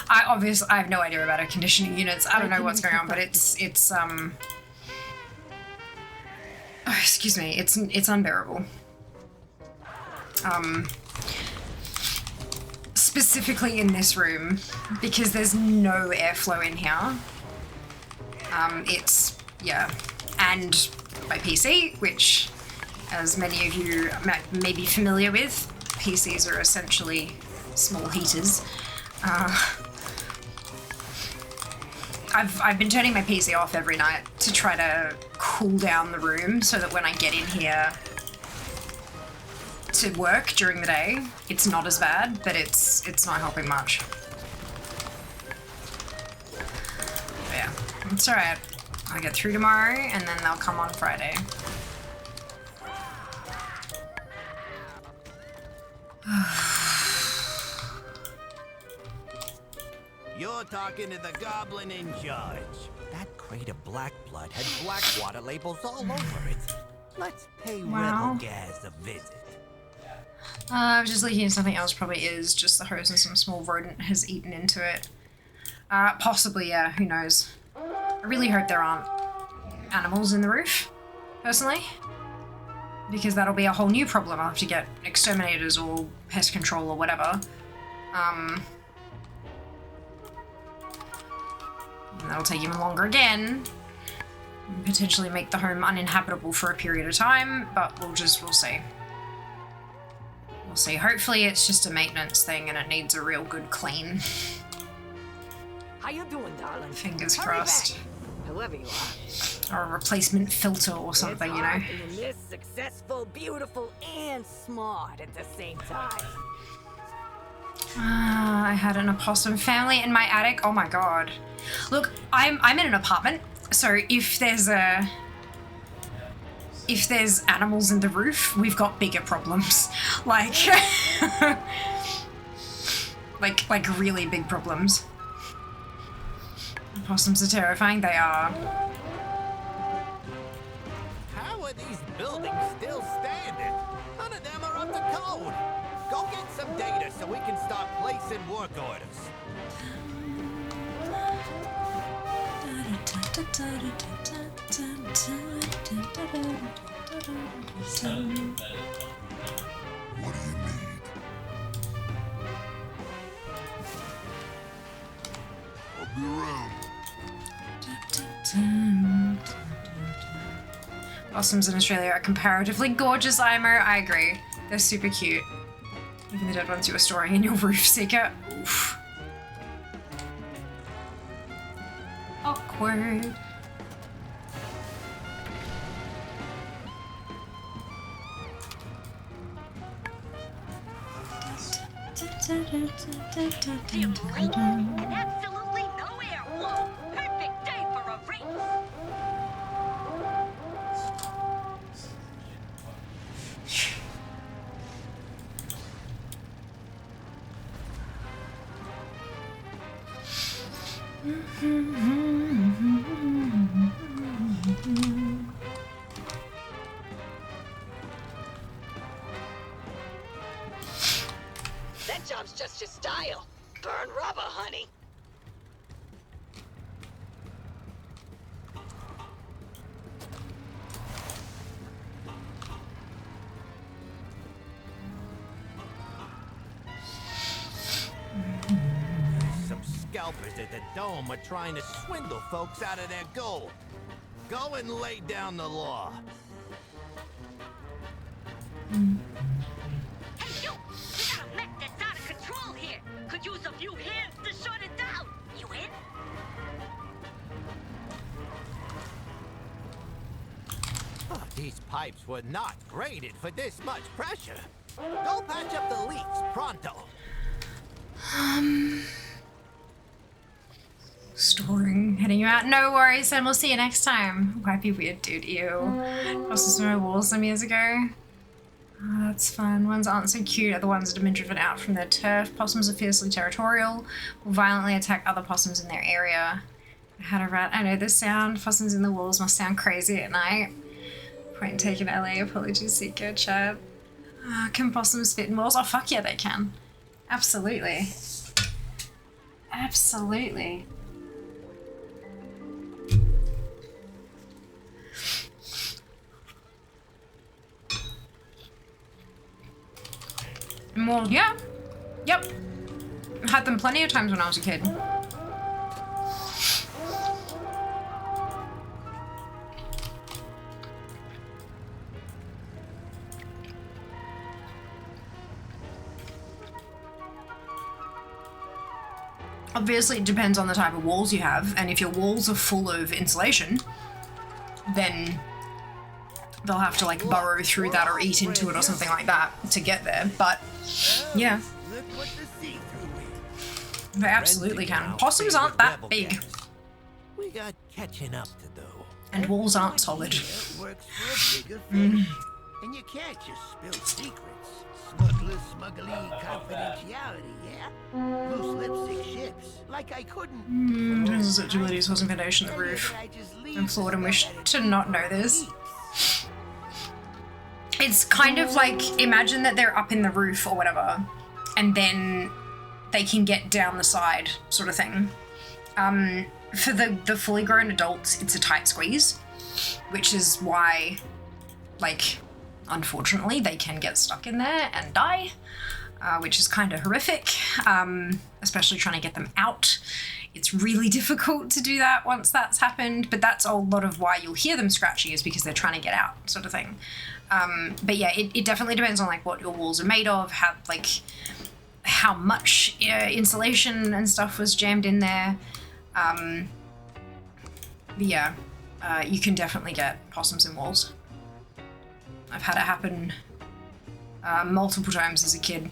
I have no idea about air conditioning units. I don't know what's going on, but it's oh, excuse me, it's unbearable. Specifically in this room, because there's no airflow in here. It's, yeah, and my PC, which, as many of you may be familiar with, PCs are essentially small heaters. I've been turning my PC off every night to try to cool down the room so that when I get in here to work during the day, it's not as bad, but it's not helping much. But yeah, it's alright. I'll get through tomorrow and then they'll come on Friday. You're talking to the goblin in charge. That crate of black blood had black water labels all over it. Let's pay Riddlegaz a visit. I was just looking at something else. Probably is just the hose and some small rodent has eaten into it. Possibly, yeah, who knows. I really hope there aren't animals in the roof, personally. Because that'll be a whole new problem. I'll have to get exterminators or pest control or whatever. And that'll take even longer again. And potentially make the home uninhabitable for a period of time, but we'll see. We'll see. Hopefully it's just a maintenance thing and it needs a real good clean. How you doing, darling? Fingers Hurry crossed. back, whoever you are. Or a replacement filter or something, you know. Being this successful, beautiful, and smart at the same time. I had an opossum family in my attic. Oh my god. Look, I'm in an apartment, so if there's animals in the roof, we've got bigger problems. Like like really big problems. Opossums are terrifying, they are. How are these buildings still standing? None of them are up to code. Go get some data so we can start placing work orders. What do you need? I'll be around. Possums in Australia are comparatively gorgeous, Imer. I agree. They're super cute. Even the dead ones you were storing in your roof, Seeker. Oof. Awkward. And absolutely no air flow. Perfect day for a race. That job's just your style. Burn rubber, honey. Some scalpers at the Dome are trying to swindle folks out of their gold. Go and lay down the law. Hey, you! We got a mech that's out of control here. Could use a few hands to shut it down. You in? Oh, these pipes were not graded for this much pressure. Go patch up the leaks pronto. Storing, heading you out. No worries, and we'll see you next time. Might be weird, dude. Ew. Also, some more walls some years ago. Oh, that's fun. Ones aren't so cute, other ones that have been driven out from their turf. Possums are fiercely territorial, will violently attack other possums in their area. I had a rat. I know this sound. Possums in the walls must sound crazy at night. Point in taken, LA. Apologies, Seeker, chat. Can possums fit in walls? Oh, fuck yeah, they can. Absolutely. Absolutely. Well, yeah. Yep. Had them plenty of times when I was a kid. Obviously, it depends on the type of walls you have, and if your walls are full of insulation, then they'll have to like burrow through that or eat into it or something like that to get there. But yeah, they absolutely can. Possums aren't that big, We got catching up to do. and walls aren't solid. Works for a bigger fish. And you can't just spill secrets. Smuggling confidentiality, yeah? Loose lipstick ships. Like I couldn't. This is agility sourcing foundation, the roof. I'm flawed and wish to not know this. It's kind of like, imagine that they're up in the roof or whatever, and then they can get down the side, sort of thing. For the fully grown adults, it's a tight squeeze, which is why, like, unfortunately, they can get stuck in there and die, which is kind of horrific, especially trying to get them out. It's really difficult to do that once that's happened, but that's a lot of why you'll hear them scratching, is because they're trying to get out, sort of thing. But yeah, it definitely depends on like what your walls are made of, how much insulation and stuff was jammed in there. But yeah, you can definitely get possums in walls. I've had it happen multiple times as a kid.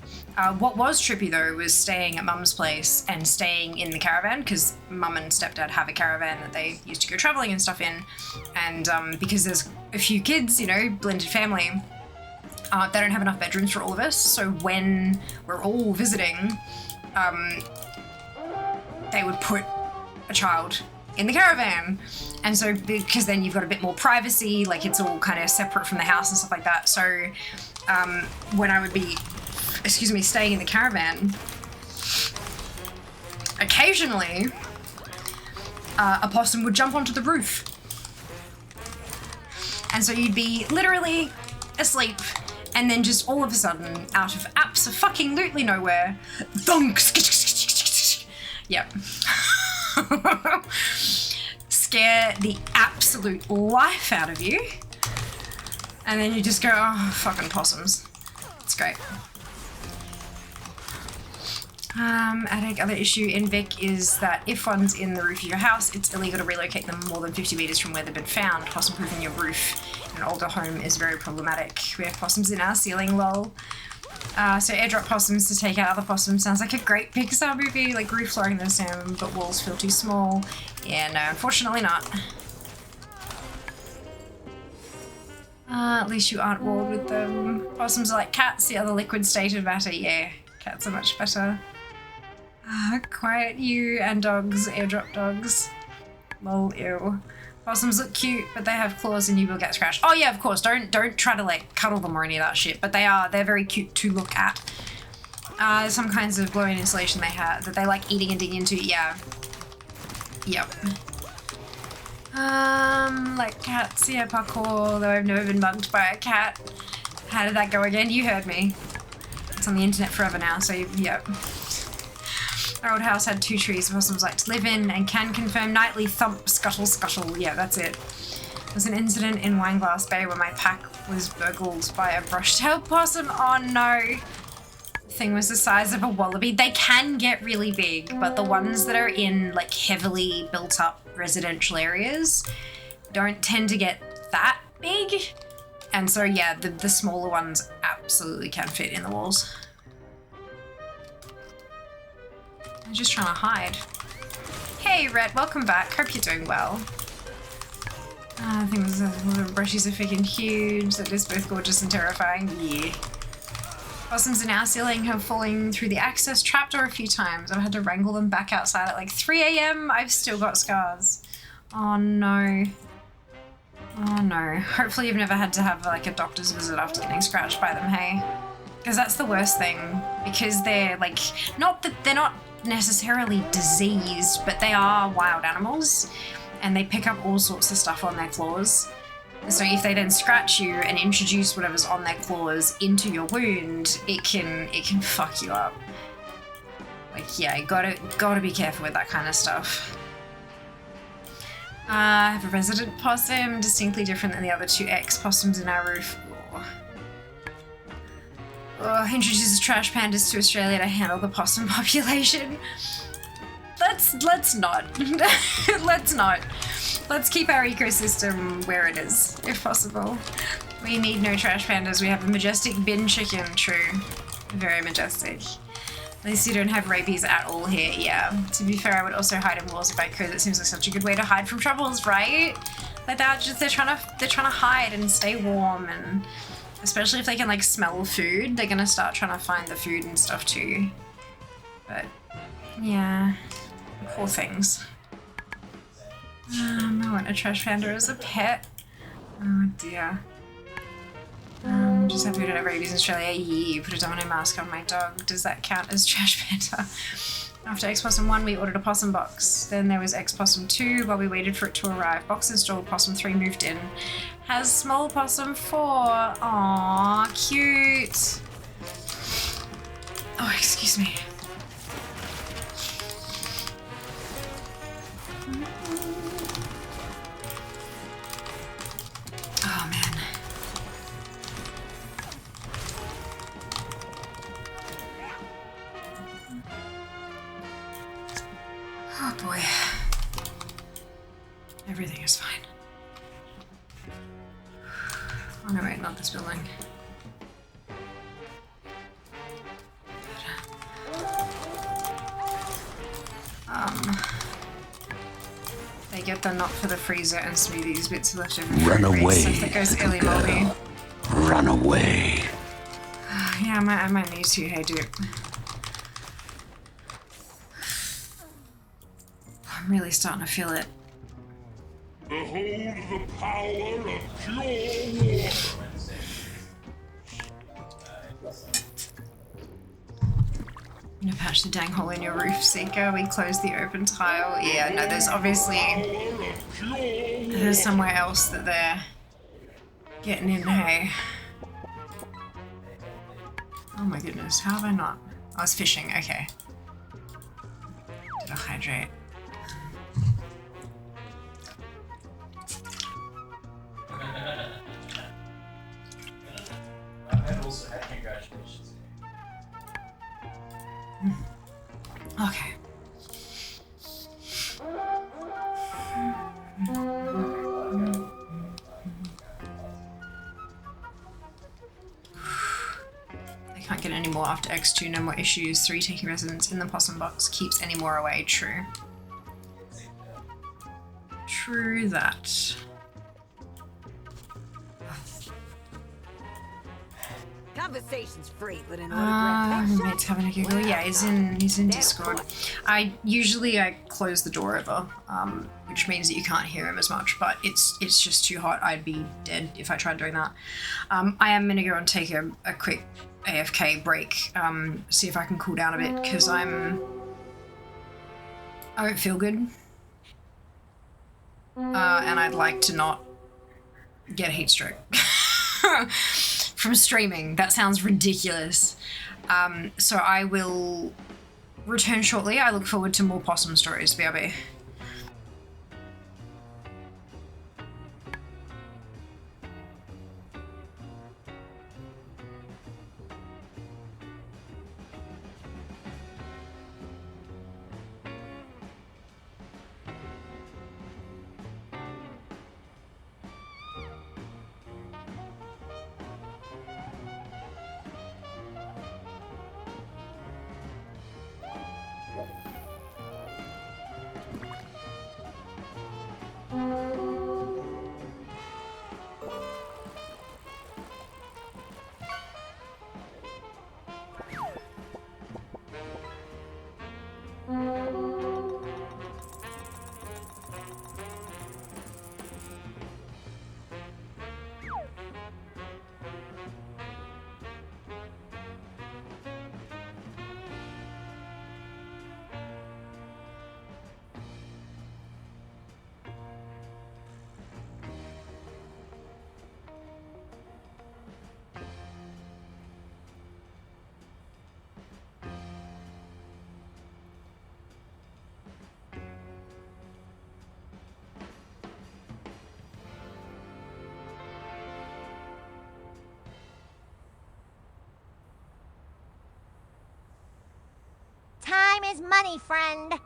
What was trippy though was staying at mum's place and staying in the caravan, because mum and stepdad have a caravan that they used to go traveling and stuff in, and because there's a few kids, you know, blended family, they don't have enough bedrooms for all of us, so when we're all visiting, they would put a child in the caravan, and so because then you've got a bit more privacy, like it's all kind of separate from the house and stuff like that. So when I would be, staying in the caravan, occasionally a possum would jump onto the roof, and so you'd be literally asleep, and then just all of a sudden, out of abso-fucking-lutely nowhere, thunk, yep. Scare the absolute life out of you, and then you just go, oh, fucking possums. It's great. Attic, other issue in Vic is that if one's in the roof of your house, it's illegal to relocate them more than 50 meters from where they've been found. Possum-proofing your roof in an older home is very problematic. We have possums in our ceiling, lol. So airdrop possums to take out other possums sounds like a great Pixar movie, like roof flooring the same, but walls feel too small. Yeah, no, unfortunately not. At least you aren't walled with them. Possums are like cats, the other liquid state of matter. Yeah, cats are much better. Quiet you and dogs, airdrop dogs. Lol, ew. Possums look cute, but they have claws and you will get scratched. Oh yeah, of course, don't try to like cuddle them or any of that shit, but they're very cute to look at. Some kinds of blow-in insulation they have that they like eating and digging into, yeah. Yep. Like cats, yeah, parkour, though I've never been mugged by a cat. How did that go again? You heard me. It's on the internet forever now, so yep. Our old house had 2 trees possums like to live in, and can confirm nightly thump, scuttle, scuttle. Yeah, that's it. There was an incident in Wineglass Bay where my pack was burgled by a brush-tailed possum. Oh no. The thing was the size of a wallaby. They can get really big, but the ones that are in like heavily built up residential areas don't tend to get that big. And so yeah, the smaller ones absolutely can fit in the walls. I'm just trying to hide. Hey, Rhett, welcome back. Hope you're doing well. I think the brushies are freaking huge. That is both gorgeous and terrifying. Yeah. Possums in our ceiling have fallen through the access trapdoor a few times. I've had to wrangle them back outside at like 3 AM. I've still got scars. Oh no. Oh no. Hopefully you've never had to have like a doctor's visit after getting scratched by them, hey? Because that's the worst thing. Because they're like, not that they're not necessarily diseased, but they are wild animals and they pick up all sorts of stuff on their claws. So if they then scratch you and introduce whatever's on their claws into your wound, it can fuck you up. Like yeah, you gotta be careful with that kind of stuff. I have a resident possum, distinctly different than the other 2 ex-possums in our roof. Introduces trash pandas to Australia to handle the possum population. Let's not. Let's not. Let's keep our ecosystem where it is, if possible. We need no trash pandas. We have a majestic bin chicken, true. Very majestic. At least you don't have rabies at all here, yeah. To be fair, I would also hide in walls if I could. It seems like such a good way to hide from troubles, right? Like that, just they're trying to hide and stay warm, and especially if they can like smell food, they're gonna start trying to find the food and stuff too. But yeah, poor things. I want a trash panda as a pet. Oh dear. Just happy we don't have rabies in Australia. Yeah, put a domino mask on my dog. Does that count as trash panda? After X-Possum 1, we ordered a possum box. Then there was X-Possum 2 while we waited for it to arrive. Box installed, Possum 3 moved in. Has small Possum 4. Aww, cute. Oh, excuse me. Oh, man. Oh, boy. Everything is fine. Oh, no, wait, not this building. get the nut for the freezer and smoothies bits left over. Run away, Stuff that goes illy moldy. Run away. Yeah, I might need to. Hey, dude. I'm really starting to feel it. Behold the power of pure water. I'm gonna patch the dang hole in your roof, Seeker. We closed the open tile. Yeah, no, there's obviously... There's somewhere else that they're getting in, hey. Oh my goodness, how have I not? I was fishing, okay. Did I hydrate? I also had congratulations. Okay. They can't get any more after X2, no more issues. 3 taking residence in the possum box keeps any more away. True. True that. Conversation's free, but in autograph headshot? Mate's having a giggle. Yeah, he's in Discord. I close the door over, which means that you can't hear him as much, but it's just too hot. I'd be dead if I tried doing that. I am gonna go and take a quick AFK break, see if I can cool down a bit, because I don't feel good. And I'd like to not get a heat stroke. From streaming. That sounds ridiculous. So I will return shortly. I look forward to more possum stories, BRB. Time is money, friend.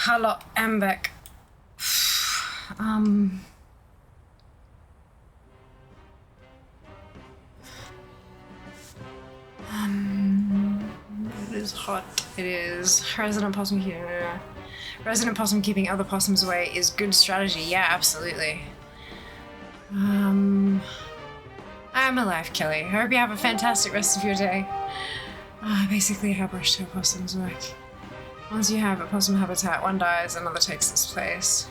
Hello, I'm back. It is hot. It is. Resident possum keeping. Resident possum keeping other possums away is good strategy. Yeah, absolutely. I'm alive, Kelly. I hope you have a fantastic rest of your day. Basically how brush-tail possums work. Once you have a possum habitat, one dies, another takes its place.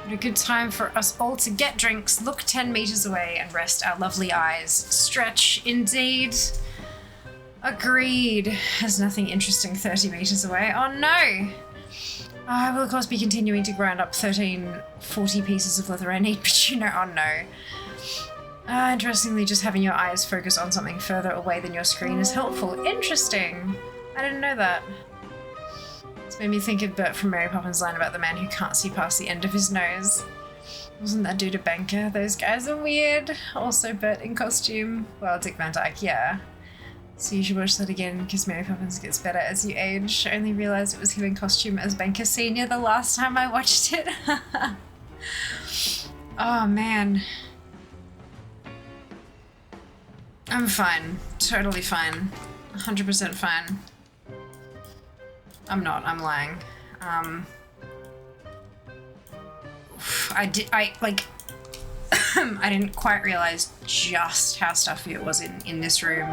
But a good time for us all to get drinks, look 10 meters away, and rest our lovely eyes. Stretch, indeed. Agreed. There's nothing interesting 30 meters away. Oh no! I will of course be continuing to grind up 40 pieces of leather I need, but you know, oh no. Interestingly, just having your eyes focus on something further away than your screen is helpful. Interesting! I didn't know that. It's made me think of Bert from Mary Poppins' line about the man who can't see past the end of his nose. Wasn't that dude a banker? Those guys are weird. Also Bert in costume. Well, Dick Van Dyke, yeah. So you should watch that again, because Mary Poppins gets better as you age. I only realised it was him in costume as Banker Senior the last time I watched it. Oh man. I'm fine. Totally fine. 100% fine. I'm not, I'm lying. I didn't quite realise just how stuffy it was in this room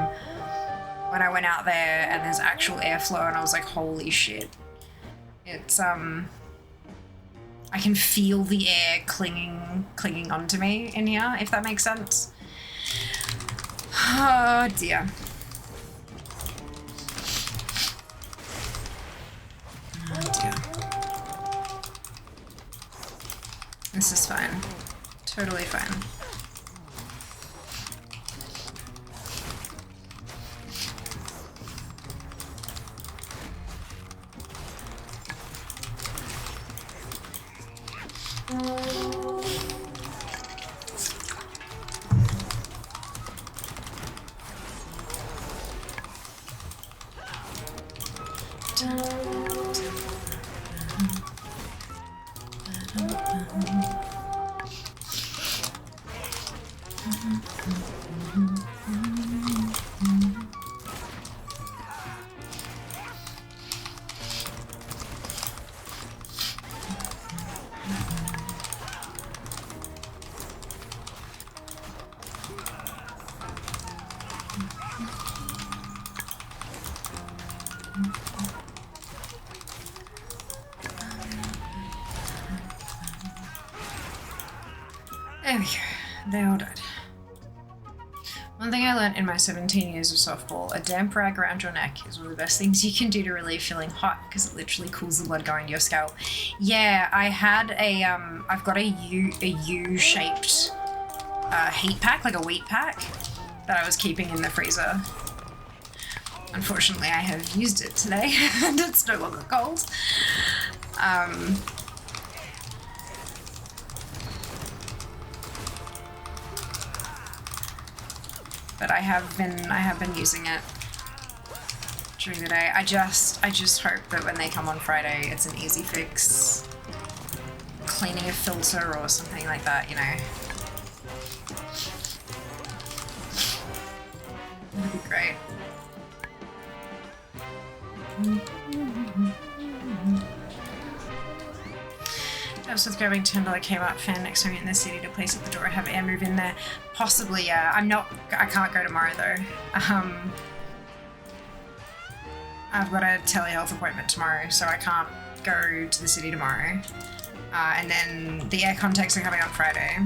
when I went out there and there's actual airflow and I was like, holy shit. It's, I can feel the air clinging onto me in here, if that makes sense. Oh dear. Oh dear. This is fine. Totally fine. There we go. They all died. One thing I learned in my 17 years of softball, a damp rag around your neck is one of the best things you can do to relieve feeling hot because it literally cools the blood going to your scalp. Yeah, I had a, I've got a U-shaped heat pack, like a wheat pack, that I was keeping in the freezer. Unfortunately, I have used it today and it's no longer cold. But I have been using it during the day. I just hope that when they come on Friday, it's an easy fix. Cleaning a filter or something like that, you know. That'd be great. Jobs with grabbing $10 Kmart fan next time you're in the city to place at the door and have air move in there. Possibly, yeah. I can't go tomorrow though. I've got a telehealth appointment tomorrow, so I can't go to the city tomorrow. And then the air contacts are coming on Friday,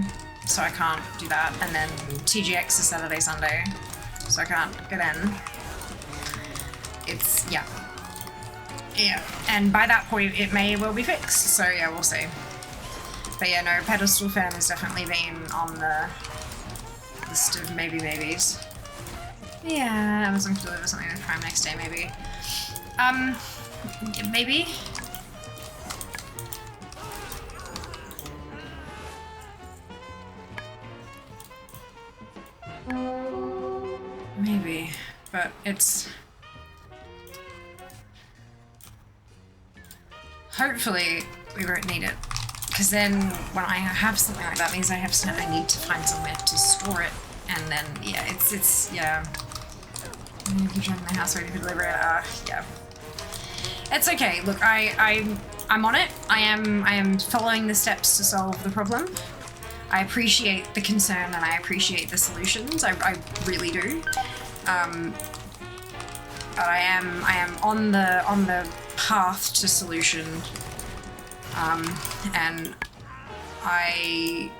so I can't do that. And then TGX is Saturday, Sunday, so I can't go then. It's, yeah. Yeah, and by that point it may well be fixed, so yeah, we'll see. But yeah, no, pedestal fan has definitely been on the list of maybes. Yeah, Amazon could deliver something with Prime next day, maybe. Maybe? Maybe, but it's... hopefully we won't need it. Because then when I have something like that, means I need to find somewhere to store it. And then, yeah, it's yeah. Keep checking the house ready to deliver it. Yeah. It's okay. Look, I'm on it. I am following the steps to solve the problem. I appreciate the concern and I appreciate the solutions. I really do. But I am on the path to solution. And I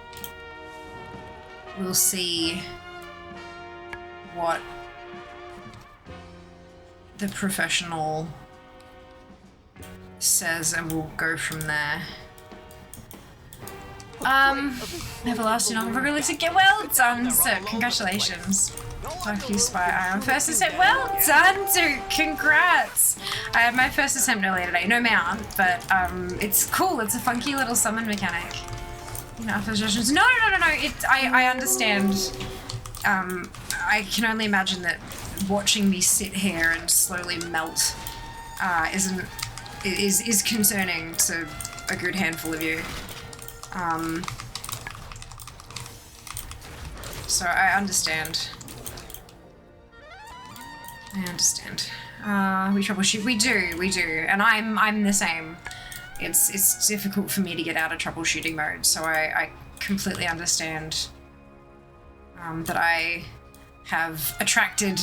will see what the professional says and we'll go from there. Everlasting non-realistic. Get well done, sir. Congratulations. Fuck you, Spy. I am first attempt. Well done, dude. Congrats. I had my first attempt earlier today. No mount, but it's cool. It's a funky little summon mechanic. You know, after suggestions. No. I understand. I can only imagine that watching me sit here and slowly melt is concerning to a good handful of you. So I understand. We troubleshoot. We do, and I'm the same. It's difficult for me to get out of troubleshooting mode, so I completely understand that I have attracted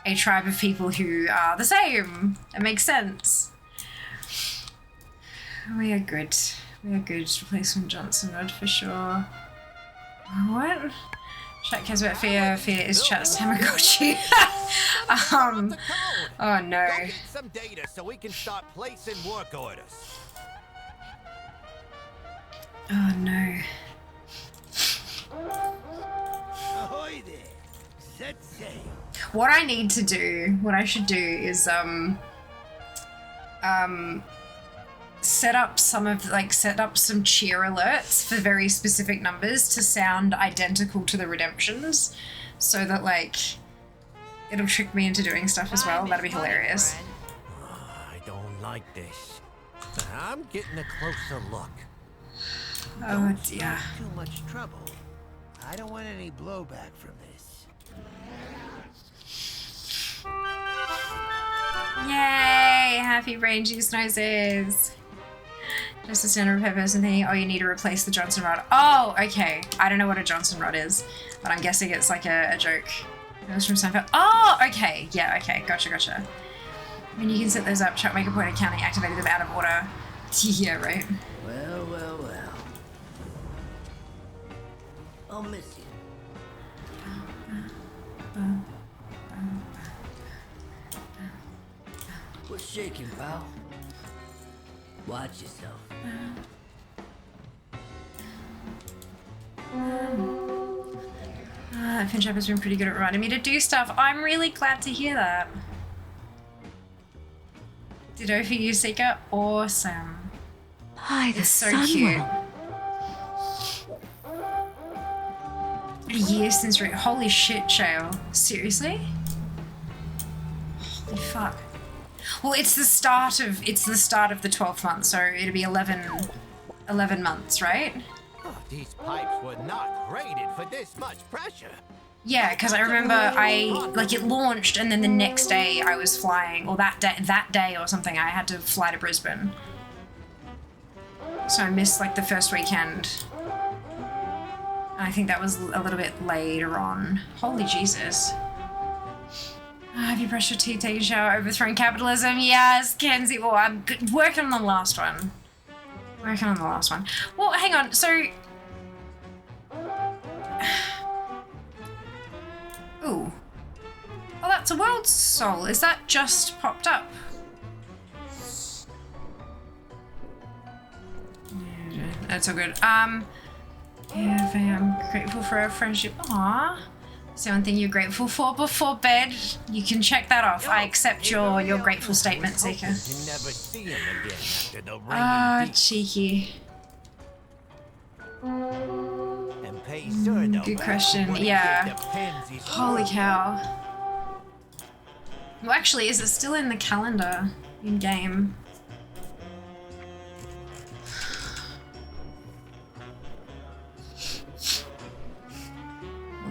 a tribe of people who are the same. It makes sense. We are good. Replacement Johnson Rod for sure. What? Chat cares about fear. Fear is chat's Tamagotchi. Oh no. Go get some data so we can start placing work orders. Oh no. Ahoy there. Set sail. What I need to do, what I should do is set up some cheer alerts for very specific numbers to sound identical to the redemptions, so that like it'll trick me into doing stuff as well. That'd be hilarious. I don't like this. I'm getting a closer look. Oh dear. Too much trouble. I don't want any blowback from this. Yay! Happy brain juice noises. Just a standard repair person thing. Oh, you need to replace the Johnson rod. Oh, okay. I don't know what a Johnson rod is, but I'm guessing it's like a joke. It was from Seinfeld. Oh, okay. Yeah, okay. Gotcha. I mean, you can set those up. Chuck make a point of counting, activated them out of order. Yeah, right. Well. I'll miss you. What's shaking, pal? Watch yourself. Finchap has been pretty good at reminding me to do stuff. I'm really glad to hear that. Ditto for you, Seeker. Awesome. Hi, It's so cute. A year since holy shit, Shale. Seriously? Holy fuck. Well, it's the start of the 12th month, so it'll be 11 months, right? Oh, these pipes were not rated for this much pressure. Yeah, because I remember it launched and then the next day I was flying, or that day or something, I had to fly to Brisbane. So I missed like the first weekend. And I think that was a little bit later on. Holy Jesus. Have you brushed your teeth, taken a shower, overthrown capitalism? Yes, Kenzie. Well, I'm working on the last one. Well, hang on. So... Ooh. Oh, that's a world soul. Is that just popped up? That's all good. Yeah, I'm grateful for our friendship. Aww. Is there one thing you're grateful for before bed? You can check that off. I accept your grateful statement, Zika. Ah, cheeky. Good question. Yeah. Holy cow. Well, actually, is it still in the calendar in game?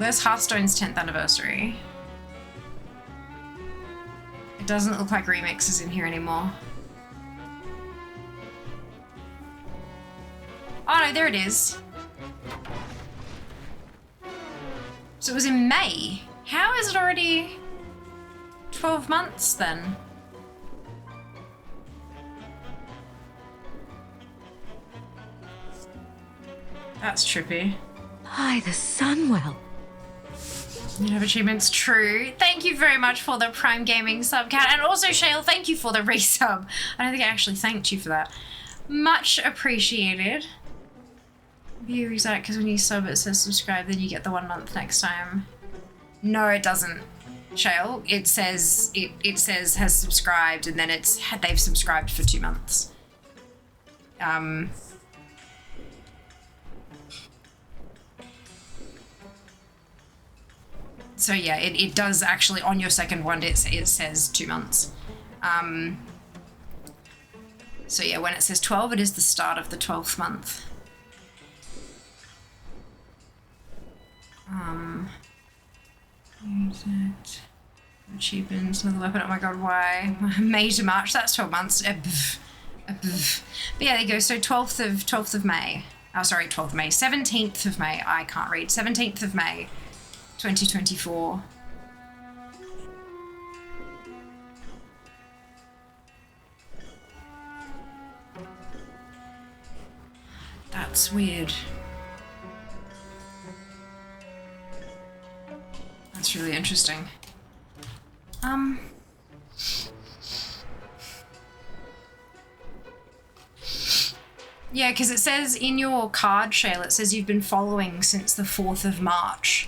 There's Hearthstone's 10th anniversary. It doesn't look like Remix is in here anymore. Oh no, there it is. So it was in May. How is it already 12 months then? That's trippy. Hi, the Sunwell. You have achievements, true. Thank you very much for the Prime Gaming sub, Cat. And also, Shale, thank you for the resub. I don't think I actually thanked you for that. Much appreciated. View exact, because when you sub it says subscribe, then you get the 1 month next time. No, it doesn't, Shale. It says has subscribed, and then they've subscribed for 2 months. So yeah, it does actually, on your second one, it says 2 months. So yeah, when it says 12, it is the start of the 12th month. Achievements, another weapon, oh my god, why? May to March, that's 12 months. But yeah, there you go, so 12th of May. Oh, sorry, 12th of May. 17th of May, I can't read. 17th of May, 2024. That's weird. That's really interesting. Yeah, because it says in your card, Shale, it says you've been following since the 4th of March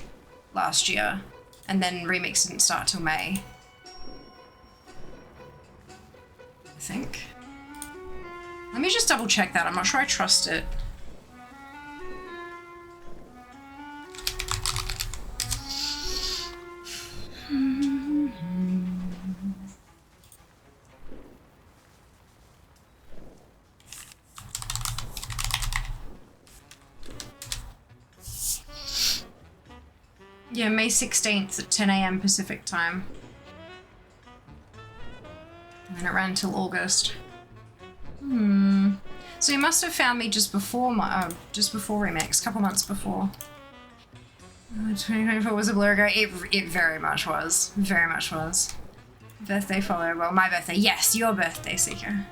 last year, and then Remix didn't start till May. I think. Let me just double check that. I'm not sure I trust it. Yeah, May 16th at 10 AM Pacific time. And then it ran until August. So you must have found me just before Remix, a couple months before. 2024 was a blur ago. It very much was. Very much was. Birthday follow. Well, my birthday. Yes, your birthday, Seeker.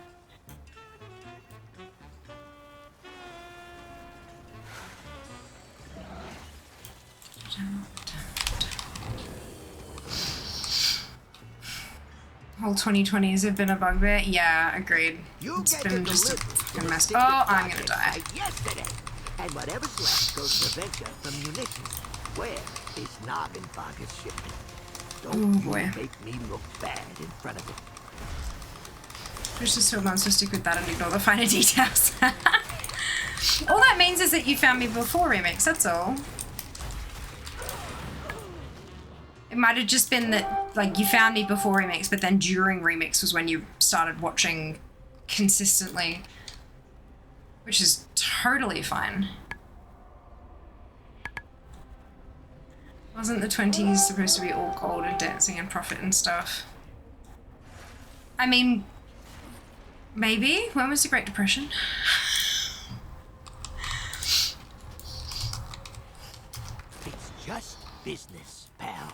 Whole 2020s have been a bugbear. Yeah, agreed. It's been just a fucking mess. Oh, I'm gonna die. Yesterday, and whatever's left goes to venture from munitions. Where is Narbenbarger's shipment? Don't you make me look bad in front of it. Push the still monster, stick with that and ignore the finer details. All that means is that you found me before Remix, that's all. It might have just been that, like, you found me before Remix, but then during Remix was when you started watching consistently. Which is totally fine. Wasn't the 20s supposed to be all gold and dancing and profit and stuff? I mean, maybe? When was the Great Depression? It's just business, pal.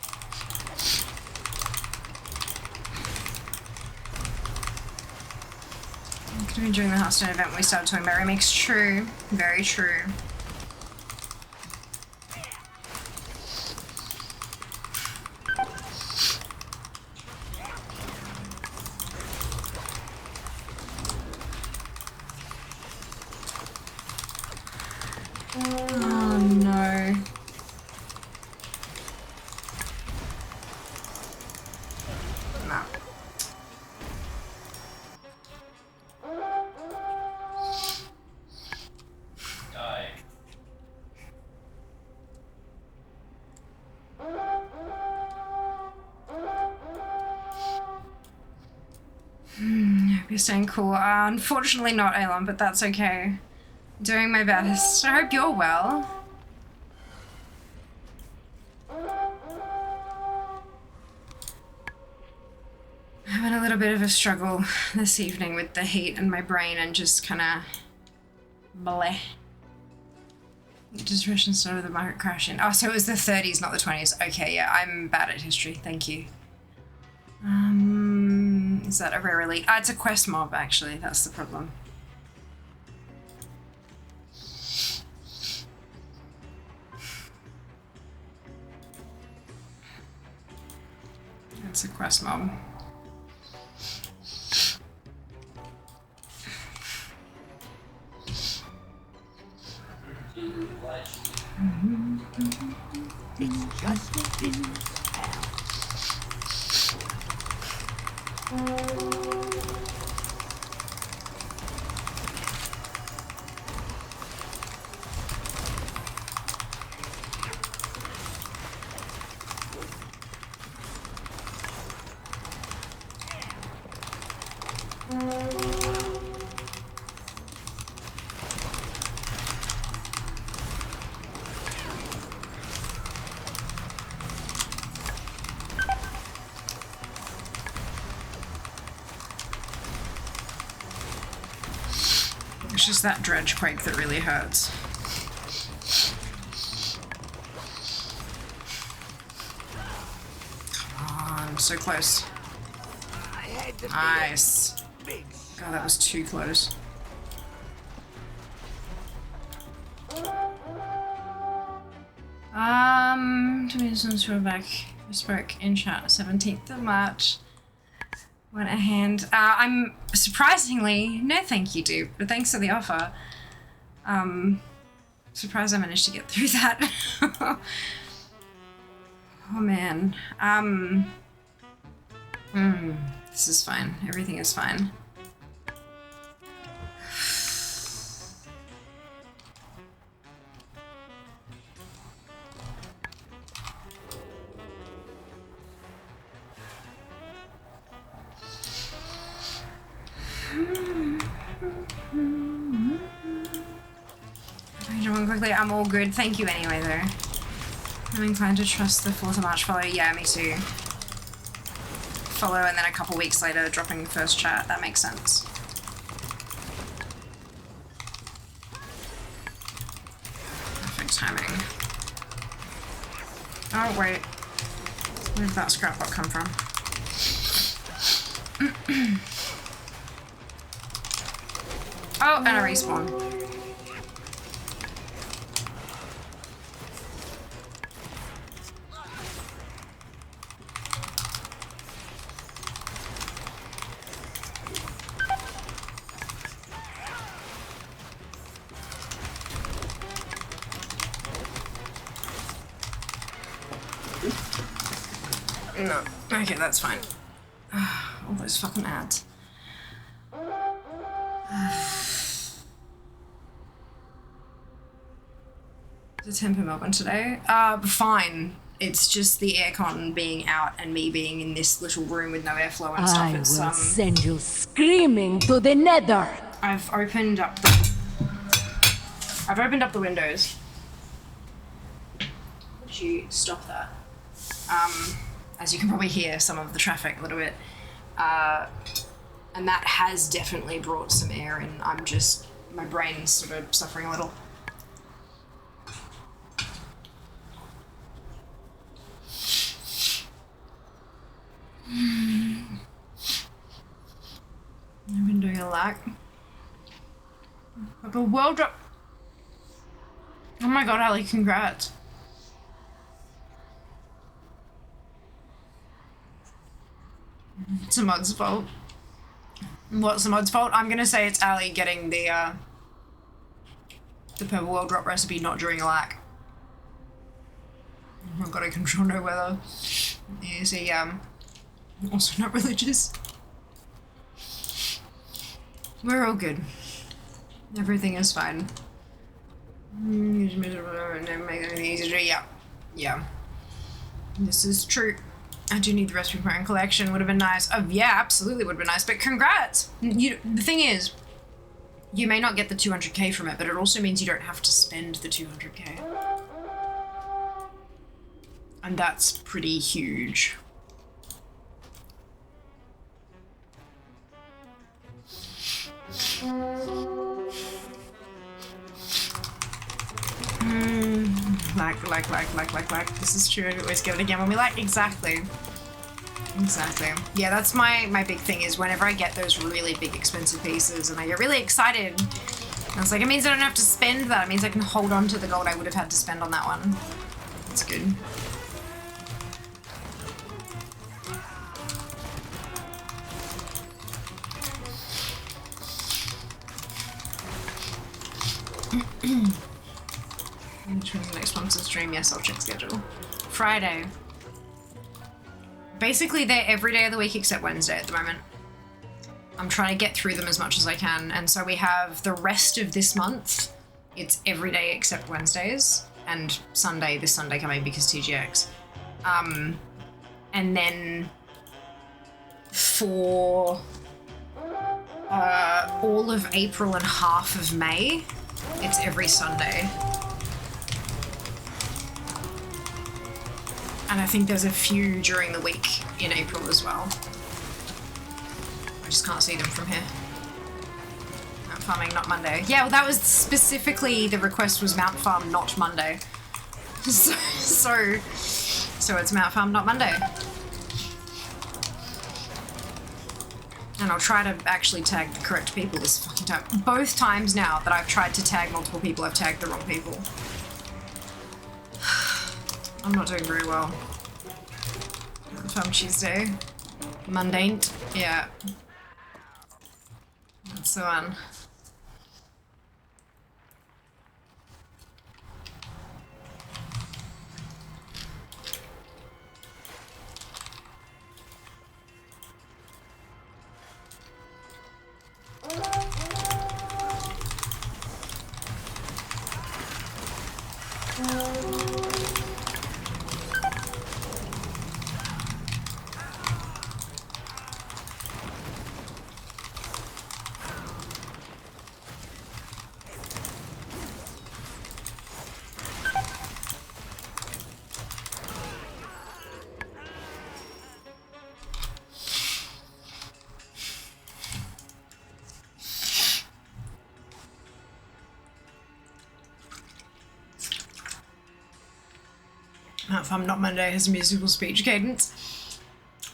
It could have been during the Hearthstone event when we started talking about Remix. True. Very true. Oh no. No. Die. Hope you're staying cool. Unfortunately not, Elon, but that's okay. Doing my best. I hope you're well. having a little bit of a struggle this evening with the heat in my brain and just kind of bleh. Just rushing started with the market crashing. Oh, so it was the 30s, not the 20s. Okay, yeah, I'm bad at history. Thank you. Is that a rare elite? Ah, it's a quest mob, actually. That's the problem. It's a quest mob. It's just business, pal. It's just that dredge quake that really hurts. Come on, so close. Nice. God, that was too close. To me, since we're back, we spoke in chat 17th of March. Went a hand. I'm surprisingly, no thank you, dude, but thanks for the offer. Surprised I managed to get through that. Oh man. This is fine. Everything is fine. Quickly, I'm all good. Thank you anyway, though. I'm inclined to trust the 4th of March follow. Yeah, me too. Follow and then a couple weeks later dropping the first chat. That makes sense. Perfect timing. Oh, wait. Where did that scrapbook come from? Oh, and a respawn. No. Okay, that's fine. All those fucking ads. The temp in Melbourne today? Fine. It's just the aircon being out and me being in this little room with no airflow and stuff. It's send you screaming to the nether. I've opened up the windows. Would you stop that? As you can probably hear some of the traffic a little bit. And that has definitely brought some air in. My brain's sort of suffering a little. I've been doing a lot. Like a world up. Oh my god, Ali, congrats. It's a mod's fault. What's the mod's fault? I'm gonna say it's Ali getting the purple world drop recipe not during a lack. I've got to control no weather. Is he also not religious? We're all good. Everything is fine. Never make anything easy to do. Yeah. Yeah. This is true. I do need the recipe for my own collection. Would have been nice. Oh, yeah, absolutely would have been nice. But congrats! The thing is, you may not get the 200k from it, but it also means you don't have to spend the 200k. And that's pretty huge. Like. This is true. We always get it again when we like. Exactly. Yeah, that's my big thing is whenever I get those really big expensive pieces and I get really excited, and it's like, it means I don't have to spend that. It means I can hold on to the gold I would have had to spend on that one. That's good. Which one's the next one to stream? Yes, I'll check schedule. Friday. Basically, they're every day of the week except Wednesday at the moment. I'm trying to get through them as much as I can, and so we have the rest of this month. It's every day except Wednesdays, and Sunday, this Sunday coming because TGX. And then for all of April and half of May, it's every Sunday. And I think there's a few during the week in April as well. I just can't see them from here. Mount Farming, not Monday. Yeah, well, that was specifically, the request was Mount Farm, not Monday. So it's Mount Farm, not Monday. And I'll try to actually tag the correct people this fucking time. Both times now that I've tried to tag multiple people, I've tagged the wrong people. I'm not doing very well. From Tuesday. Monday. Yeah. That's the one. Mount Farm Not Monday has a musical speech cadence.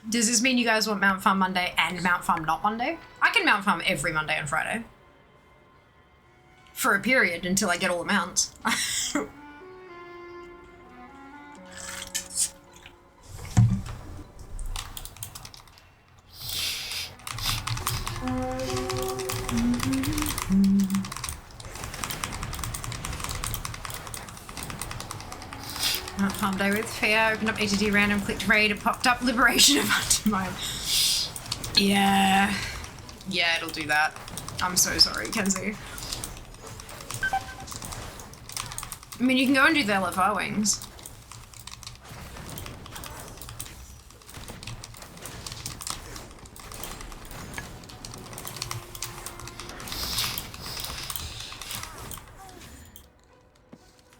Does this mean you guys want Mount Farm Monday and Mount Farm Not Monday? I can Mount Farm every Monday and Friday. For a period until I get all the mounts. Farm Day with Fear, opened up ATD random, clicked raid, it popped up Liberation of Undermine. Yeah, it'll do that. I'm so sorry, Kenzie. I mean, you can go and do the LFR wings.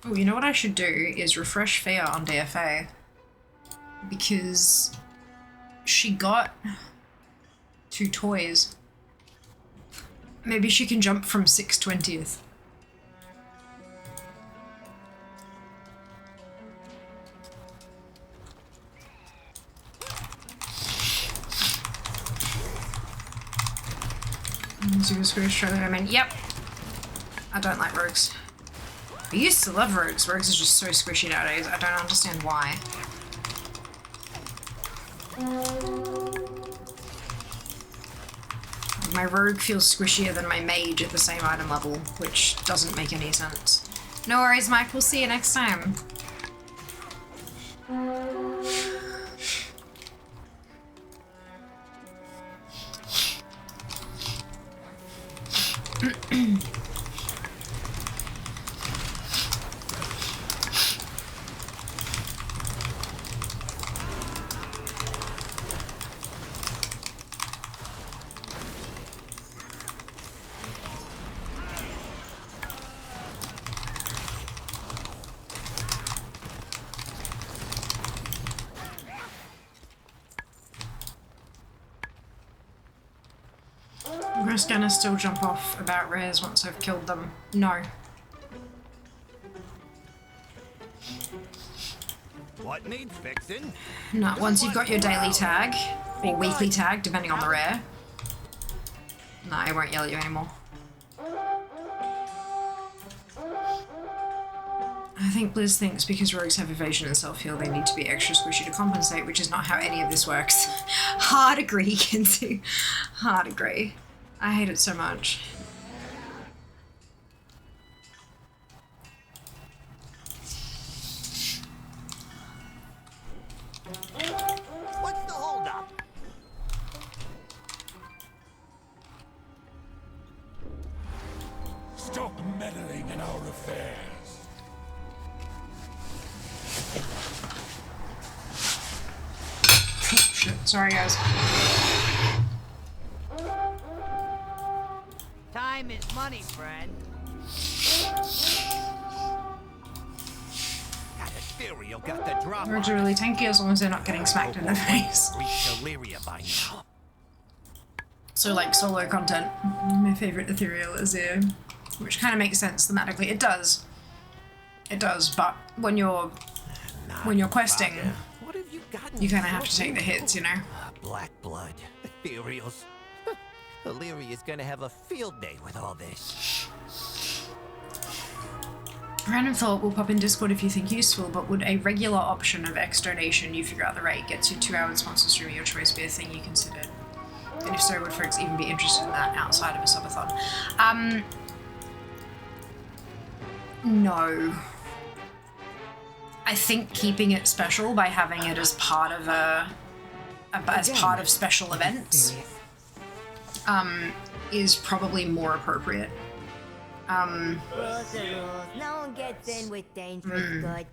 Oh, you know what I should do is refresh Fia on DFA, because she got 2 toys. Maybe she can jump from 6/20th. Super Square Australia, I mean, yep. I don't like rogues. I used to love rogues. Rogues are just so squishy nowadays. I don't understand why. My rogue feels squishier than my mage at the same item level, which doesn't make any sense. No worries, Mike. We'll see you next time. Most gunners still jump off about rares once I've killed them. No. What needs fixing? No, once you've got your daily tag, or weekly tag, depending on the rare. No, I won't yell at you anymore. I think Blizz thinks because rogues have evasion and self-heal, they need to be extra squishy to compensate, which is not how any of this works. Hard agree, Kinsu. Hard agree. I hate it so much. What's the holdup? Stop meddling in our affairs. Shit, sorry guys. Time is money, friend. That ethereal got the drop. Rogues are really tanky as long as they're not getting smacked in the face. Reach Deliria by now. So like solo content, my favorite ethereal is there, which kind of makes sense thematically. It does, but when you're questing, What have you gotten? you kind of have to take the hits, you know. Black blood, ethereals. Deliria's gonna have a field day with all this. Random thought will pop in Discord if you think useful, but would a regular option of X donation, you figure out the rate, gets you 2-hour sponsor stream of your choice, be a thing you considered? And if so, would folks even be interested in that outside of a subathon? No. I think keeping it special by having it as part of part of special events is probably more appropriate. Rules are rules. No one gets in with dangerous goods.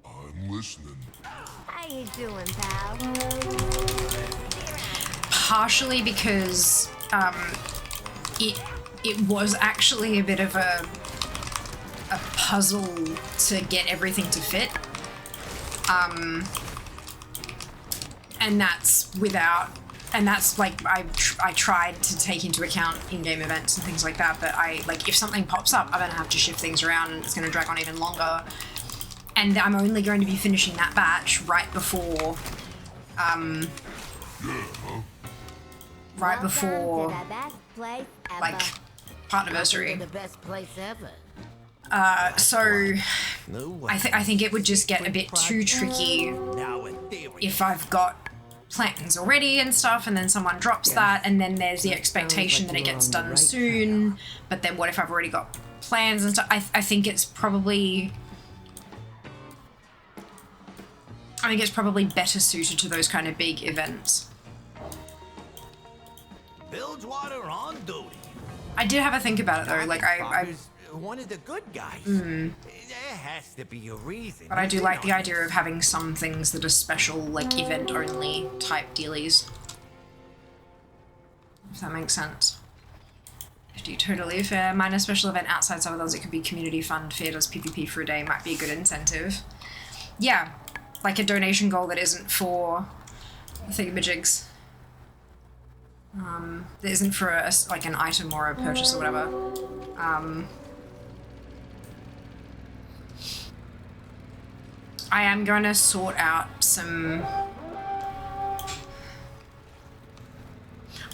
I'm listening. How you doing, pal? Partially because it was actually a bit of a puzzle to get everything to fit. And that's like I tried to take into account in-game events and things like that, but if something pops up, I'm gonna have to shift things around and it's gonna drag on even longer. And I'm only going to be finishing that batch right before like Partniversary. The best place ever. So I think it would just get a bit too tricky if I've got plans already and stuff, and then someone drops that, and then there's the expectation that it gets done soon. But then what if I've already got plans and stuff? I think it's probably better suited to those kind of big events. Bilgewater on duty. I did have a think about it though. Like I one of the good guys. There has to be a reason. But I do like the idea of having some things that are special, like event-only type dealies. If that makes sense. 50 totally fair. Minor special event outside some of those, it could be community fund. Fair does PvP for a day might be a good incentive. Yeah, like a donation goal that isn't for thingamajigs. That isn't for like an item or a purchase or whatever. I am going to sort out some...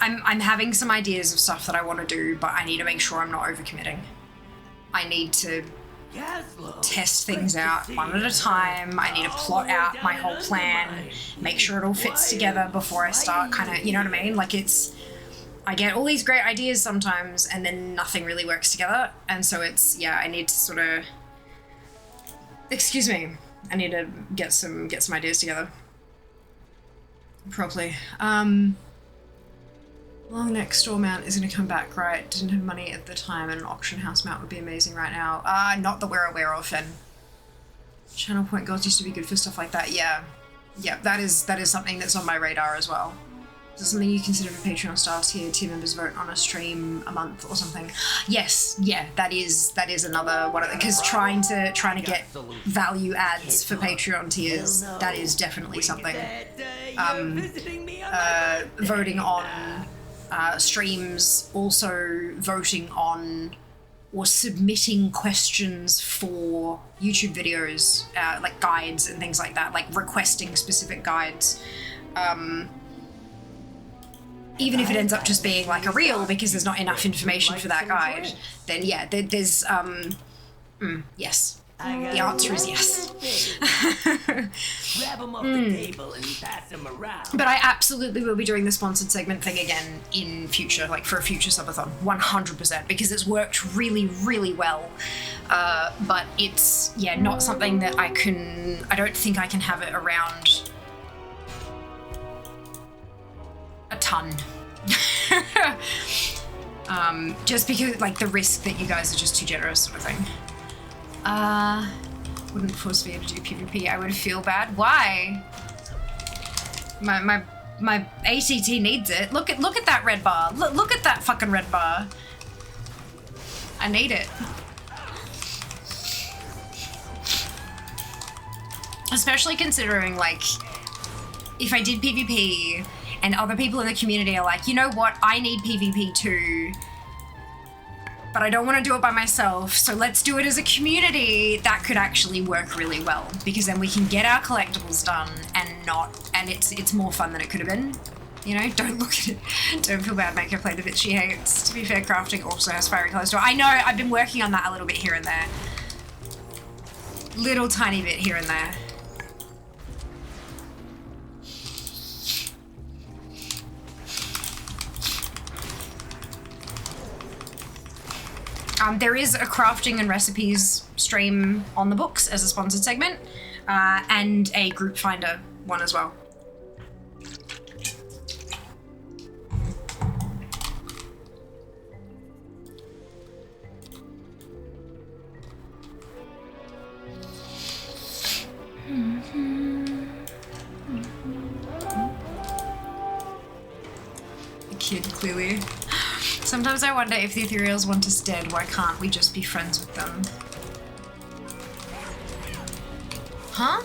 I'm having some ideas of stuff that I want to do, but I need to make sure I'm not overcommitting. I need to test things out one at a time. I need to plot out my whole plan, make sure it all fits together before I start kind of, you know what I mean? Like I get all these great ideas sometimes and then nothing really works together. And so I need to sort of, excuse me, I need to get some ideas together properly. Long neck store mount is going to come back, right? Didn't have money at the time, and an auction house mount would be amazing right now. Not that we're aware of, and channel point goals used to be good for stuff like that. Yeah, that is something that's on my radar as well. Is that something you consider for Patreon stars here? Team members vote on a stream a month or something. Yes, yeah, that is another one of the, because trying to get value adds for Patreon tiers, that is definitely something. voting on streams, also voting on or submitting questions for YouTube videos, like guides and things like that, like requesting specific guides. Even if it ends up just being like a reel because there's not enough information for that guide, then yeah, there's, yes. The answer is yes. Grab them off the table and pass them around. But I absolutely will be doing the sponsored segment thing again in future, like for a future subathon, 100%, because it's worked really, really well. But it's, yeah, not something that I don't think I can have it around a ton. Just because, like, the risk that you guys are just too generous sort of thing. Wouldn't force me to do PvP. I would feel bad. Why? My ACT needs it. Look at that red bar. Look at that fucking red bar. I need it. Especially considering, like, if I did PvP and other people in the community are like, you know what, I need PvP too, but I don't want to do it by myself, so let's do it as a community, that could actually work really well, because then we can get our collectibles done and it's more fun than it could have been. You know, don't look at it. Don't feel bad, make her play the bit she hates. To be fair, crafting also has fiery closed door. I know, I've been working on that a little bit here and there. Little tiny bit here and there. There is a crafting and recipes stream on the books as a sponsored segment, and a group finder one as well. The kid, clearly. Sometimes I wonder if the ethereals want us dead, why can't we just be friends with them? Huh?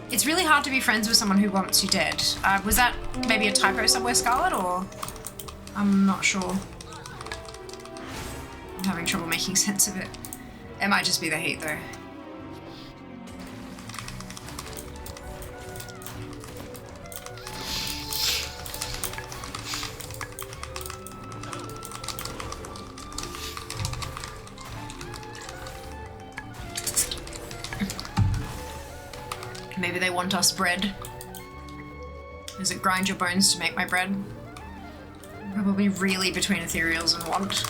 It's really hard to be friends with someone who wants you dead. Was that maybe a typo somewhere, Scarlet, or? I'm not sure. I'm having trouble making sense of it. It might just be the hate, though. Maybe they want us bread. Does it grind your bones to make my bread? Probably really between ethereals and want.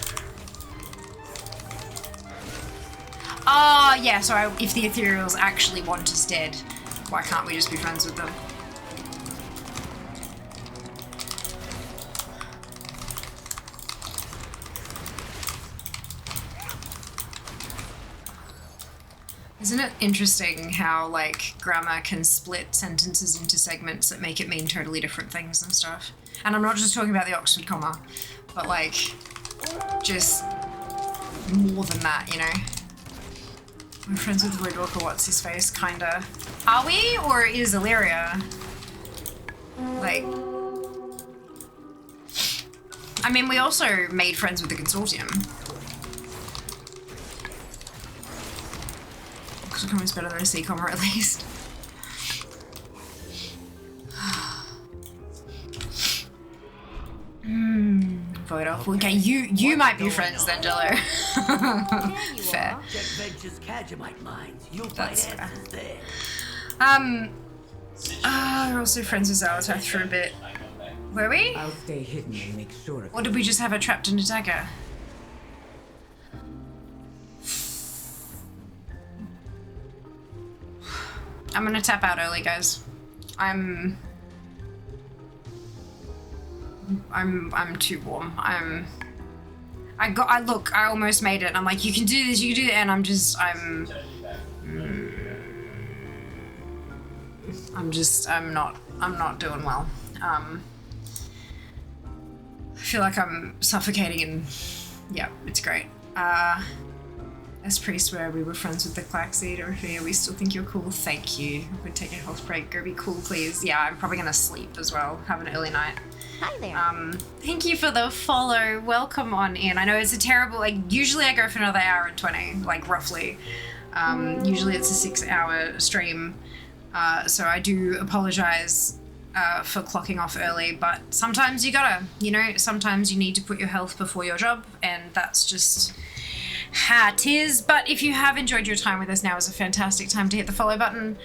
Ah, yeah, so if the ethereals actually want us dead, why can't we just be friends with them? Isn't it interesting how, like, grammar can split sentences into segments that make it mean totally different things and stuff? And I'm not just talking about the Oxford comma, but, like, just more than that, you know? We're friends with Woodwalker, what's his face, kinda. Are we? Or is Illyria? Like... I mean, we also made friends with the Consortium. Oxford comma is better than a C comma, at least. Vote off. Okay, you might be friends then, Jello. Fair. That's fair. We're also friends with Zalatar for a bit. Were we? I'll stay hidden and make sure. Or did we just have her trapped in a dagger? I'm gonna tap out early, guys. I'm too warm. Look, I almost made it. I'm like, you can do this, you can do that, and I'm not doing well. I feel like I'm suffocating and, yeah, it's great. As Pre swear we were friends with the Clackseed, or yeah, we still think you're cool. Thank you. We'd take a health break. Go be cool, please. Yeah, I'm probably gonna sleep as well. Have an early night. Hi there. Thank you for the follow. Welcome on in. I know it's a terrible, like, usually I go for another hour and 20, like, roughly. Usually it's a 6-hour stream. So I do apologize for clocking off early, but sometimes you gotta, you know, sometimes you need to put your health before your job, and that's just how it is. But if you have enjoyed your time with us, now is a fantastic time to hit the follow button.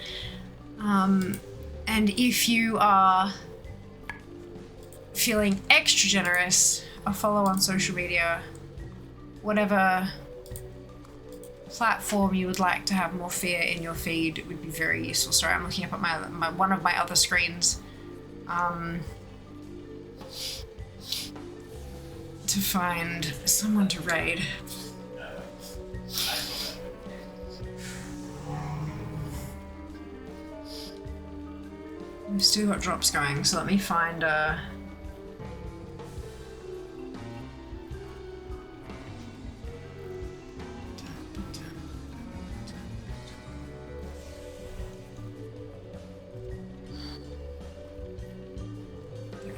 And if you are feeling extra generous, a follow on social media, whatever platform you would like to have more fear in your feed would be very useful. Sorry, I'm looking up at my one of my other screens to find someone to raid. We've still got drops going, so let me find there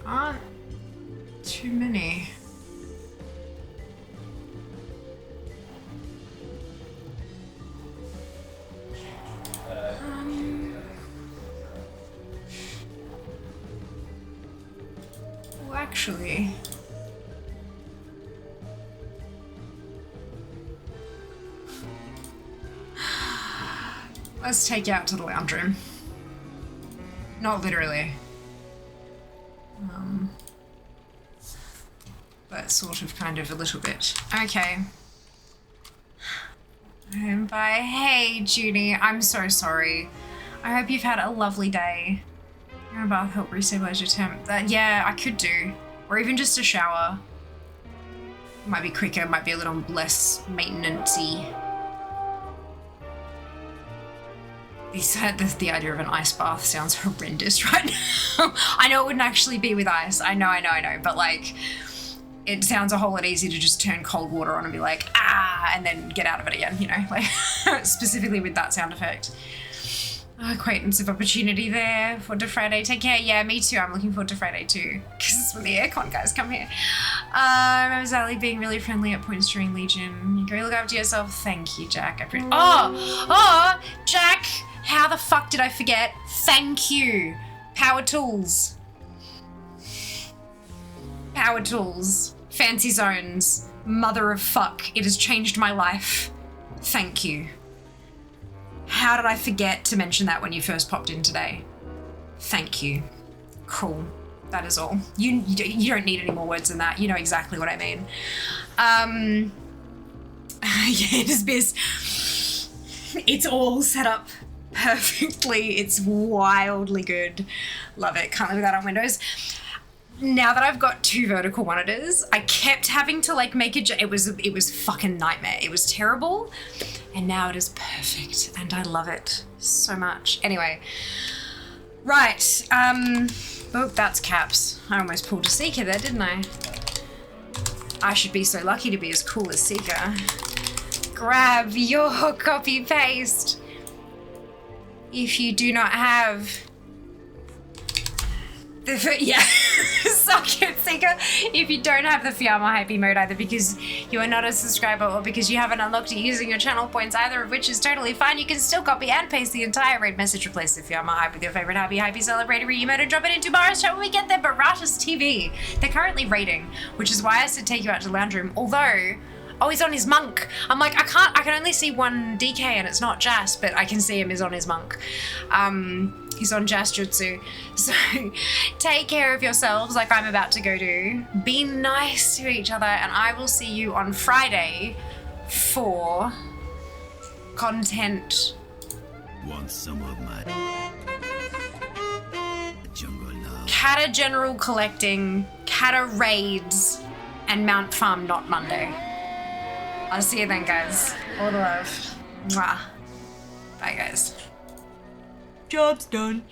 aren't too many. Well, actually, let's take you out to the lounge room. Not literally. But sort of, kind of, a little bit. Okay. And bye. Hey, Judy. I'm so sorry. I hope you've had a lovely day. Your bath help restabilize your temp. Yeah, I could do. Or even just a shower. Might be quicker, might be a little less maintenance-y. The idea of an ice bath sounds horrendous right now. I know it wouldn't actually be with ice. I know, but like, it sounds a whole lot easier to just turn cold water on and be like, ah, and then get out of it again, you know, like, specifically with that sound effect. Acquaintance of opportunity there. Forward to Friday. Take care. Yeah, me too. I'm looking forward to Friday too, because it's when the aircon guys come here. I remember Sally being really friendly at points during Legion. You go look after yourself. Thank you, Jack. I appreciate. Oh, Jack. How the fuck did I forget? Thank you. Power Tools. Power Tools. Fancy Zones. Mother of fuck. It has changed my life. Thank you. How did I forget to mention that when you first popped in today? Thank you. Cool. That is all. You don't need any more words than that. You know exactly what I mean. Yeah, it is biz. It's all set up perfectly. It's wildly good. Love it. Can't live without on Windows. Now that I've got 2 vertical monitors, I kept having to like make it was fucking nightmare. It was terrible. And now it is perfect and I love it so much. Anyway, right. Oh, that's Caps. I almost pulled a Seeker there, didn't I? I should be so lucky to be as cool as Seeker. Grab your copy paste. If you do not have yeah, suck it, Seeker. If you don't have the Fiamma Hype mode, either because you are not a subscriber or because you haven't unlocked it using your channel points, either of which is totally fine, you can still copy and paste the entire raid message, replace the Fiamma Hype with your favorite Happy celebrated emote and drop it into Bara's chat when we get there. Baratus TV. They're currently raiding, which is why I said take you out to the lounge room, although, oh, he's on his monk. I'm like, I can only see one DK and it's not Jas, but I can see him is on his monk. He's on Jas Jutsu. So take care of yourselves like I'm about to go do. Be nice to each other, and I will see you on Friday for content. Want some of my jungle love? Kata General Collecting, Kata Raids, and Mount Farm Not Monday. I'll see you then, guys. All the love. Mwah. Bye, guys. Job's done.